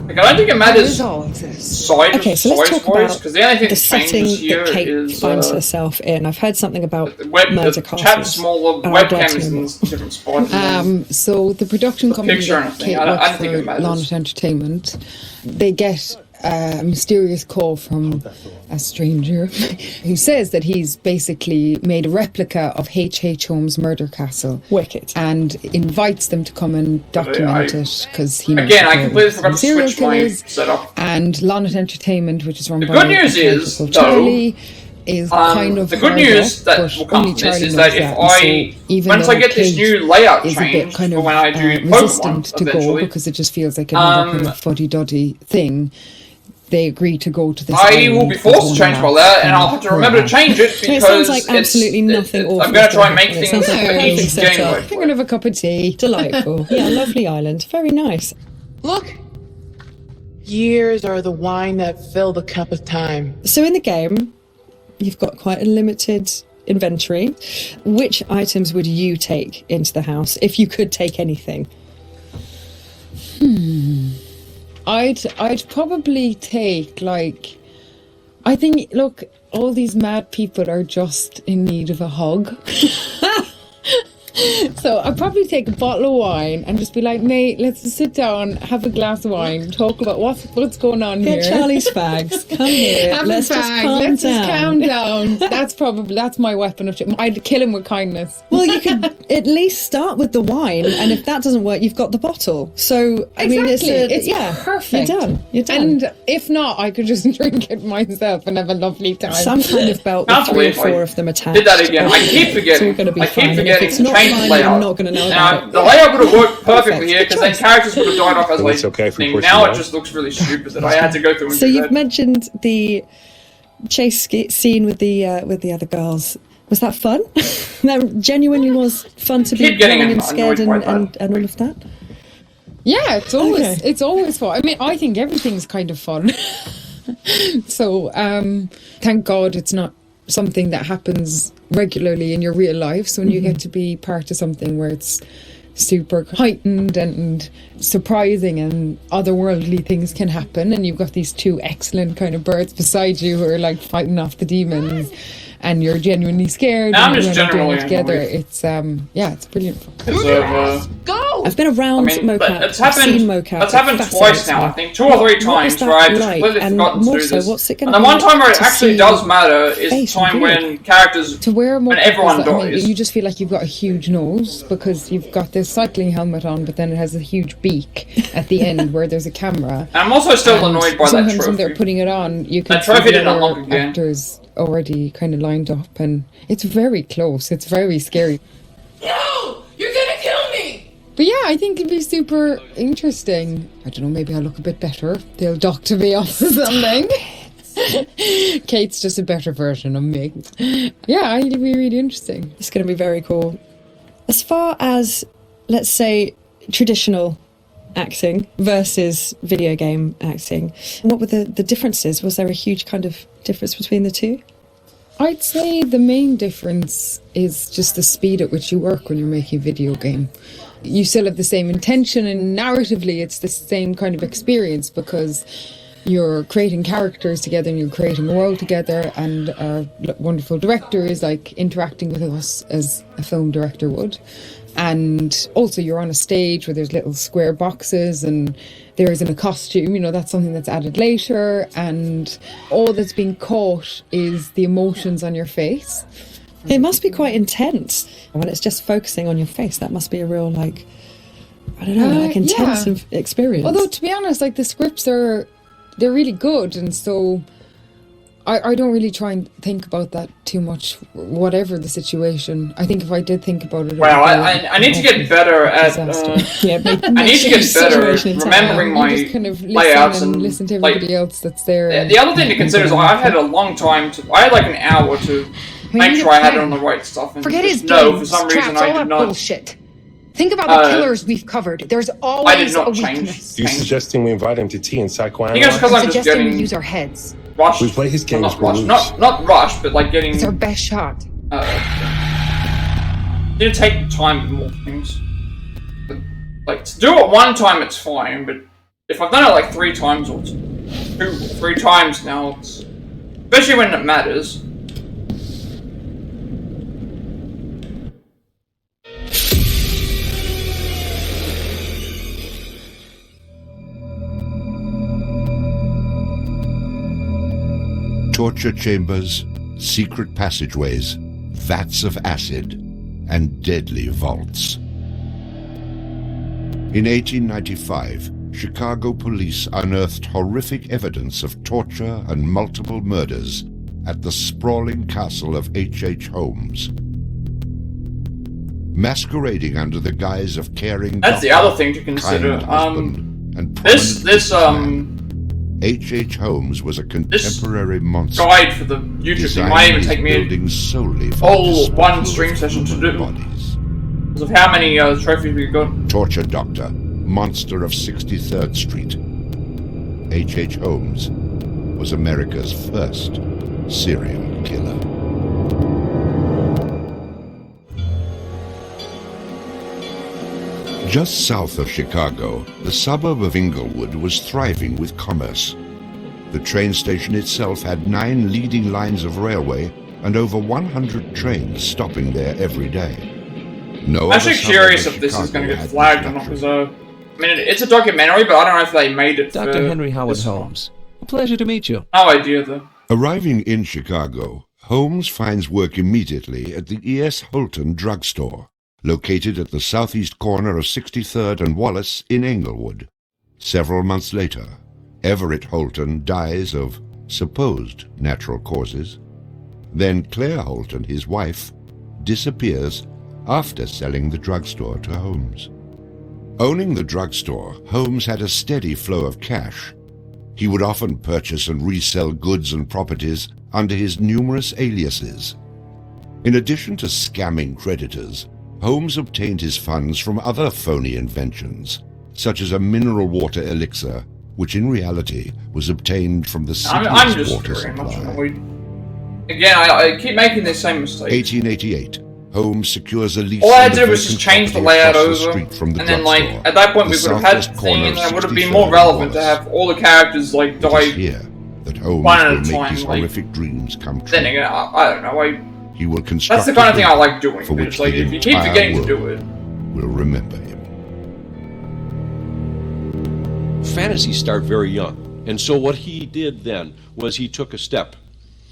Like, I don't think it matters all of this? size Okay, so let's size talk wise, about because the only thing the that setting changes here that Kate is finds herself in. I've heard something about the murder chat's castles. smaller and I'd like webcam is to know in more. different spots. So the production company picture and that everything. Kate I don't works think it for, matters. Launch Entertainment, they get a mysterious call from a stranger who says that he's basically made a replica of H.H. Holmes' murder castle. Wicked. And invites them to come and document it because he knows Again, that I there completely are forgot to serial switch my killers. setup. And Launch Entertainment, which is run The by good news a character is, called though, Charlie, is kind of the good hard news up, that but will come only from this Charlie is knows that if and so even once though I get this Kate new layout is a bit changed kind for of when I do resistant Pokemon to go eventually, because it just feels like another kind of fuddy-duddy thing. They agree to go to this. I will be forced to change my layout, and I'll have to remember to change it because It sounds like absolutely nothing awful. I'm going to try and make It things sounds like a easy perfect to gain setup. with. I'm going to have a cup of tea. Delightful. Yeah, lovely island. Very nice. Look! Years are the wine that fill the cup of time. So in the game, you've got quite a limited inventory. Which items would you take into the house if you could take anything? I'd probably take I think look, all these mad people are just in need of a hug. So I'd probably take a bottle of wine and just be like, mate, let's just sit down, have a glass of wine, talk about what's going on Get here. Charlie's fags. Come here. Have Let's a just fag. calm Let's just down. calm down. That's my weapon of choice. I'd kill him with kindness. Well, you could at least start with the wine, and if that doesn't work, you've got the bottle. So, I mean, it's perfect. You're done. You're done. And if not, I could just drink it myself and have a lovely time. Some kind of belt with Can't 3 or believe I 4 of them attached. Did that again. I keep forgetting. So we're going to be I fine. keep And if forgetting it's to not change the fine, layout. I'm not going to know about it. The layout would have worked perfectly Perfect. here because Good then choice. characters would have died off as So like it's okay if we thing. push Now you it out? just looks really stupid that I had to go through and So do you've that. mentioned the chase scene with the other girls. Was that fun? That genuinely was fun to be Keep getting running and scared annoyed by and all of that. Yeah, it's always fun. I mean, I think everything's kind of fun. So, thank God it's not something that happens regularly in your real life. So when you get to be part of something where it's super heightened and surprising, and otherworldly things can happen, and you've got these two excellent kind of birds beside you who are like fighting off the demons, and you're genuinely scared. I'm and just you're doing generally it together. annoyed. It's brilliant. Go! I've been around mocap. But it's I've happened. seen mocap. It's happened It twice now. I fascinates me. think 2 or 3 What times is that where I've just like? completely And forgotten to more do so, this. what's it And gonna the one be time where it to actually see does matter is the face and time beard? when characters, To wear more when everyone dies. you just feel like you've got a huge nose because you've got this cycling helmet on, but then it has a huge beak at the end where there's a camera. And I'm also still And annoyed by that sometimes when trophy. they're putting it on, you can That trophy see didn't the unlock other again. actors already kind of lined up, and it's very close. It's very scary. No! You're gonna kill me! But yeah, I think it'd be super interesting. I don't know, maybe I'll look a bit better. They'll doctor me off or something. Kate's just a better version of me. Yeah, I think it'd be really interesting. It's going to be very cool. As far as, let's say, traditional acting versus video game acting, what were the differences? Was there a huge kind of difference between the two? I'd say the main difference is just the speed at which you work when you're making a video game. You still have the same intention, and narratively it's the same kind of experience because you're creating characters together and you're creating a world together, and our wonderful director is like interacting with us as a film director would. And also you're on a stage where there's little square boxes and there isn't a costume, that's something that's added later, and all that's being caught is the emotions on your face. It must be quite intense when it's just focusing on your face. That must be a real, intense experience. Although, to be honest, the scripts they're really good, and so I don't really try and think about that too much, whatever the situation. I think if I did think about it... Well, I need to get better at... I need to get better at remembering my layouts and listen to everybody else that's there. The other thing to consider is I've had a long time to... I had an hour to make sure I had it on the right stuff. And Forget his no, for games, some reason traps, I all did that not... bullshit. Think about the killers we've covered. There's always a weakness. You suggesting we invite him to tea and psychoanalyze? I think it's because I'm just Suggesting getting we use our heads. rushed. We play his games not for rushed. lose. Not rushed, but getting... It's our best shot. Did take time with more things. But, to do it one time, it's fine, but if I've done it 3 times or 2 or 3 times now, it's... Especially when it matters. Torture chambers, secret passageways, vats of acid, and deadly vaults. In 1895, Chicago police unearthed horrific evidence of torture and multiple murders at the sprawling castle of H.H. Holmes. Masquerading under the guise of caring That's the doctor, other thing to consider. kind husband, and H.H. Holmes was a contemporary monster. Guide for the YouTube thing might even take me a whole 1 stream session to do. Because of how many trophies we got. Torture Doctor, monster of 63rd Street. H.H. Holmes was America's first serial killer. Just south of Chicago, the suburb of Inglewood was thriving with commerce. The train station itself had 9 leading lines of railway and over 100 trains stopping there every day. I'm actually curious if this is going to get flagged or not, because it's a documentary, but I don't know if they made it for Dr. Henry Howard Holmes. Pleasure to meet you. No idea, though. Arriving in Chicago, Holmes finds work immediately at the E.S. Holton drugstore, located at the southeast corner of 63rd and Wallace in Englewood. Several months later, Everett Holton dies of supposed natural causes. Then Claire Holton, his wife, disappears after selling the drugstore to Holmes. Owning the drugstore, Holmes had a steady flow of cash. He would often purchase and resell goods and properties under his numerous aliases. In addition to scamming creditors, Holmes obtained his funds from other phony inventions, such as a mineral water elixir, which in reality was obtained from the I'm city's just water very much supply. annoyed. Again, I keep making the same mistake. 1888, Holmes secures a lease. All I on had to the do was just vacant change the property layout across the over, street from the and then like drugstore, at that point we the would have had the southwest thing, corner and of it would have been 63rd more and relevant to Wallace. have all the characters like It is die here that Holmes one at will a make time. his Like, horrific dreams come true. then again, I don't know. He will construct That's the kind of thing I like doing. for which It's like the if you keep entire forgetting to world do it. will remember him. Fantasies start very young, and so what he did then was he took a step.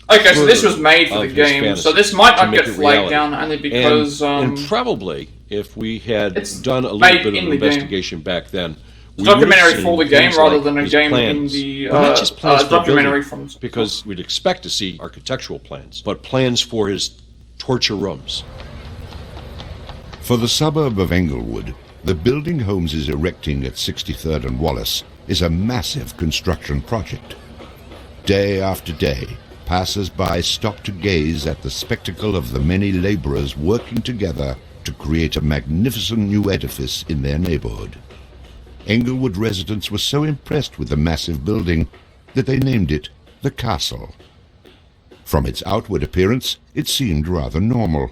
Okay, so this was further made for the of his game, fantasy so this might to not make get it flagged reality. down only because and probably if we had done a made little bit in of the game. investigation back then, we Documentary would have for the seen game things rather like than a his game in plans. the But not just plans for the documentary building, from because we'd expect to see architectural plans, but plans for his torture rooms. For the suburb of Englewood, the building Holmes is erecting at 63rd and Wallace is a massive construction project. Day after day, passers-by stop to gaze at the spectacle of the many laborers working together to create a magnificent new edifice in their neighborhood. Englewood residents were so impressed with the massive building that they named it the Castle. From its outward appearance, it seemed rather normal.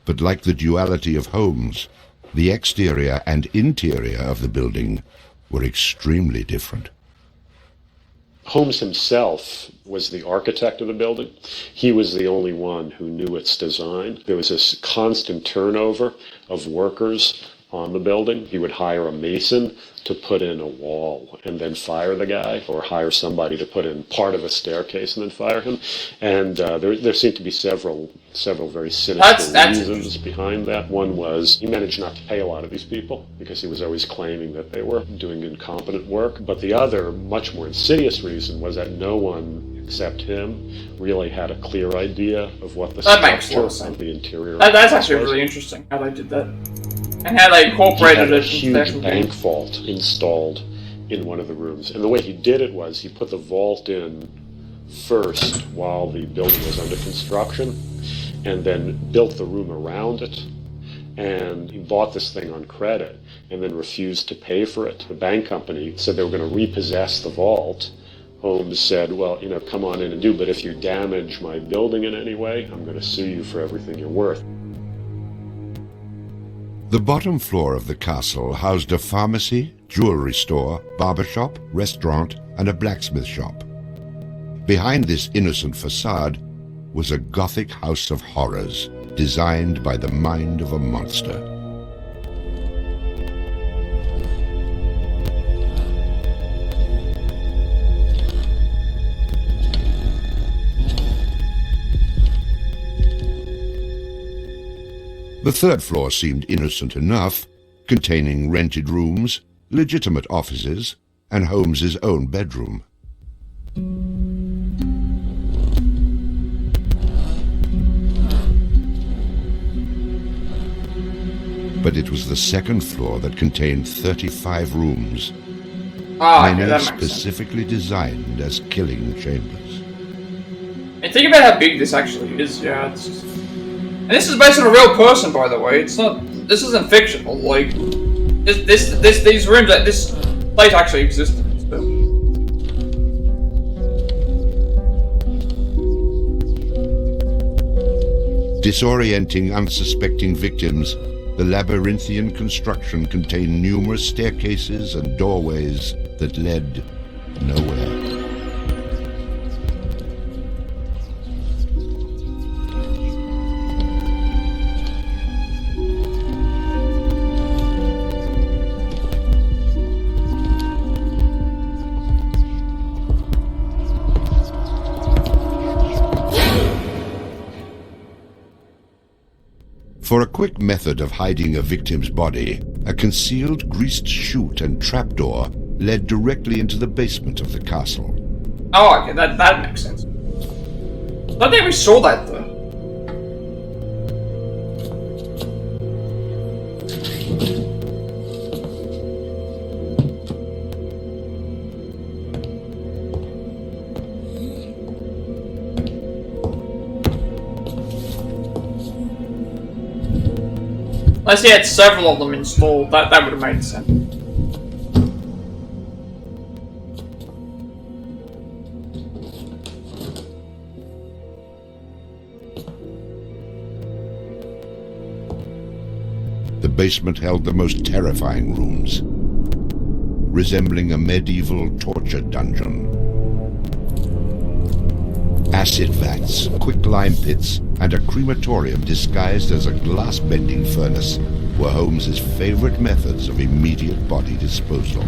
But like the duality of Holmes, the exterior and interior of the building were extremely different. Holmes himself was the architect of the building. He was the only one who knew its design. There was this constant turnover of workers on the building. He would hire a mason to put in a wall and then fire the guy, or hire somebody to put in part of a staircase and then fire him. And there seemed to be several very sinister reasons behind that. One was he managed not to pay a lot of these people because he was always claiming that they were doing incompetent work. But the other, much more insidious reason was that no one except him really had a clear idea of what the structure of the interior that's actually really interesting how they did that. And how they incorporated it. He had a huge bank vault installed in one of the rooms. And the way he did it was he put the vault in first while the building was under construction, and then built the room around it. And he bought this thing on credit and then refused to pay for it. The bank company said they were going to repossess the vault. Holmes said, well, come on in and do, but if you damage my building in any way, I'm going to sue you for everything you're worth. The bottom floor of the castle housed a pharmacy, jewelry store, barber shop, restaurant, and a blacksmith shop. Behind this innocent facade was a Gothic house of horrors designed by the mind of a monster. The third floor seemed innocent enough, containing rented rooms, legitimate offices, and Holmes's own bedroom. But it was the second floor that contained 35 rooms, many specifically designed as killing chambers. And think about how big this actually is. Yeah, it's just... And this is based on a real person, by the way. It's not. This isn't fictional. Like, these rooms, this place actually existed. So. Disorienting unsuspecting victims, the labyrinthian construction contained numerous staircases and doorways that led nowhere. For a quick method of hiding a victim's body, a concealed greased chute and trapdoor led directly into the basement of the castle. Oh, okay, that makes sense. I don't think we saw that though. Unless he had several of them installed, that would have made sense. basement held the most terrifying rooms, resembling a medieval torture dungeon. Acid vats, quicklime pits, and a crematorium disguised as a glass-bending furnace were Holmes's favorite methods of immediate body disposal.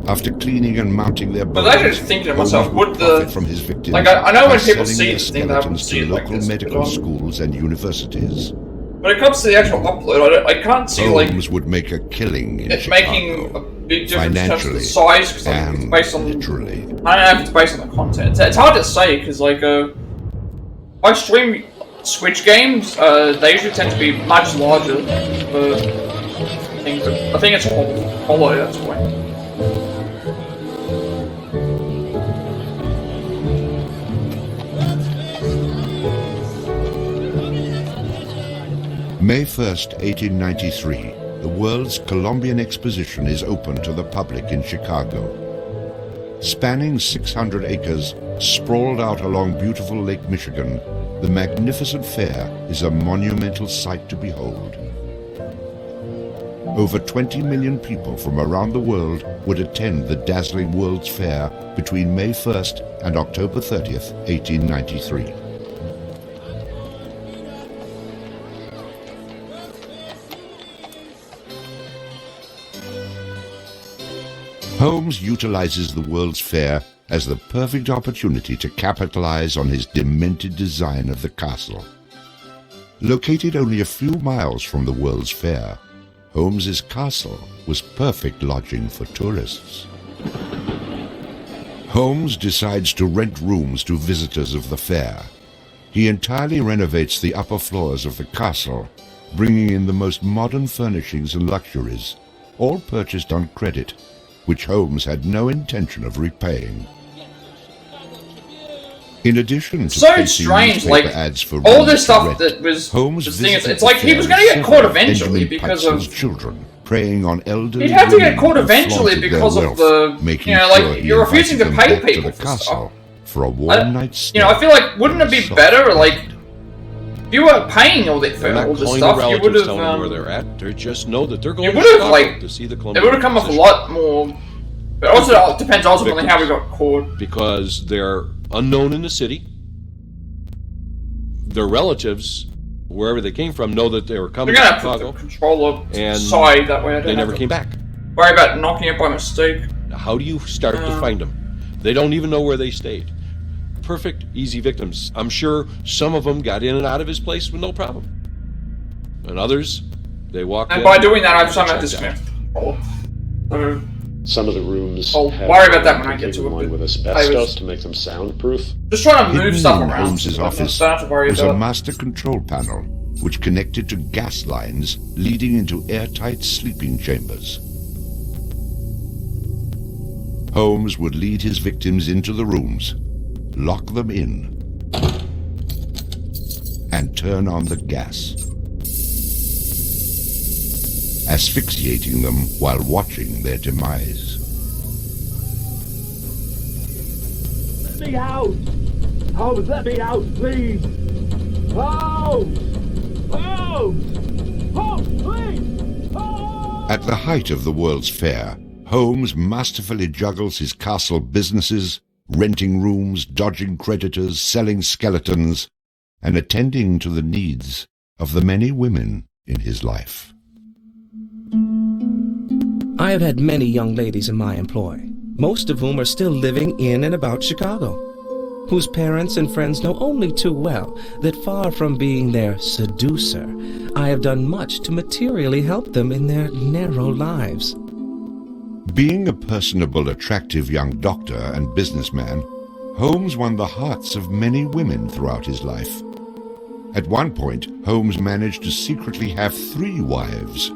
After cleaning and mounting their bodies, I was actually thinking to myself, would the from his victims, like I know when people selling see their this thing, they haven't skeletons seen to like local this, medical schools and universities. When it comes to the actual upload, I can't see Holmes would make a killing in it Chicago, making a big difference in terms of the financially size, because it's based on literally. I don't know if it's based on the content. It's hard to say because like I stream Switch games. They usually tend to be much larger. I think it's hollow. That's why. May 1st, 1893, the World's Columbian Exposition is open to the public in Chicago. Spanning 600 acres, sprawled out along beautiful Lake Michigan, the magnificent fair is a monumental sight to behold. Over 20 million people from around the world would attend the dazzling World's Fair between May 1st and October 30th, 1893. Holmes utilizes the World's Fair as the perfect opportunity to capitalize on his demented design of the castle. Located only a few miles from the World's Fair, Holmes's castle was perfect lodging for tourists. Holmes decides to rent rooms to visitors of the fair. He entirely renovates the upper floors of the castle, bringing in the most modern furnishings and luxuries, all purchased on credit, which Holmes had no intention of repaying. In addition to So pasting strange, newspaper like ads for all rooms this to stuff rent, that was Holmes the thing is, visited it's the like he fair was with going to get caught several eventually Benjamin because Putzel's of. children, preying on elderly He'd have to get women caught who eventually flaunted their because of wealth, the, making you know, sure like he you're refusing to invited them pay back to people the for castle stuff. for a warm night's stay. You know, I feel like wouldn't it be Soft better, like, if you were paying all that for They're not all this calling stuff, the you would relatives, telling them have. where they're at. They just know that they're going You to would have Chicago like to see the it Columbian would have come off a Exposition. lot more. But also, it depends ultimately how we got caught. Because they're unknown in the city. Their relatives, wherever they came from, know that they were coming They're to gonna Chicago. put the controller and side that way. I don't they have never to came back. Worry about knocking it by mistake. How do you start to find them? They don't even know where they stayed. Perfect, easy victims. I'm sure some of them got in and out of his place with no problem. And others, they walked in. And by doing that, I've somehow checked out. disconnected the controller. So, Some of the rooms I'll had worry about that when I get to it, one but with I asbestos was- to make them soundproof. just trying to move Hidden stuff in around. Holmes's so I office don't have to worry was a about. master control panel which connected to gas lines leading into airtight sleeping chambers. Holmes would lead his victims into the rooms, lock them in, and turn on the gas, asphyxiating them while watching their demise. Let me out! Holmes, let me out, please! Holmes! Holmes! Holmes, please! At the height of the World's Fair, Holmes masterfully juggles his castle businesses, renting rooms, dodging creditors, selling skeletons, and attending to the needs of the many women in his life. I have had many young ladies in my employ, most of whom are still living in and about Chicago, whose parents and friends know only too well that far from being their seducer, I have done much to materially help them in their narrow lives. Being a personable, attractive young doctor and businessman, Holmes won the hearts of many women throughout his life. At one point, Holmes managed to secretly have 3 wives,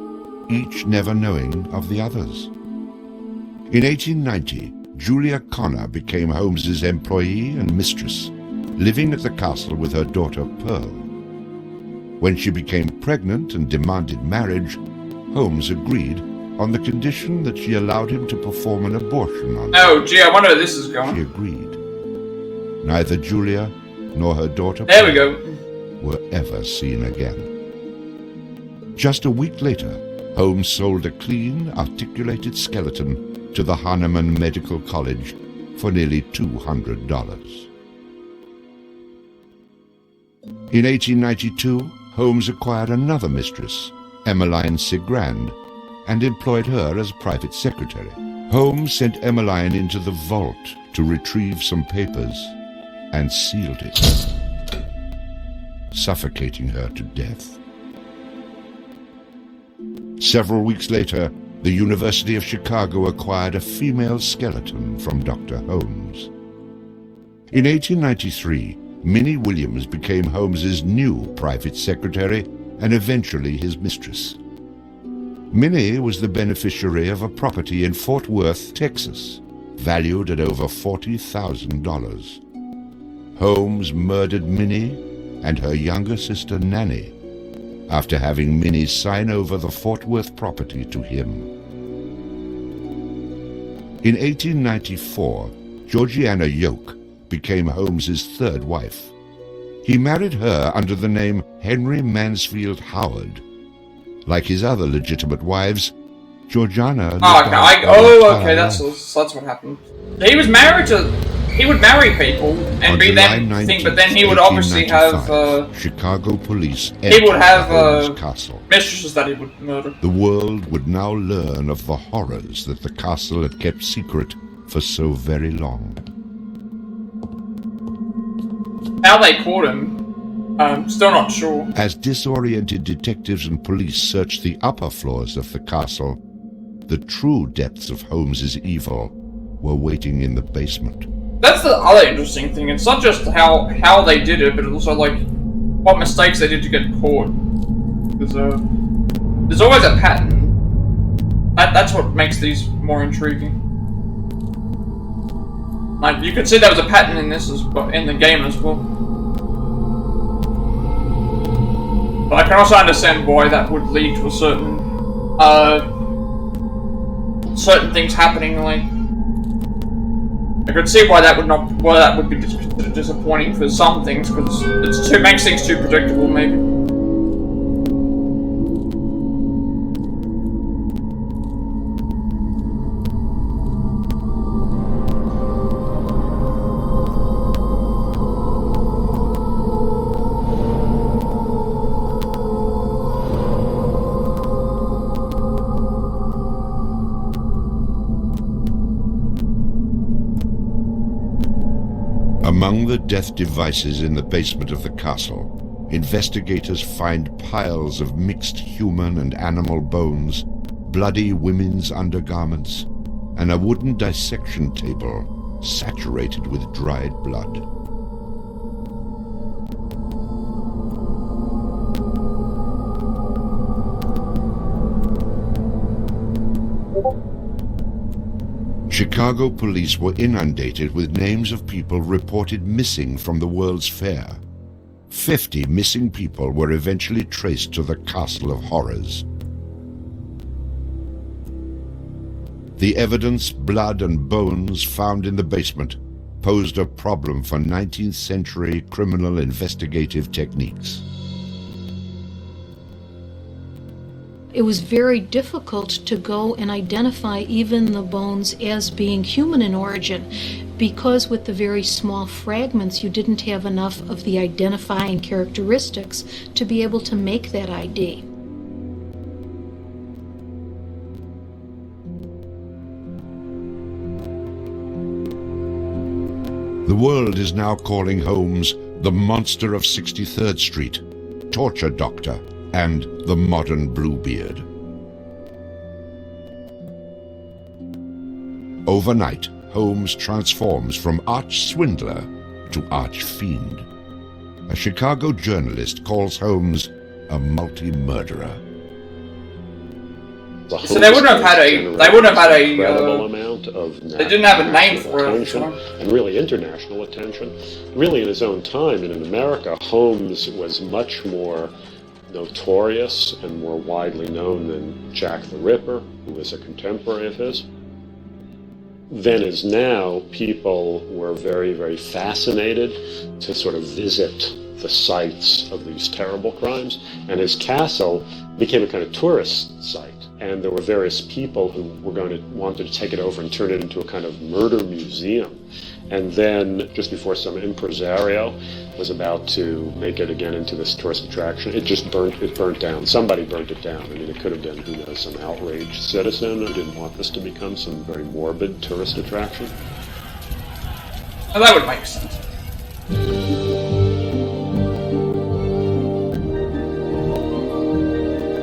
each never knowing of the others. In 1890, Julia Connor became Holmes's employee and mistress, living at the castle with her daughter Pearl. When she became pregnant and demanded marriage, Holmes agreed on the condition that she allowed him to perform an abortion on her. Oh, gee, I wonder where this is going. She agreed. Neither Julia nor her daughter there we go. were ever seen again. Just a week later, Holmes sold a clean, articulated skeleton to the Hahnemann Medical College for nearly $200. In 1892, Holmes acquired another mistress, Emmeline Sigrand, and employed her as private secretary. Holmes sent Emmeline into the vault to retrieve some papers and sealed it, suffocating her to death. Several weeks later, the University of Chicago acquired a female skeleton from Dr. Holmes. In 1893, Minnie Williams became Holmes's new private secretary and eventually his mistress. Minnie was the beneficiary of a property in Fort Worth, Texas, valued at over $40,000. Holmes murdered Minnie and her younger sister Nanny after having Minnie sign over the Fort Worth property to him. In 1894, Georgiana Yoke became Holmes's 3rd wife. He married her under the name Henry Mansfield Howard. Like his other legitimate wives, Georgiana... okay, that's what happened. He was married to... He would marry people and On be July them 19th, thing, but then he would obviously have... Chicago police he would have Holmes' castle. mistresses that he would murder. The world would now learn of the horrors that the castle had kept secret for so very long. How they caught him, still not sure. As disoriented detectives and police searched the upper floors of the castle, the true depths of Holmes's evil were waiting in the basement. That's the other interesting thing. It's not just how they did it, but also like what mistakes they did to get caught. There's always a pattern. That's what makes these more intriguing. Like you could see there was a pattern in this in the game as well. But I can also understand why that would lead to a certain things happening. Like I could see why that would be considered disappointing for some things, because it makes things too predictable, maybe. Among the death devices in the basement of the castle, investigators find piles of mixed human and animal bones, bloody women's undergarments, and a wooden dissection table saturated with dried blood. Chicago police were inundated with names of people reported missing from the World's Fair. 50 missing people were eventually traced to the Castle of Horrors. The evidence, blood and bones found in the basement posed a problem for 19th century criminal investigative techniques. It was very difficult to go and identify even the bones as being human in origin, because with the very small fragments you didn't have enough of the identifying characteristics to be able to make that ID. The world is now calling Holmes the Monster of 63rd Street, Torture Doctor, and the Modern Bluebeard. Overnight, Holmes transforms from arch-swindler to arch-fiend. A Chicago journalist calls Holmes a multi-murderer. So they wouldn't have had a. They wouldn't have had a. Incredible amount of they didn't have a name for it. And really international attention. Really, in his own time and in America, Holmes was much more notorious and more widely known than Jack the Ripper, who was a contemporary of his. Then as now, people were very, very fascinated to sort of visit the sites of these terrible crimes, and his castle became a kind of tourist site. And there were various people who were wanted to take it over and turn it into a kind of murder museum. And then, just before some impresario was about to make it again into this tourist attraction, it burnt down. Somebody burnt it down. I mean, it could have been, who knows, some outraged citizen who didn't want this to become some very morbid tourist attraction. Well, that would make sense.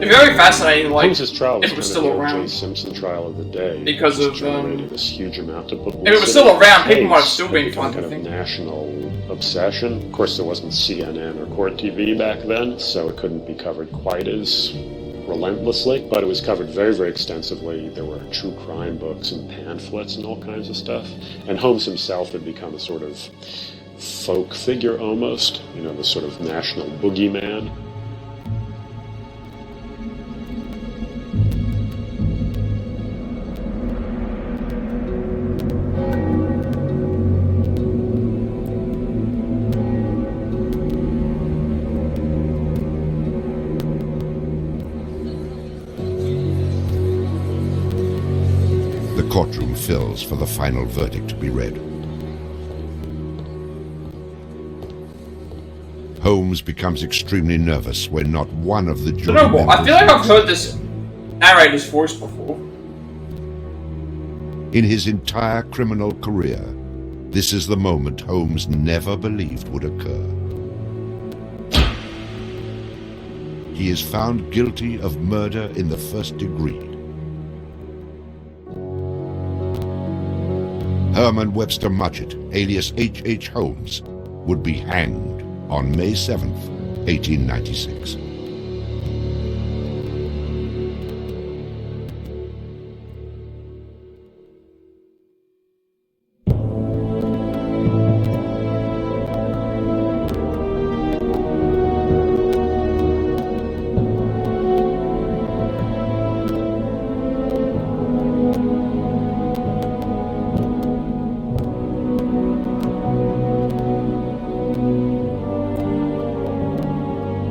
It's very fascinating, like, Holmes's trial was if it was kind still of the around. O.J. Simpson trial of the day. Because of, generated this huge amount of publicity. If it was still around, people might have still been become kind of national obsession. Of course, there wasn't CNN or Court TV back then, so it couldn't be covered quite as relentlessly, but it was covered very, very extensively. There were true crime books and pamphlets and all kinds of stuff. And Holmes himself had become a sort of folk figure almost, you know, the sort of national boogeyman. The courtroom fills for the final verdict to be read. Holmes becomes extremely nervous when not one of the jury members... I feel like I've heard this narrator's voice before. In his entire criminal career, this is the moment Holmes never believed would occur. He is found guilty of murder in the first degree. Herman Webster Mudgett, alias H.H. Holmes, would be hanged on May 7th, 1896.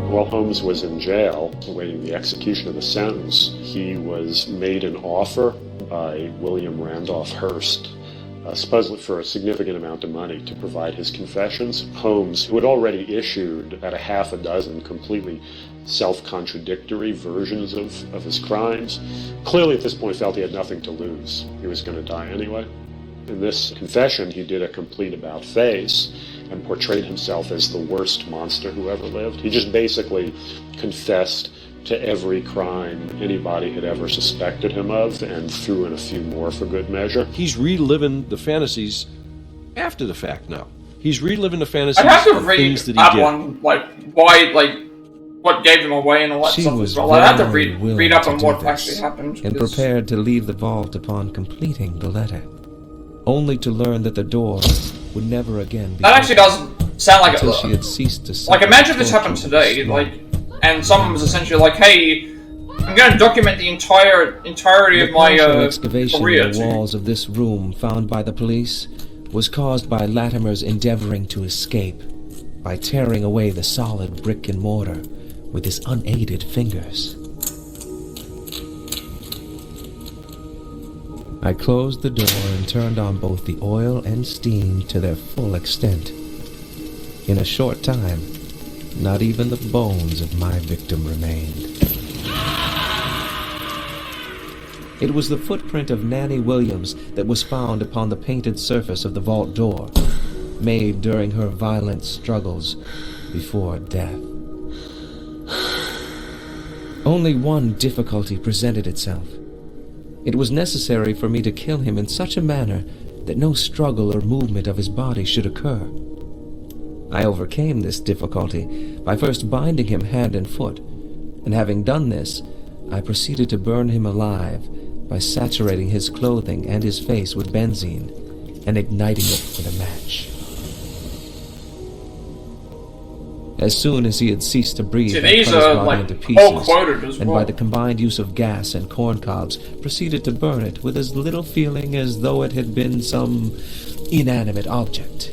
While Holmes was in jail, awaiting the execution of the sentence, he was made an offer by William Randolph Hearst, supposedly for a significant amount of money, to provide his confessions. Holmes, who had already issued about a half a dozen completely self-contradictory versions of his crimes, clearly at this point felt he had nothing to lose. He was going to die anyway. In this confession, he did a complete about-face and portrayed himself as the worst monster who ever lived. He just basically confessed to every crime anybody had ever suspected him of, and threw in a few more for good measure. He's reliving the fantasies after the fact now. He's reliving the fantasies I'd have to of read things that he that did. one, like, why, like, what gave them away and all that She stuff was as well. I'd have to very willing read up to on do what this, actually happened. and because- prepared to leave the vault upon completing the letter, only to learn that the door would never again be That actually does sound like until it. she had ceased to Like, suffer imagine if this torture happened with today, smoke. like, and someone was essentially like, "Hey, I'm going to document the entirety of my partial excavation career." in the walls of this room found by the police was caused by Latimer's endeavoring to escape by tearing away the solid brick and mortar with his unaided fingers. I closed the door and turned on both the oil and steam to their full extent. In a short time, not even the bones of my victim remained. It was the footprint of Nanny Williams that was found upon the painted surface of the vault door, made during her violent struggles before death. Only one difficulty presented itself. It was necessary for me to kill him in such a manner that no struggle or movement of his body should occur. I overcame this difficulty by first binding him hand and foot, and having done this, I proceeded to burn him alive by saturating his clothing and his face with benzene and igniting it with a match. As soon as he had ceased to breathe, I cut his body into pieces, and by the combined use of gas and corn cobs, proceeded to burn it with as little feeling as though it had been some inanimate object.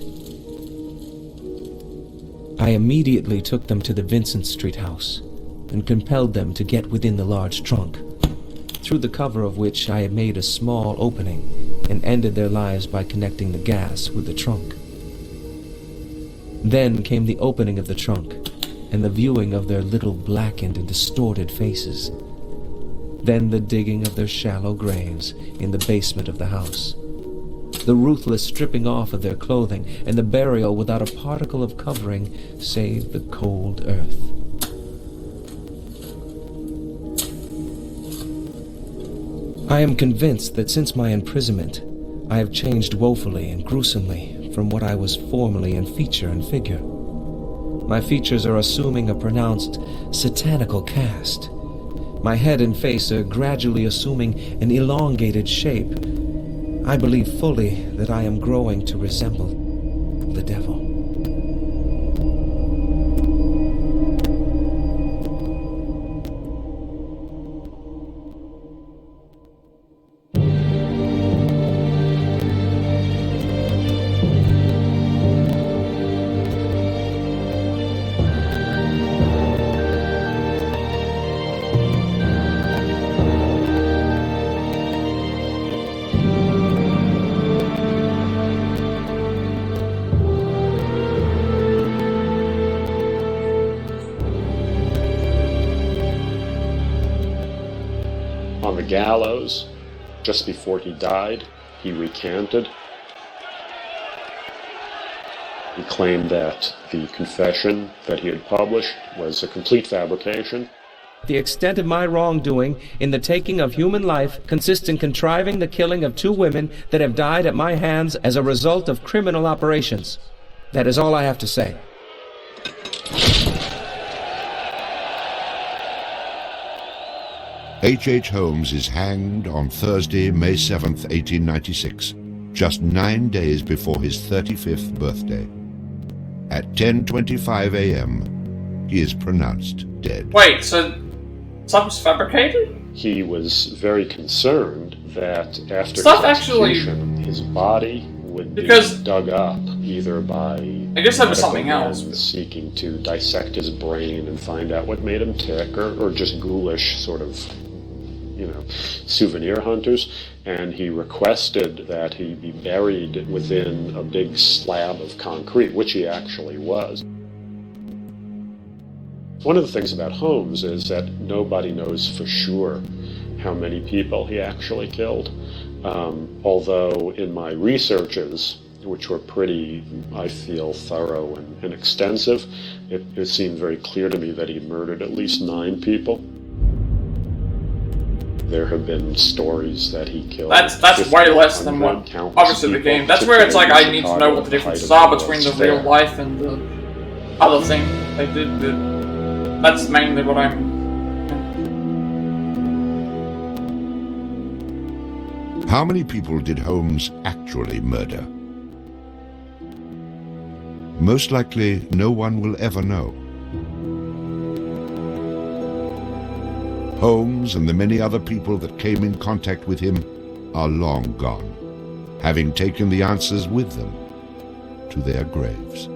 I immediately took them to the Vincent Street house and compelled them to get within the large trunk, through the cover of which I had made a small opening and ended their lives by connecting the gas with the trunk. Then came the opening of the trunk and the viewing of their little blackened and distorted faces. Then the digging of their shallow graves in the basement of the house. The ruthless stripping off of their clothing and the burial without a particle of covering save the cold earth. I am convinced that since my imprisonment, I have changed woefully and gruesomely from what I was formerly in feature and figure. My features are assuming a pronounced satanical cast. My head and face are gradually assuming an elongated shape. I believe fully that I am growing to resemble the devil. On the gallows, just before he died, he recanted. He claimed that the confession that he had published was a complete fabrication. The extent of my wrongdoing in the taking of human life consists in contriving the killing of 2 women that have died at my hands as a result of criminal operations. That is all I have to say. H. Holmes is hanged on Thursday, May 7th, 1896, just 9 days before his 35th birthday. At 10:25 a.m., he is pronounced dead. Wait, so something's fabricated? He was very concerned that after Stuff his execution, his body would be dug up, either by I guess that was something else. Seeking to dissect his brain and find out what made him tick, or just ghoulish sort of, souvenir hunters, and he requested that he be buried within a big slab of concrete, which he actually was. One of the things about Holmes is that nobody knows for sure how many people he actually killed, although in my researches, which were pretty, I feel, thorough and extensive, it seemed very clear to me that he murdered at least 9 people. There have been stories that he killed. That's way less than what obviously the game. That's where it's like I need to know what the differences are between the real life and the other thing they did. That's mainly what I'm. How many people did Holmes actually murder? Most likely, no one will ever know. Holmes and the many other people that came in contact with him are long gone, having taken the answers with them to their graves.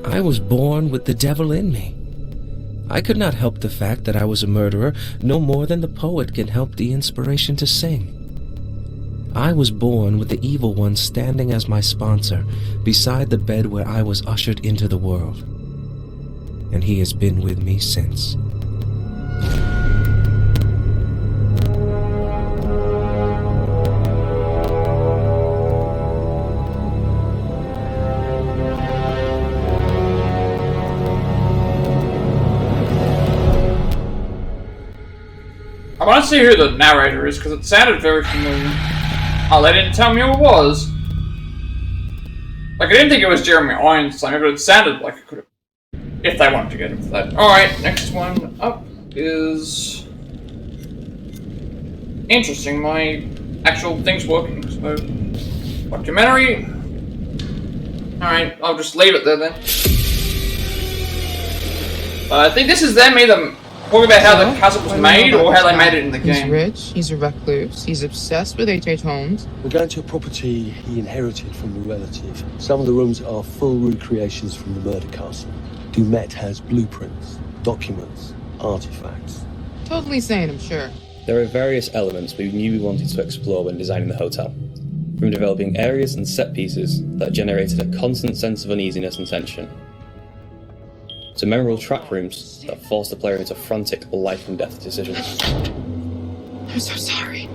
I was born with the devil in me. I could not help the fact that I was a murderer, no more than the poet can help the inspiration to sing. I was born with the evil one standing as my sponsor beside the bed where I was ushered into the world. And he has been with me since. How want to see who the narrator is, because it sounded very familiar. Oh, they didn't tell me who it was. Like, I didn't think it was Jeremy Irons, but it sounded like it could have. If they wanted to get him for that. Alright, next one up is... Interesting, my actual thing's working, so... Documentary... Alright, I'll just leave it there then. I think this is them either talking about how the castle was made or how they made it in the game. He's rich, he's a recluse, he's obsessed with H.H. Holmes. We're going to a property he inherited from a relative. Some of the rooms are full recreations from the murder castle. Dumet has blueprints, documents, artifacts. Totally sane, I'm sure. There are various elements we knew we wanted to explore when designing the hotel. From developing areas and set pieces that generated a constant sense of uneasiness and tension, to memorable trap rooms that forced the player into frantic life and death decisions. I'm so sorry.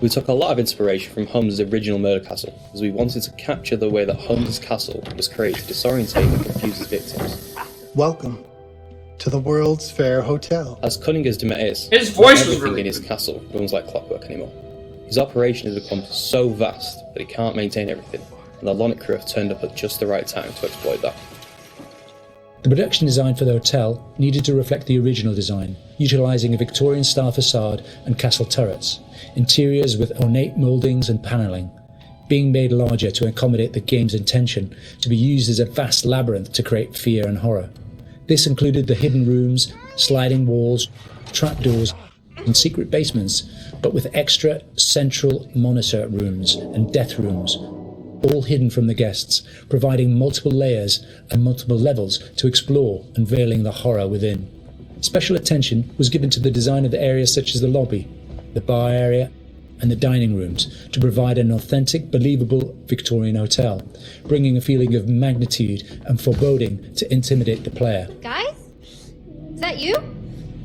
We took a lot of inspiration from Holmes' original murder castle, as we wanted to capture the way that Holmes' castle was created to disorientate and confuse his victims. Welcome to the World's Fair Hotel. As cunning as Dumet is, his voice was everything really in his castle runs like clockwork anymore. His operation has become so vast that he can't maintain everything, and the Lonnet crew have turned up at just the right time to exploit that. The production design for the hotel needed to reflect the original design, utilising a Victorian-style facade and castle turrets, interiors with ornate mouldings and panelling, being made larger to accommodate the game's intention to be used as a vast labyrinth to create fear and horror. This included the hidden rooms, sliding walls, trapdoors, and secret basements, but with extra central monitor rooms and death rooms, all hidden from the guests, providing multiple layers and multiple levels to explore, unveiling the horror within. Special attention was given to the design of the areas such as the lobby, the bar area, and the dining rooms to provide an authentic, believable Victorian hotel, bringing a feeling of magnitude and foreboding to intimidate the player. Guys? Is that you?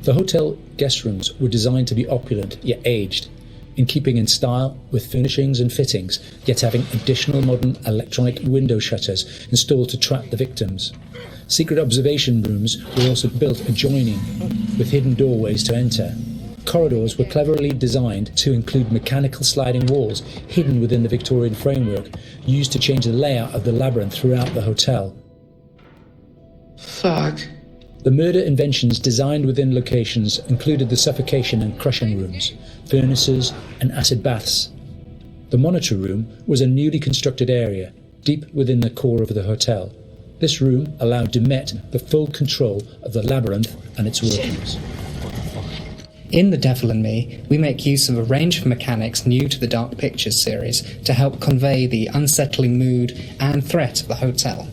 The hotel guest rooms were designed to be opulent yet aged, in keeping in style with furnishings and fittings, yet having additional modern electronic window shutters installed to trap the victims. Secret observation rooms were also built adjoining, with hidden doorways to enter. Corridors were cleverly designed to include mechanical sliding walls hidden within the Victorian framework, used to change the layout of the labyrinth throughout the hotel. Fuck. The murder inventions designed within locations included the suffocation and crushing rooms, furnaces, and acid baths. The monitor room was a newly constructed area, deep within the core of the hotel. This room allowed Dumet the full control of the labyrinth and its workings. In The Devil and Me, we make use of a range of mechanics new to the Dark Pictures series to help convey the unsettling mood and threat of the hotel.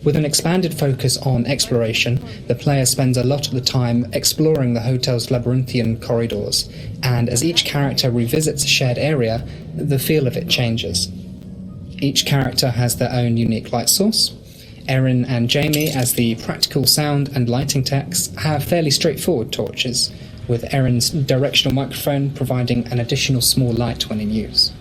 With an expanded focus on exploration, the player spends a lot of the time exploring the hotel's labyrinthian corridors, and as each character revisits a shared area, the feel of it changes. Each character has their own unique light source. Erin and Jamie, as the practical sound and lighting techs, have fairly straightforward torches, with Erin's directional microphone providing an additional small light when in use.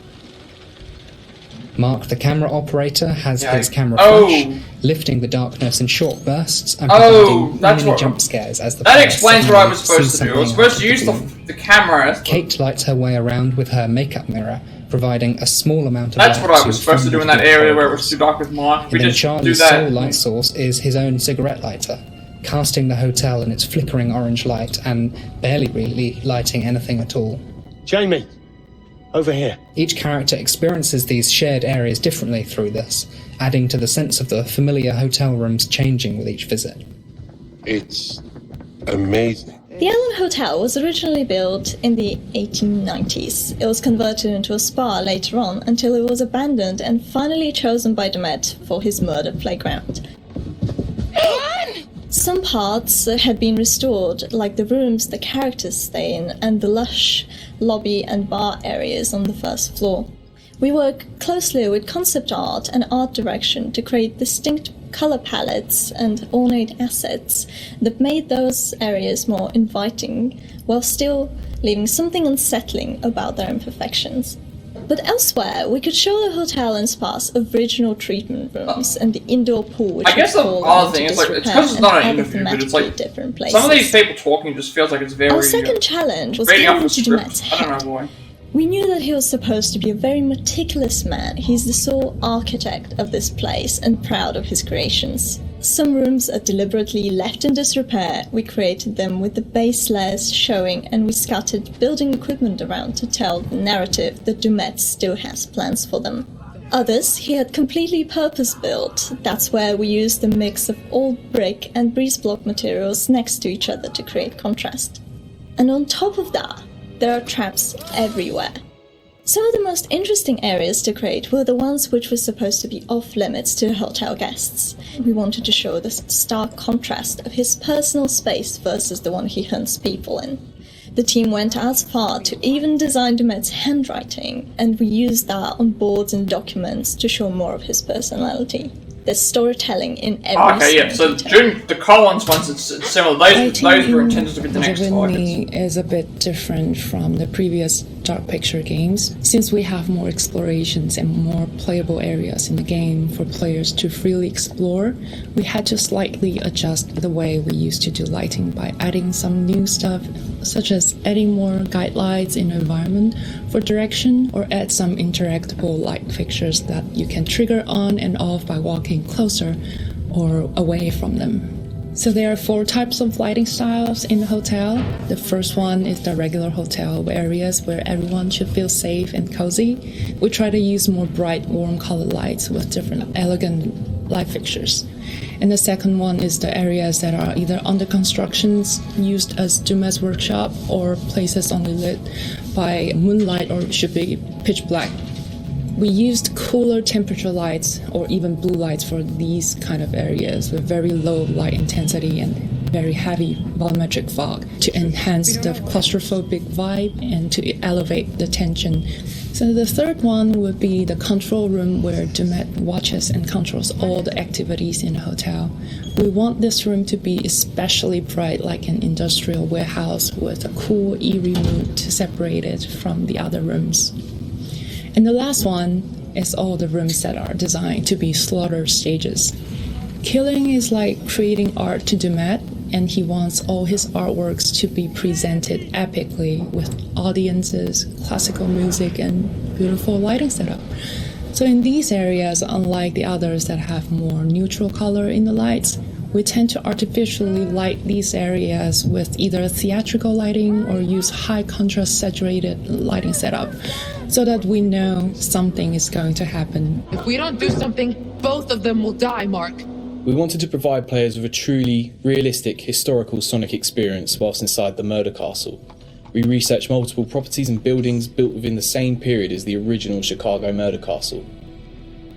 Mark, the camera operator, has his camera flash, lifting the darkness in short bursts and providing many jump scares as the player explains what I was supposed to do. I was supposed to use the camera. Kate lights her way around with her makeup mirror, providing a small amount of That's light. what I was supposed to do in that area where it was too dark with Mark. We just do Charlie's that. sole light source is his own cigarette lighter, casting the hotel in its flickering orange light and barely really lighting anything at all. Jamie! Over here. Each character experiences these shared areas differently through this, adding to the sense of the familiar hotel rooms changing with each visit. It's amazing. The Allen Hotel was originally built in the 1890s. It was converted into a spa later on until it was abandoned and finally chosen by Dumet for his murder playground. Some parts had been restored, like the rooms the characters stay in and the lush lobby and bar areas on the first floor. We work closely with concept art and art direction to create distinct color palettes and ornate assets that made those areas more inviting, while still leaving something unsettling about their imperfections. But elsewhere, we could show the hotel and spa's original treatment rooms and the indoor pool, which I guess the other thing is, like, it's because it's not an interview, but it's like, different places. some of these people talking just feels like it's very... Our second challenge was rating getting off the into Dumet's script. I head. don't know why. We knew that he was supposed to be a very meticulous man. He's the sole architect of this place and proud of his creations. Some rooms are deliberately left in disrepair. We created them with the base layers showing, and we scattered building equipment around to tell the narrative that Dumet still has plans for them. Others he had completely purpose-built. That's where we used the mix of old brick and breeze block materials next to each other to create contrast. And on top of that, there are traps everywhere. Some of the most interesting areas to create were the ones which were supposed to be off-limits to hotel guests. We wanted to show the stark contrast of his personal space versus the one he hunts people in. The team went as far to even design Dumet's handwriting, and we used that on boards and documents to show more of his personality. There's storytelling in every Okay, yeah, so during the Collins ones, it's similar. Those were intended to be the next targets. Is a bit different from the previous Dark Picture games, since we have more explorations and more playable areas in the game for players to freely explore. We had to slightly adjust the way we used to do lighting by adding some new stuff, such as adding more guide lights in the environment for direction, or add some interactable light fixtures that you can trigger on and off by walking closer or away from them. So there are 4 types of lighting styles in the hotel. The first one is the regular hotel areas where everyone should feel safe and cozy. We try to use more bright, warm colored lights with different elegant light fixtures. And the second one is the areas that are either under constructions, used as Dumet's workshop, or places only lit by moonlight or should be pitch black. We used cooler temperature lights or even blue lights for these kind of areas with very low light intensity and very heavy volumetric fog to enhance the claustrophobic vibe and to elevate the tension. So the third one would be the control room where Dumet watches and controls all the activities in the hotel. We want this room to be especially bright, like an industrial warehouse with a cool, eerie mood to separate it from the other rooms. And the last one is all the rooms that are designed to be slaughter stages. Killing is like creating art to Dumet, and he wants all his artworks to be presented epically with audiences, classical music, and beautiful lighting setup. So in these areas, unlike the others that have more neutral color in the lights, we tend to artificially light these areas with either theatrical lighting or use high contrast saturated lighting setup so that we know something is going to happen. If we don't do something, both of them will die, Mark. We wanted to provide players with a truly realistic historical sonic experience whilst inside the murder castle. We researched multiple properties and buildings built within the same period as the original Chicago murder castle.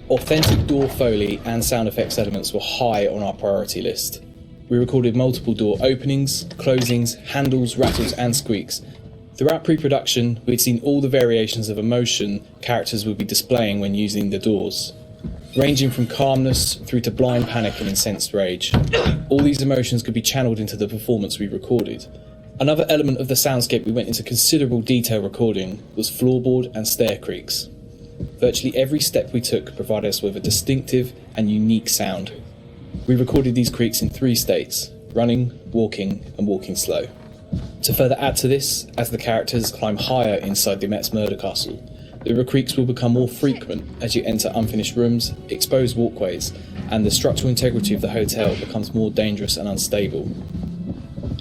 Authentic door foley and sound effects elements were high on our priority list. We recorded multiple door openings, closings, handles, rattles and squeaks. Throughout pre-production, we'd seen all the variations of emotion characters would be displaying when using the doors, ranging from calmness through to blind panic and incensed rage. All these emotions could be channeled into the performance we recorded. Another element of the soundscape we went into considerable detail recording was floorboard and stair creaks. Virtually every step we took provided us with a distinctive and unique sound. We recorded these creaks in 3 states: running, walking, and walking slow. To further add to this, as the characters climb higher inside Dumet's murder castle, the creaks will become more frequent as you enter unfinished rooms, exposed walkways, and the structural integrity of the hotel becomes more dangerous and unstable.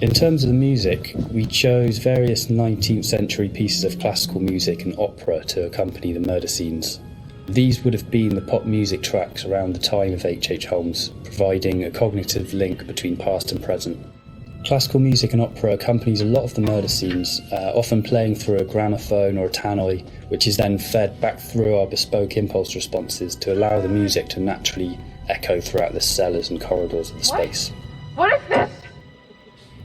In terms of the music, we chose various 19th century pieces of classical music and opera to accompany the murder scenes. These would have been the pop music tracks around the time of H.H. Holmes, providing a cognitive link between past and present. Classical music and opera accompanies a lot of the murder scenes, often playing through a gramophone or a tannoy, which is then fed back through our bespoke impulse responses to allow the music to naturally echo throughout the cellars and corridors of the space. What is this?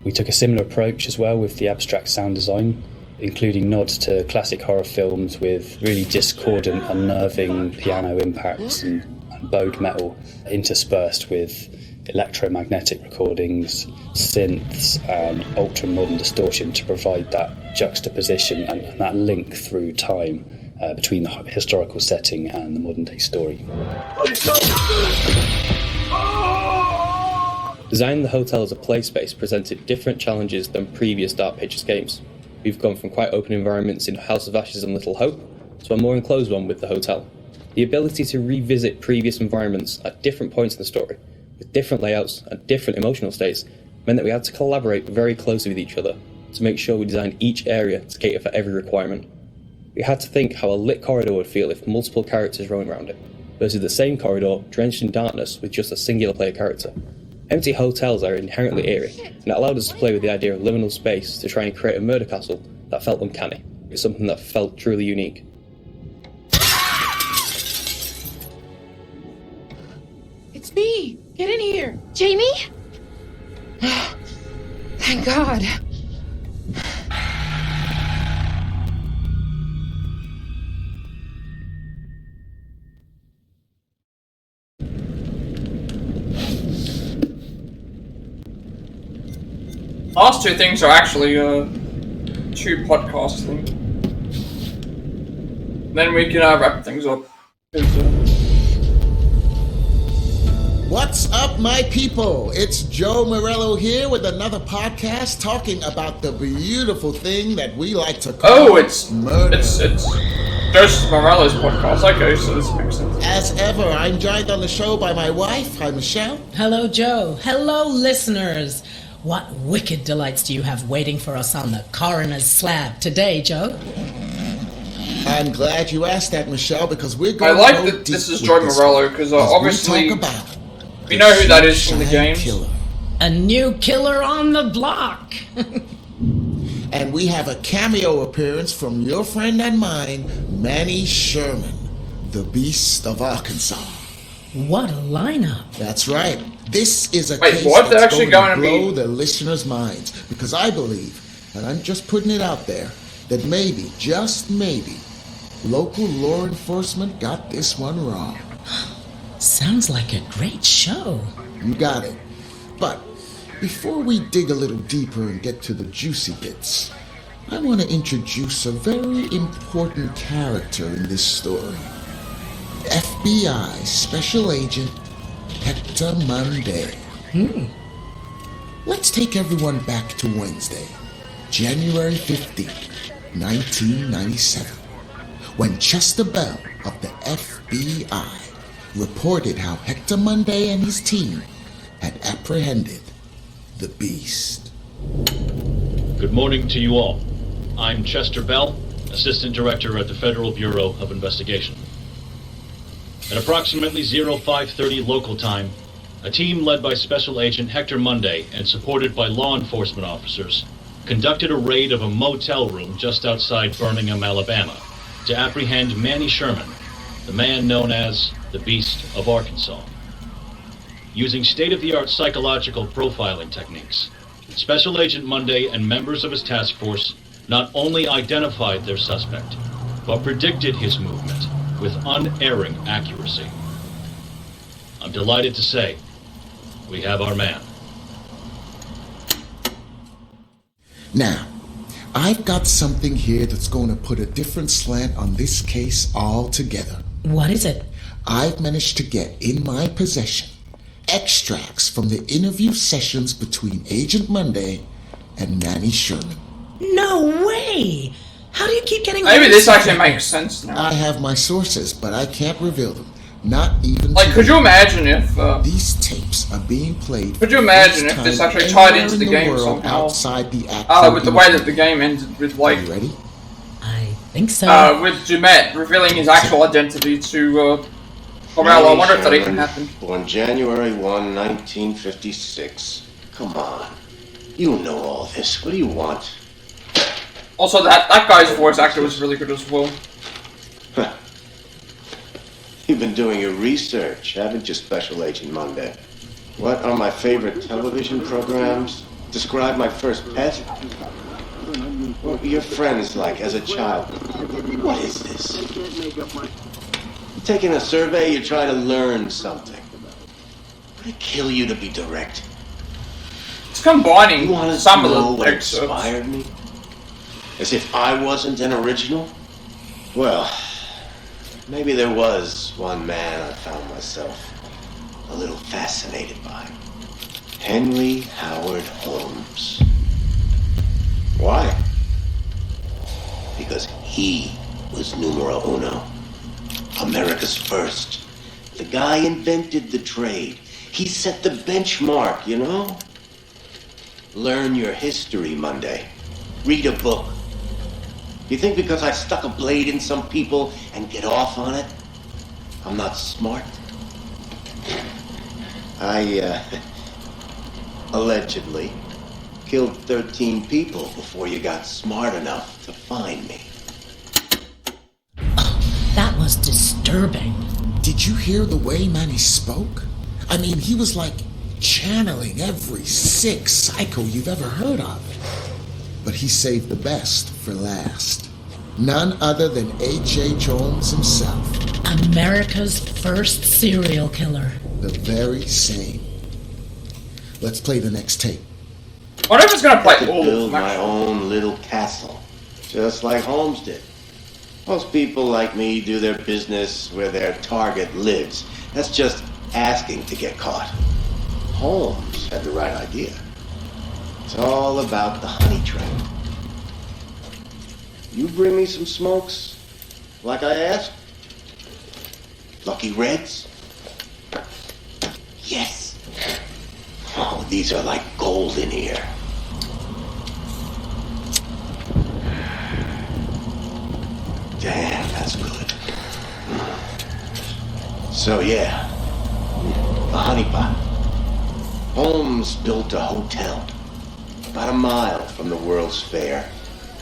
We took a similar approach as well with the abstract sound design, including nods to classic horror films with really discordant, unnerving piano impacts and bowed metal interspersed with electromagnetic recordings, synths and ultra-modern distortion to provide that juxtaposition and that link through time between the historical setting and the modern day story. Designing the hotel as a play space presented different challenges than previous Dark Pictures games. We've gone from quite open environments in House of Ashes and Little Hope to a more enclosed one with the hotel. The ability to revisit previous environments at different points in the story, with different layouts and different emotional states, meant that we had to collaborate very closely with each other to make sure we designed each area to cater for every requirement. We had to think how a lit corridor would feel if multiple characters roaming around it, versus the same corridor drenched in darkness with just a singular player character. Empty hotels are inherently eerie, and it allowed us to play with the idea of liminal space to try and create a murder castle that felt uncanny. It's something that felt truly unique. It's me! Get in here! Jamie? Thank God. Last two things are actually two podcasts things. Then we can wrap things up. What's up, my people? It's Joe Morello here with another podcast talking about the beautiful thing that we like to call murder. It's Joseph Morello's podcast. Okay, so this makes sense. As ever, I'm joined on the show by my wife. Hi, Michelle. Hello, Joe. Hello, listeners. What wicked delights do you have waiting for us on the coroner's slab today, Joe? I'm glad you asked that, Michelle, because we're going I like that this is Joe Morello, because obviously we know who that is from the games. A new killer on the block. And we have a cameo appearance from your friend and mine, Manny Sherman, the Beast of Arkansas. What a lineup. That's right. This is a case that's they're actually going to going blow the listeners' minds, because I believe, and I'm just putting it out there, that maybe, just maybe, local law enforcement got this one wrong. Sounds like a great show. You got it. But before we dig a little deeper and get to the juicy bits, I want to introduce a very important character in this story. FBI Special Agent Hector Monday. Let's take everyone back to Wednesday, January 15th, 1997, when Chester Bell of the FBI reported how Hector Monday and his team had apprehended the Beast. Good morning to you all. I'm Chester Bell, Assistant Director at the Federal Bureau of Investigation. At approximately 0530 local time, a team led by Special Agent Hector Monday and supported by law enforcement officers conducted a raid of a motel room just outside Birmingham, Alabama, to apprehend Manny Sherman, the man known as the Beast of Arkansas. Using state-of-the-art psychological profiling techniques, Special Agent Monday and members of his task force not only identified their suspect, but predicted his movement with unerring accuracy. I'm delighted to say, we have our man. Now, I've got something here that's going to put a different slant on this case altogether. What is it? I've managed to get in my possession extracts from the interview sessions between Agent Monday and Manny Sherman. No way! How do you keep getting... Maybe this actually makes sense now. I have my sources, but I can't reveal them. Not even... Like, could you imagine if... these tapes are being played... Could you imagine if this actually tied into the game somehow? Outside the with the way that the game ended with, like... Are you ready? I think so. With Dumet revealing his actual identity to, Morello. I wonder if that even happened. Born January 1, 1956. Come on. You know all this. What do you want? Also, that guy's voice actor was really good as well. You've been doing your research, haven't you, Special Agent Monday? What are my favorite television programs? Describe my first pet? What were your friends like as a child? What is this? You're taking a survey, you're trying to learn something. Would it kill you to be direct? It's combining some of know the what excerpts. inspired me? As if I wasn't an original? Well, Maybe there was one man I found myself a little fascinated by. Henry Howard Holmes. Why? Because he was numero uno. America's first. The guy invented the trade. He set the benchmark, you know? Learn your history, Monday. Read a book. You think because I stuck a blade in some people and get off on it, I'm not smart? I, allegedly killed 13 people before you got smart enough to find me. That was disturbing. Did you hear the way Manny spoke? I mean, he was like channeling every sick psycho you've ever heard of. But he saved the best for last. None other than H.H. Holmes himself. America's first serial killer. The very same. Let's play the next tape. What if it's gonna play? I could build my own little castle, just like Holmes did. Most people like me do their business where their target lives. That's just asking to get caught. Holmes had the right idea. It's all about the honey trap. You bring me some smokes, like I asked? Lucky Reds? Yes. Oh, these are like gold in here. Damn, that's good. So yeah, the honeypot. Holmes built a hotel about a mile from the World's Fair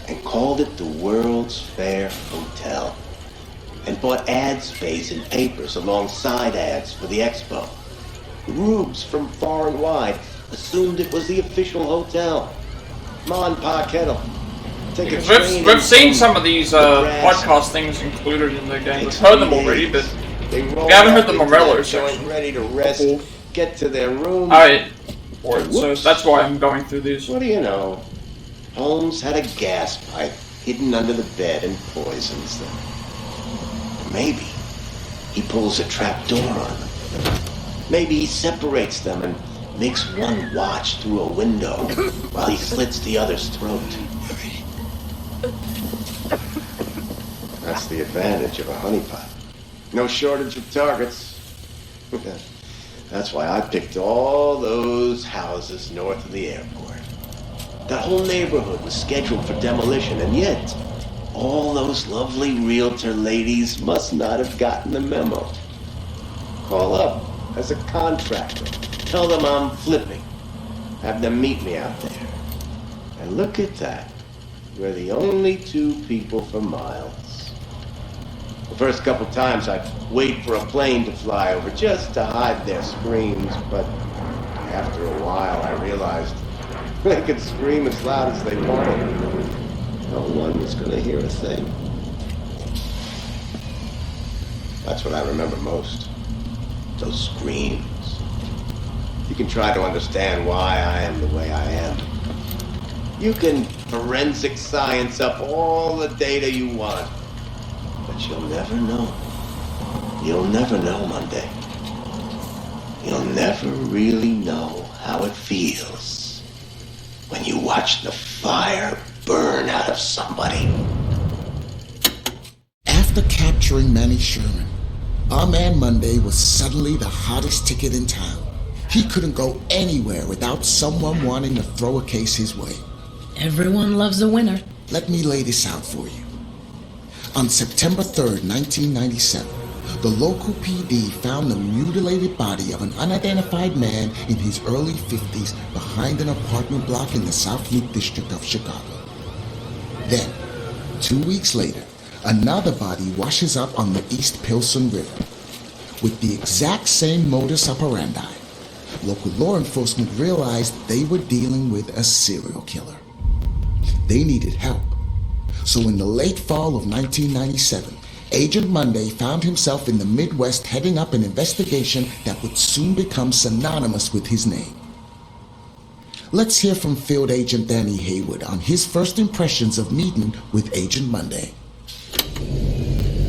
and called it the World's Fair Hotel, and bought ad space in papers alongside ads for the expo. Rubes from far and wide assumed it was the official hotel. Come on, Pa Kettle. Take a train. We've seen some of these podcast things included in the game. We've heard them already, but we haven't heard the Morello section. Ready to rest, get to their room. So that's why I'm going through these. What do you know? Holmes had a gas pipe hidden under the bed and poisons them. Maybe he pulls a trap door on them. Maybe he separates them and makes one watch through a window while he slits the other's throat. That's the advantage of a honeypot. No shortage of targets. That's why I picked all those houses north of the airport. That whole neighborhood was scheduled for demolition, and yet all those lovely realtor ladies must not have gotten the memo. Call up as a contractor. Tell them I'm flipping. Have them meet me out there. And look at that. We're the only two people for miles. The first couple times I'd wait for a plane to fly over just to hide their screams, but after a while I realized they could scream as loud as they wanted. No one was going to hear a thing. That's what I remember most. Those screams. You can try to understand why I am the way I am. You can forensic science up all the data you want. But you'll never know. You'll never know, Monday. You'll never really know how it feels when you watch the fire burn out of somebody. After capturing Manny Sherman, our man Monday was suddenly the hottest ticket in town. He couldn't go anywhere without someone wanting to throw a case his way. Everyone loves a winner. Let me lay this out for you. On September 3rd, 1997, the local PD found the mutilated body of an unidentified man in his early 50s behind an apartment block in the South Loop district of Chicago. Then, 2 weeks later, another body washes up on the East Pilsen River. With the exact same modus operandi, local law enforcement realized they were dealing with a serial killer. They needed help. So in the late fall of 1997, Agent Monday found himself in the Midwest heading up an investigation that would soon become synonymous with his name. Let's hear from Field Agent Danny Haywood on his first impressions of meeting with Agent Monday.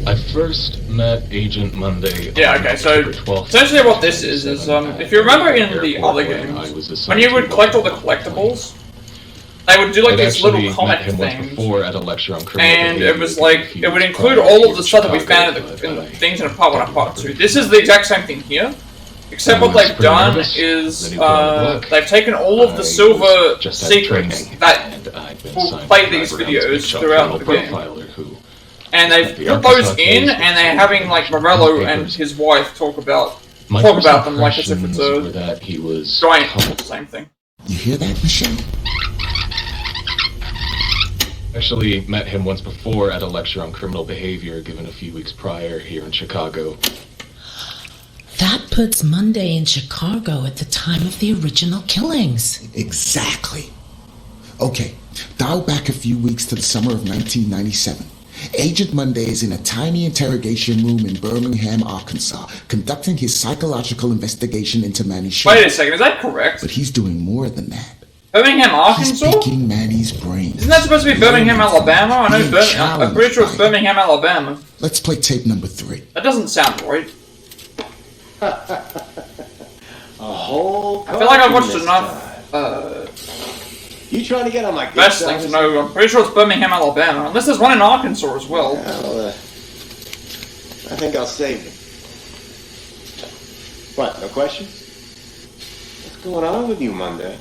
I first met Agent Monday. Yeah, okay, so essentially what this is if you remember in the other games, when you would collect all the collectibles, they would do like these little comic things, before at a lecture on criminal and behavior. it was like, it would include all of the stuff that we found in the things in Part 1 and Part 2. This is the exact same thing here, except what they've done is, they've taken all of the silver secrets that will play these videos throughout the game, and they've put those in, and they're having like Morello and his wife talk about them like as if it's a giant same thing. You hear that, Michelle? Actually met him once before at a lecture on criminal behavior given a few weeks prior here in Chicago. That puts Monday in Chicago at the time of the original killings. Exactly. Okay, dial back a few weeks to the summer of 1997. Agent Monday is in a tiny interrogation room in Birmingham, Arkansas, conducting his psychological investigation into Manny's show. Wait a second, is that correct? But he's doing more than that. Birmingham, Arkansas? He's picking Manny's brains. Isn't that supposed to be Birmingham, Alabama? I know I'm pretty sure it's Birmingham, Alabama. Let's play tape number 3. That doesn't sound right. A whole I feel like I've watched enough, You trying to get on my good wrestling to know. I'm pretty sure it's Birmingham, Alabama. Unless there's one in Arkansas as well. Well, I think I'll save it. What, no questions? What's going on with you, Monday?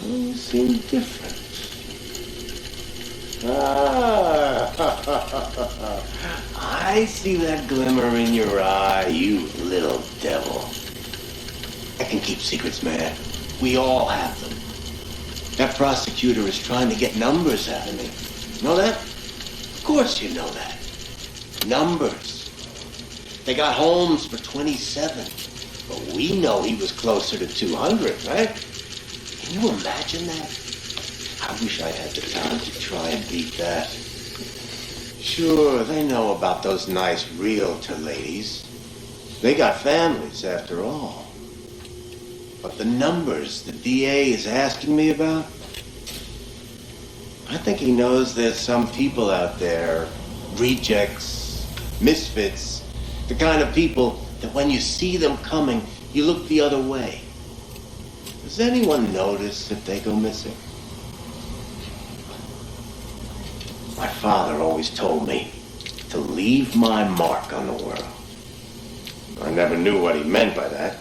You seem different. I see that glimmer in your eye, you little devil. I can keep secrets, man. We all have them. That prosecutor is trying to get numbers out of me. Know that? Of course you know that. Numbers. They got Holmes for 27. But we know he was closer to 200, right? Can you imagine that? I wish I had the time to try and beat that. Sure, they know about those nice realtor ladies. They got families, after all. But the numbers the DA is asking me about, I think he knows there's some people out there, rejects, misfits, the kind of people that when you see them coming, you look the other way. Does anyone notice if they go missing? My father always told me to leave my mark on the world. I never knew what he meant by that.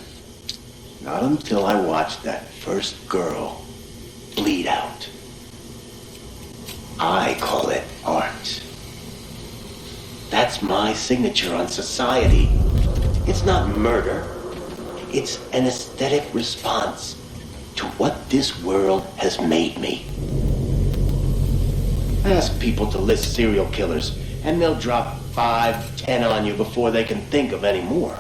Not until I watched that first girl bleed out. I call it art. That's my signature on society. It's not murder. It's an aesthetic response to what this world has made me. Ask people to list serial killers, and they'll drop 5, 10 on you before they can think of any more.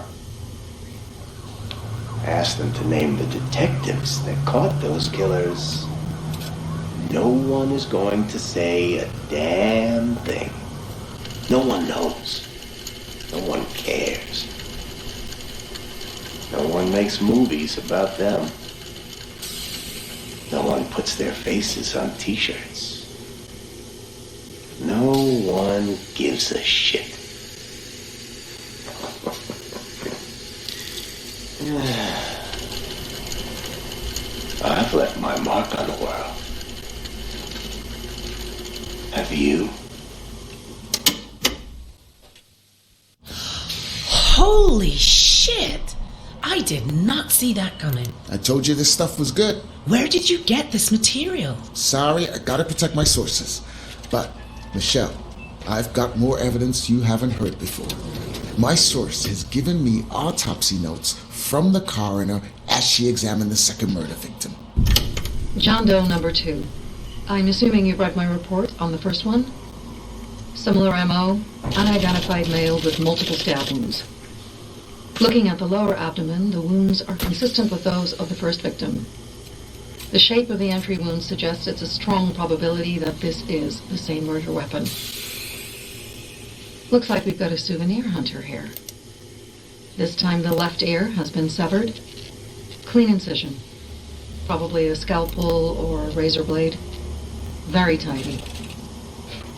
Ask them to name the detectives that caught those killers. No one is going to say a damn thing. No one knows. No one cares. No one makes movies about them. No one puts their faces on t-shirts. No one gives a shit. I've left my mark on the world. Have you? Holy shit! I did not see that coming. I told you this stuff was good. Where did you get this material? Sorry, I gotta protect my sources. But, Michelle, I've got more evidence you haven't heard before. My source has given me autopsy notes from the coroner as she examined the second murder victim. John Doe number 2. I'm assuming you've read my report on the first one? Similar MO, unidentified male with multiple stab wounds. Looking at the lower abdomen, the wounds are consistent with those of the first victim. The shape of the entry wound suggests it's a strong probability that this is the same murder weapon. Looks like we've got a souvenir hunter here. This time the left ear has been severed. Clean incision. Probably a scalpel or a razor blade. Very tidy.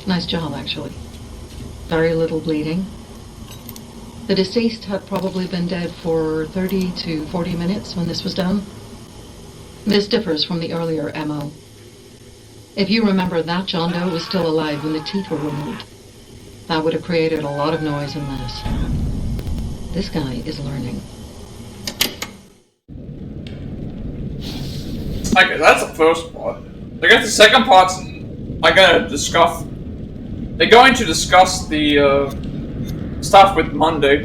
Nice job, actually. Very little bleeding. The deceased had probably been dead for 30 to 40 minutes when this was done. This differs from the earlier MO. If you remember, that John Doe was still alive when the teeth were removed. That would have created a lot of noise and mess. This guy is learning. Okay, that's the first part. I guess the second part's I'm gonna discuss. They're going to discuss the stuff with Monday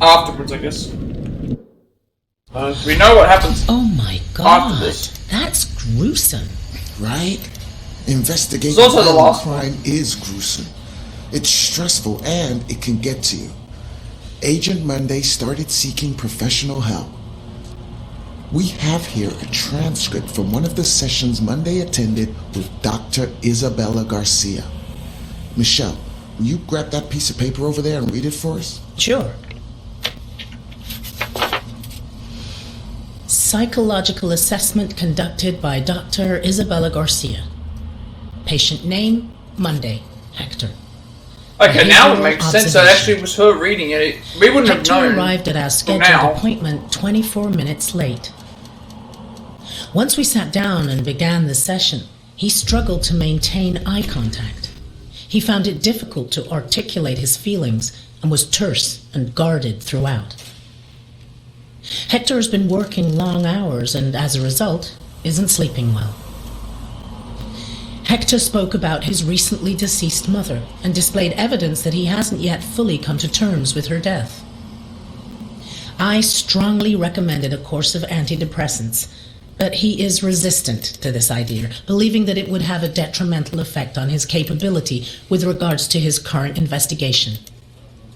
afterwards, I guess. We know what happens. Oh my god, that's gruesome. Right? Investigating It's also the violent last crime is gruesome. It's stressful and it can get to you. Agent Monday started seeking professional help. We have here a transcript from one of the sessions Monday attended with Dr. Isabella Garcia. Michelle, will you grab that piece of paper over there and read it for us? Sure. Psychological assessment conducted by Dr. Isabella Garcia. Patient name, Monday, Hector. Okay, now it makes sense. That actually was her reading it. We wouldn't have known. Hector arrived at our scheduled appointment 24 minutes late. Once we sat down and began the session, he struggled to maintain eye contact. He found it difficult to articulate his feelings and was terse and guarded throughout. Hector has been working long hours and, as a result, isn't sleeping well. Hector spoke about his recently deceased mother and displayed evidence that he hasn't yet fully come to terms with her death. I strongly recommended a course of antidepressants, but he is resistant to this idea, believing that it would have a detrimental effect on his capability with regards to his current investigation.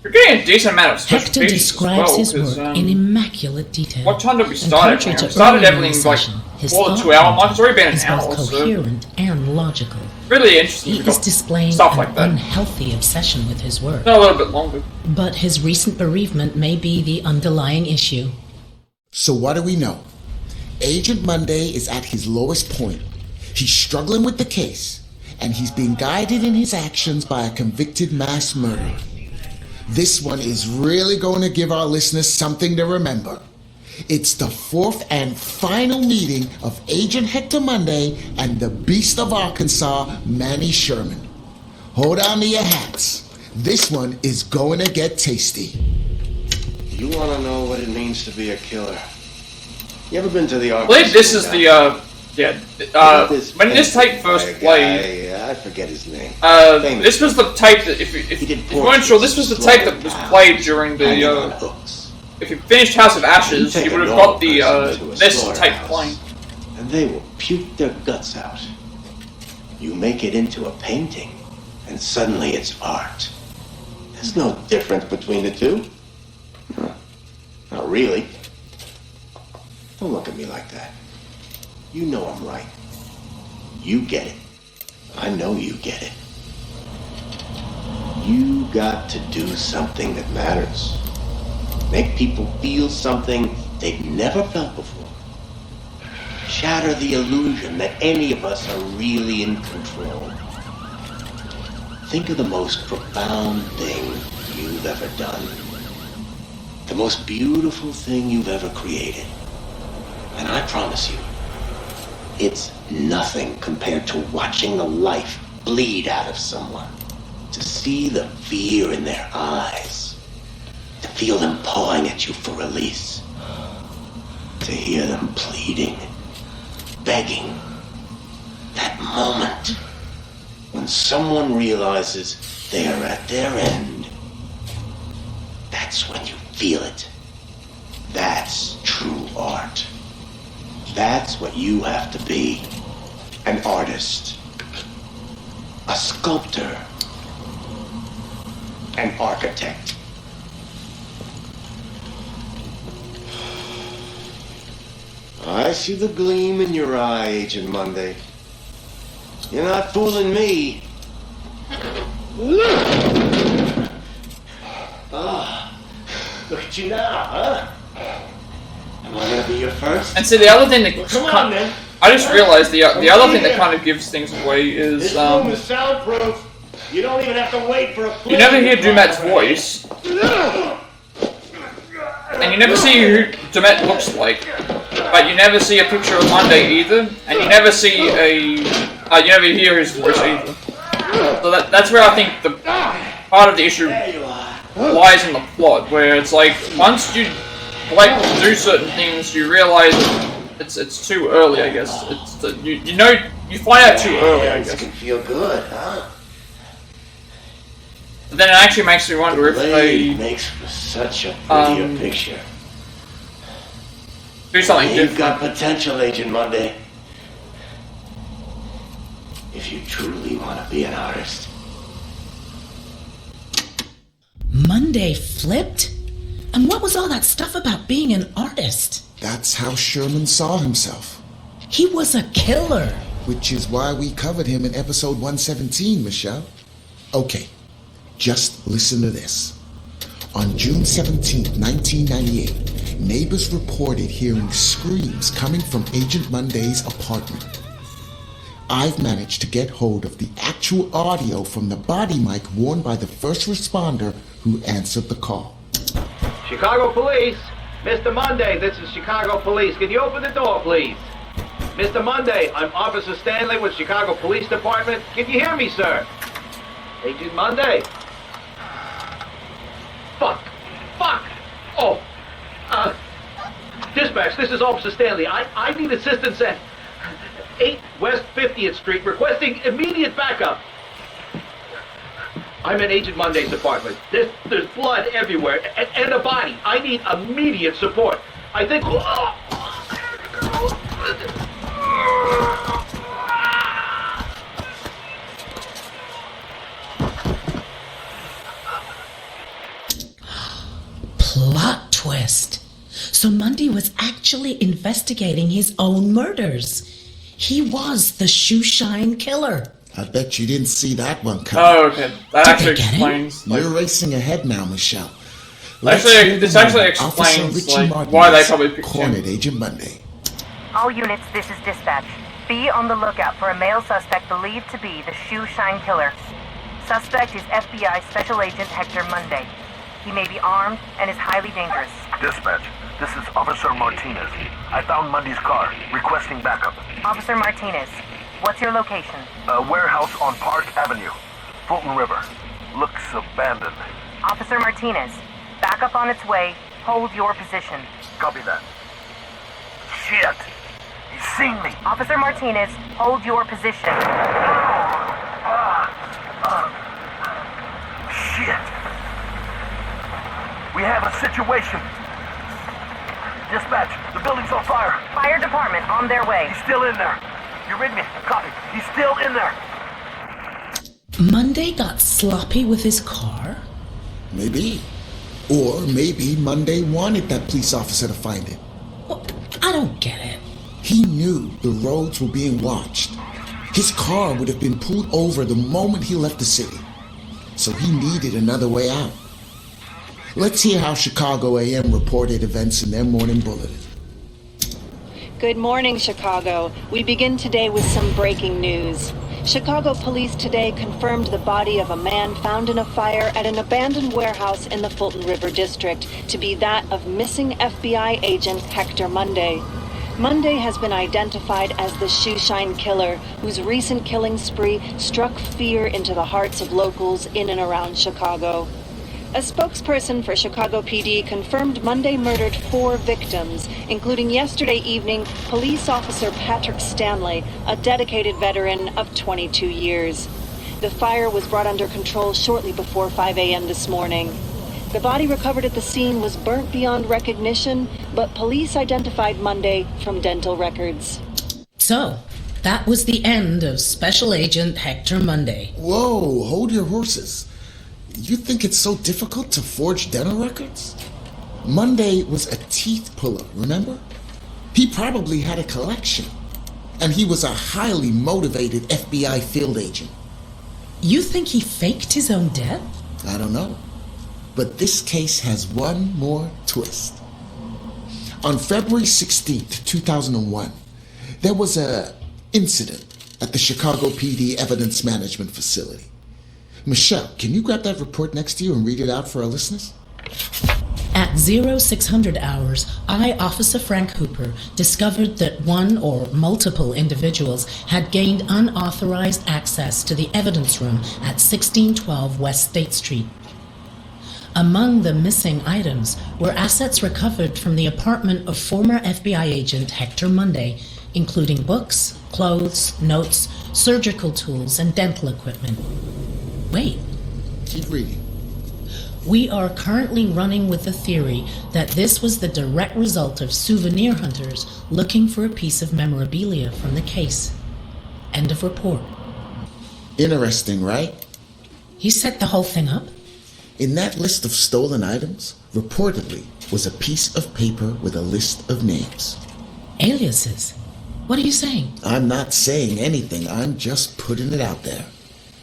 You're getting a decent amount of special Hector features describes as his well, work 'cause, in immaculate detail. What time did we start it? Contrary We to started earlier in everything the like session, his more than thought 2 hour mark. It's already been is an hour, both so coherent and logical. really interesting. He is displaying stuff an like that. unhealthy obsession with his work. A little bit longer. But his recent bereavement may be the underlying issue. So what do we know? Agent Monday is at his lowest point. He's struggling with the case, and he's being guided in his actions by a convicted mass murderer. This one is really going to give our listeners something to remember. It's the fourth and final meeting of Agent Hector Monday and the Beast of Arkansas, Manny Sherman. Hold on to your hats. This one is going to get tasty. You want to know what it means to be a killer? You ever been to the I Arkansas? believe this is the when this tape first played. I forget his name. This was the tape that if you weren't sure, this was the tape that was played during the. If you finished House of Ashes, you would have got the this tape playing. And they will puke their guts out. You make it into a painting, and suddenly it's art. There's no difference between the two. No, not really. Don't look at me like that. You know I'm right. You get it. I know you get it. You got to do something that matters. Make people feel something they've never felt before. Shatter the illusion that any of us are really in control. Think of the most profound thing you've ever done. The most beautiful thing you've ever created. And I promise you, it's nothing compared to watching the life bleed out of someone. To see the fear in their eyes. To feel them pawing at you for release. To hear them pleading, begging. That moment when someone realizes they are at their end. That's when you feel it. That's true art. That's what you have to be. An artist. A sculptor. An architect. I see the gleam in your eye, Agent Monday. You're not fooling me. Look at you now, huh? Am I gonna be your first? And see, the other thing that Come on, man. I just realized the other thing that kind of gives things away is This room is soundproof. You don't even have to wait for a you never hear Dumet's voice, and you never see who Dumet looks like, but you never see a picture of Monday either, and you never see you never hear his voice either. So that's where I think the part of the issue lies in the plot, where it's like once you do certain things, you realize it's too early. I guess you find out too early. I guess. Can feel good, huh? But then it actually makes me wonder if they makes for such a prettier picture. Do something different. You've got potential, Agent Monday. If you truly want to be an artist. Monday flipped? And what was all that stuff about being an artist? That's how Sherman saw himself. He was a killer. Which is why we covered him in episode 117, Michelle. Okay, just listen to this. On June 17, 1998, neighbors reported hearing screams coming from Agent Monday's apartment. I've managed to get hold of the actual audio from the body mic worn by the first responder who answered the call. Chicago Police! Mr. Monday, this is Chicago Police. Can you open the door, please? Mr. Monday, I'm Officer Stanley with Chicago Police Department. Can you hear me, sir? Agent Monday? Fuck! Oh! Dispatch, this is Officer Stanley. I need assistance at 8 West 50th Street, requesting immediate backup. I'm in Agent Monday's apartment. There's blood everywhere, and a body. I need immediate support. I think... Plot twist. So Monday was actually investigating his own murders. He was the shoeshine killer. I bet you didn't see that one coming. Oh, okay. That actually explains. You're racing ahead now, Michelle. This actually explains why they probably picked Cornered Agent Monday. All units, this is dispatch. Be on the lookout for a male suspect believed to be the shoeshine killer. Suspect is FBI Special Agent Hector Monday. He may be armed and is highly dangerous. Dispatch, this is Officer Martinez. I found Monday's car, requesting backup. Officer Martinez, what's your location? A warehouse on Park Avenue, Fulton River. Looks abandoned. Officer Martinez, backup on its way. Hold your position. Copy that. Shit! He's seen me! Officer Martinez, hold your position. Shit! We have a situation. Dispatch, the building's on fire. Fire department on their way. He's still in there. You read me? Copy. He's still in there. Monday got sloppy with his car? Maybe. Or maybe Monday wanted that police officer to find him. Well, I don't get it. He knew the roads were being watched. His car would have been pulled over the moment he left the city. So he needed another way out. Let's hear how Chicago AM reported events in their morning bulletin. Good morning, Chicago. We begin today with some breaking news. Chicago police today confirmed the body of a man found in a fire at an abandoned warehouse in the Fulton River District to be that of missing FBI agent Hector Monday. Monday has been identified as the shoeshine killer, whose recent killing spree struck fear into the hearts of locals in and around Chicago. A spokesperson for Chicago PD confirmed Monday murdered 4 victims, including yesterday evening police officer Patrick Stanley, a dedicated veteran of 22 years. The fire was brought under control shortly before 5 a.m. this morning. The body recovered at the scene was burnt beyond recognition, but police identified Monday from dental records. So, that was the end of Special Agent Hector Monday. Whoa, hold your horses. You think it's so difficult to forge dental records? Monday was a teeth puller, remember? He probably had a collection. And he was a highly motivated FBI field agent. You think he faked his own death? I don't know. But this case has one more twist. On February 16th, 2001, there was an incident at the Chicago PD Evidence Management Facility. Michelle, can you grab that report next to you and read it out for our listeners? At 0600 hours, I, Officer Frank Hooper, discovered that one or multiple individuals had gained unauthorized access to the evidence room at 1612 West State Street. Among the missing items were assets recovered from the apartment of former FBI agent Hector Monday, including books, clothes, notes, surgical tools, and dental equipment. Wait. Keep reading. We are currently running with the theory that this was the direct result of souvenir hunters looking for a piece of memorabilia from the case. End of report. Interesting, right? He set the whole thing up? In that list of stolen items, reportedly, was a piece of paper with a list of names. Aliases? What are you saying? I'm not saying anything, I'm just putting it out there.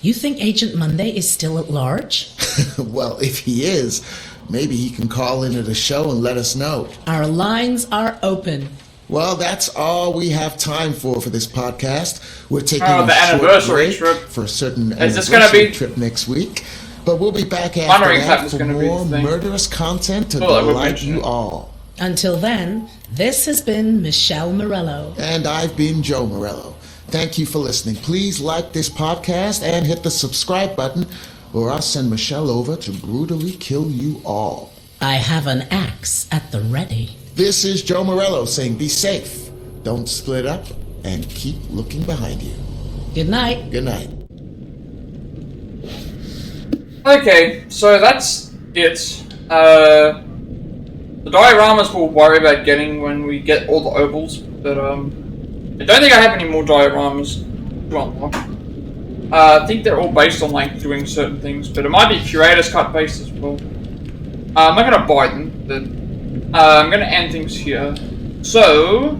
You think Agent Monday is still at large? Well, if he is, maybe he can call into the show and let us know. Our lines are open. Well, that's all we have time for this podcast. We're taking the anniversary trip for a certain is this gonna be trip next week. But we'll be back after that for more murderous content to delight you all. Until then, this has been Michelle Morello. And I've been Joe Morello. Thank you for listening. Please like this podcast and hit the subscribe button, or I'll send Michelle over to brutally kill you all. I have an axe at the ready. This is Joe Morello saying be safe, don't split up, and keep looking behind you. Good night. Good night. Okay, so that's it. The dioramas we'll worry about getting when we get all the opals, but I don't think I have any more dioramas to unlock. I think they're all based on like doing certain things, but it might be Curator's cut based as well. I'm not gonna buy them, but I'm gonna end things here. So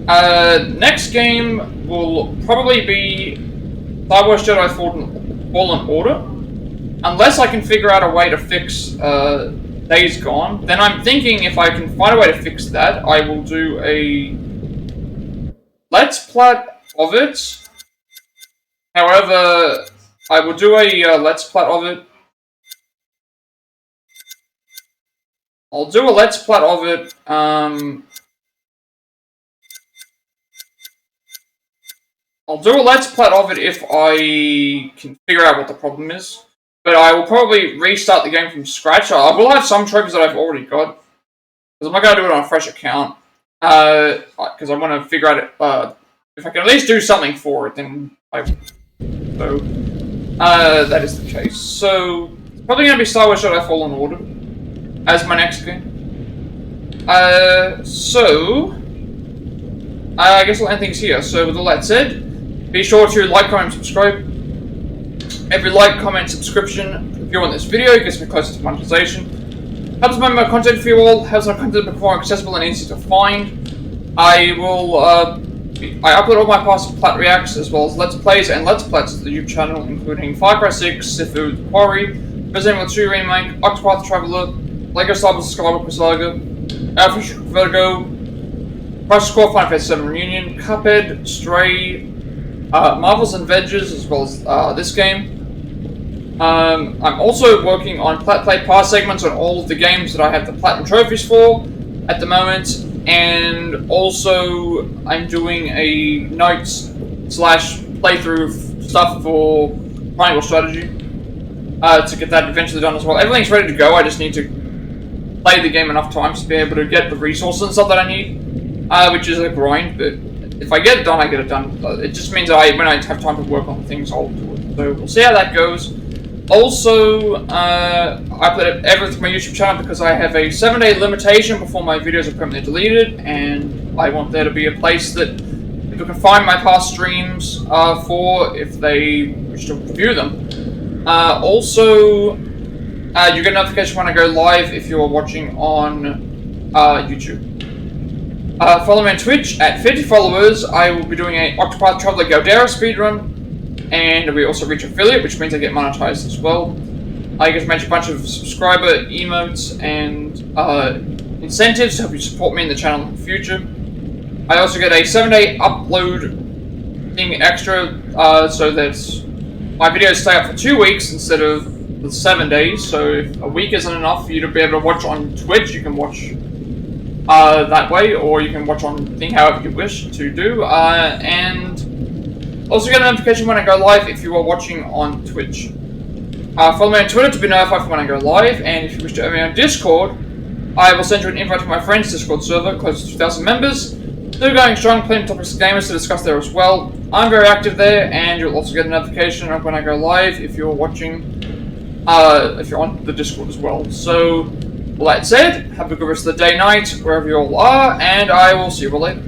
next game will probably be Star Wars Jedi Fallen Order. Unless I can figure out a way to fix Days Gone, then I'm thinking if I can find a way to fix that, I will do a Let's Plat of it. However, I will do a Let's Plat of it. I'll do a Let's Plat of it, I'll do a Let's Plat of it if I can figure out what the problem is. But I will probably restart the game from scratch. I will have some trophies that I've already got. Because I'm not going to do it on a fresh account. Because I want to figure out it, if I can at least do something for it, then I will. So, that is the case. So, it's probably going to be Star Wars Jedi Fallen Order as my next game. I guess I'll end things here. So, with all that said, be sure to like, comment, and subscribe. Every like, comment, subscription, review on this video gets me closer to monetization. Helps make my content for you all, helps my content become more accessible and easy to find. I upload all my past Plat reacts as well as Let's Plays and Let's Plats to the YouTube channel, including Far Cry 6, Sifu, The Quarry, Resident Evil 2 Remake, Octopath Traveler, Lego Star Wars Skywalker Saga, Alpha Vertigo, Crash Score Final Fantasy 7 Reunion, Cuphead, Stray, Marvels and Veggies, as well as this game. I'm also working on Plat Play Pass segments on all of the games that I have the Platinum Trophies for at the moment, and also I'm doing a notes/playthrough stuff for Triangle Strategy to get that eventually done as well. Everything's ready to go, I just need to play the game enough times to be able to get the resources and stuff that I need, which is a grind, but if I get it done, I get it done. It just means that when I have time to work on things, I'll do it. So we'll see how that goes. Also, I upload everything to my YouTube channel because I have a 7-day limitation before my videos are permanently deleted, and I want there to be a place that people can find my past streams for if they wish to view them. Also, you get a notification when I go live if you're watching on YouTube. Follow me on Twitch at 50 followers. I will be doing a Octopath Traveler Galdera speedrun, and we also reach affiliate, which means I get monetized as well. I get a bunch of subscriber emotes and incentives to help you support me in the channel in the future. I also get a 7-day upload thing extra, so that's my videos stay up for 2 weeks instead of the 7 days, so if a week isn't enough for you to be able to watch on Twitch, you can watch that way, or you can watch on Thing however you wish to do, and also get a notification when I go live if you are watching on Twitch. Follow me on Twitter to be notified when I go live, and if you wish to add me on Discord, I will send you an invite to my friend's Discord server, close to 2,000 members. They're going strong, plenty of topics of gamers to discuss there as well. I'm very active there, and you'll also get a notification of when I go live if you're watching, if you're on the Discord as well. So, with that said, have a good rest of the day, night, wherever you all are, and I will see you all later.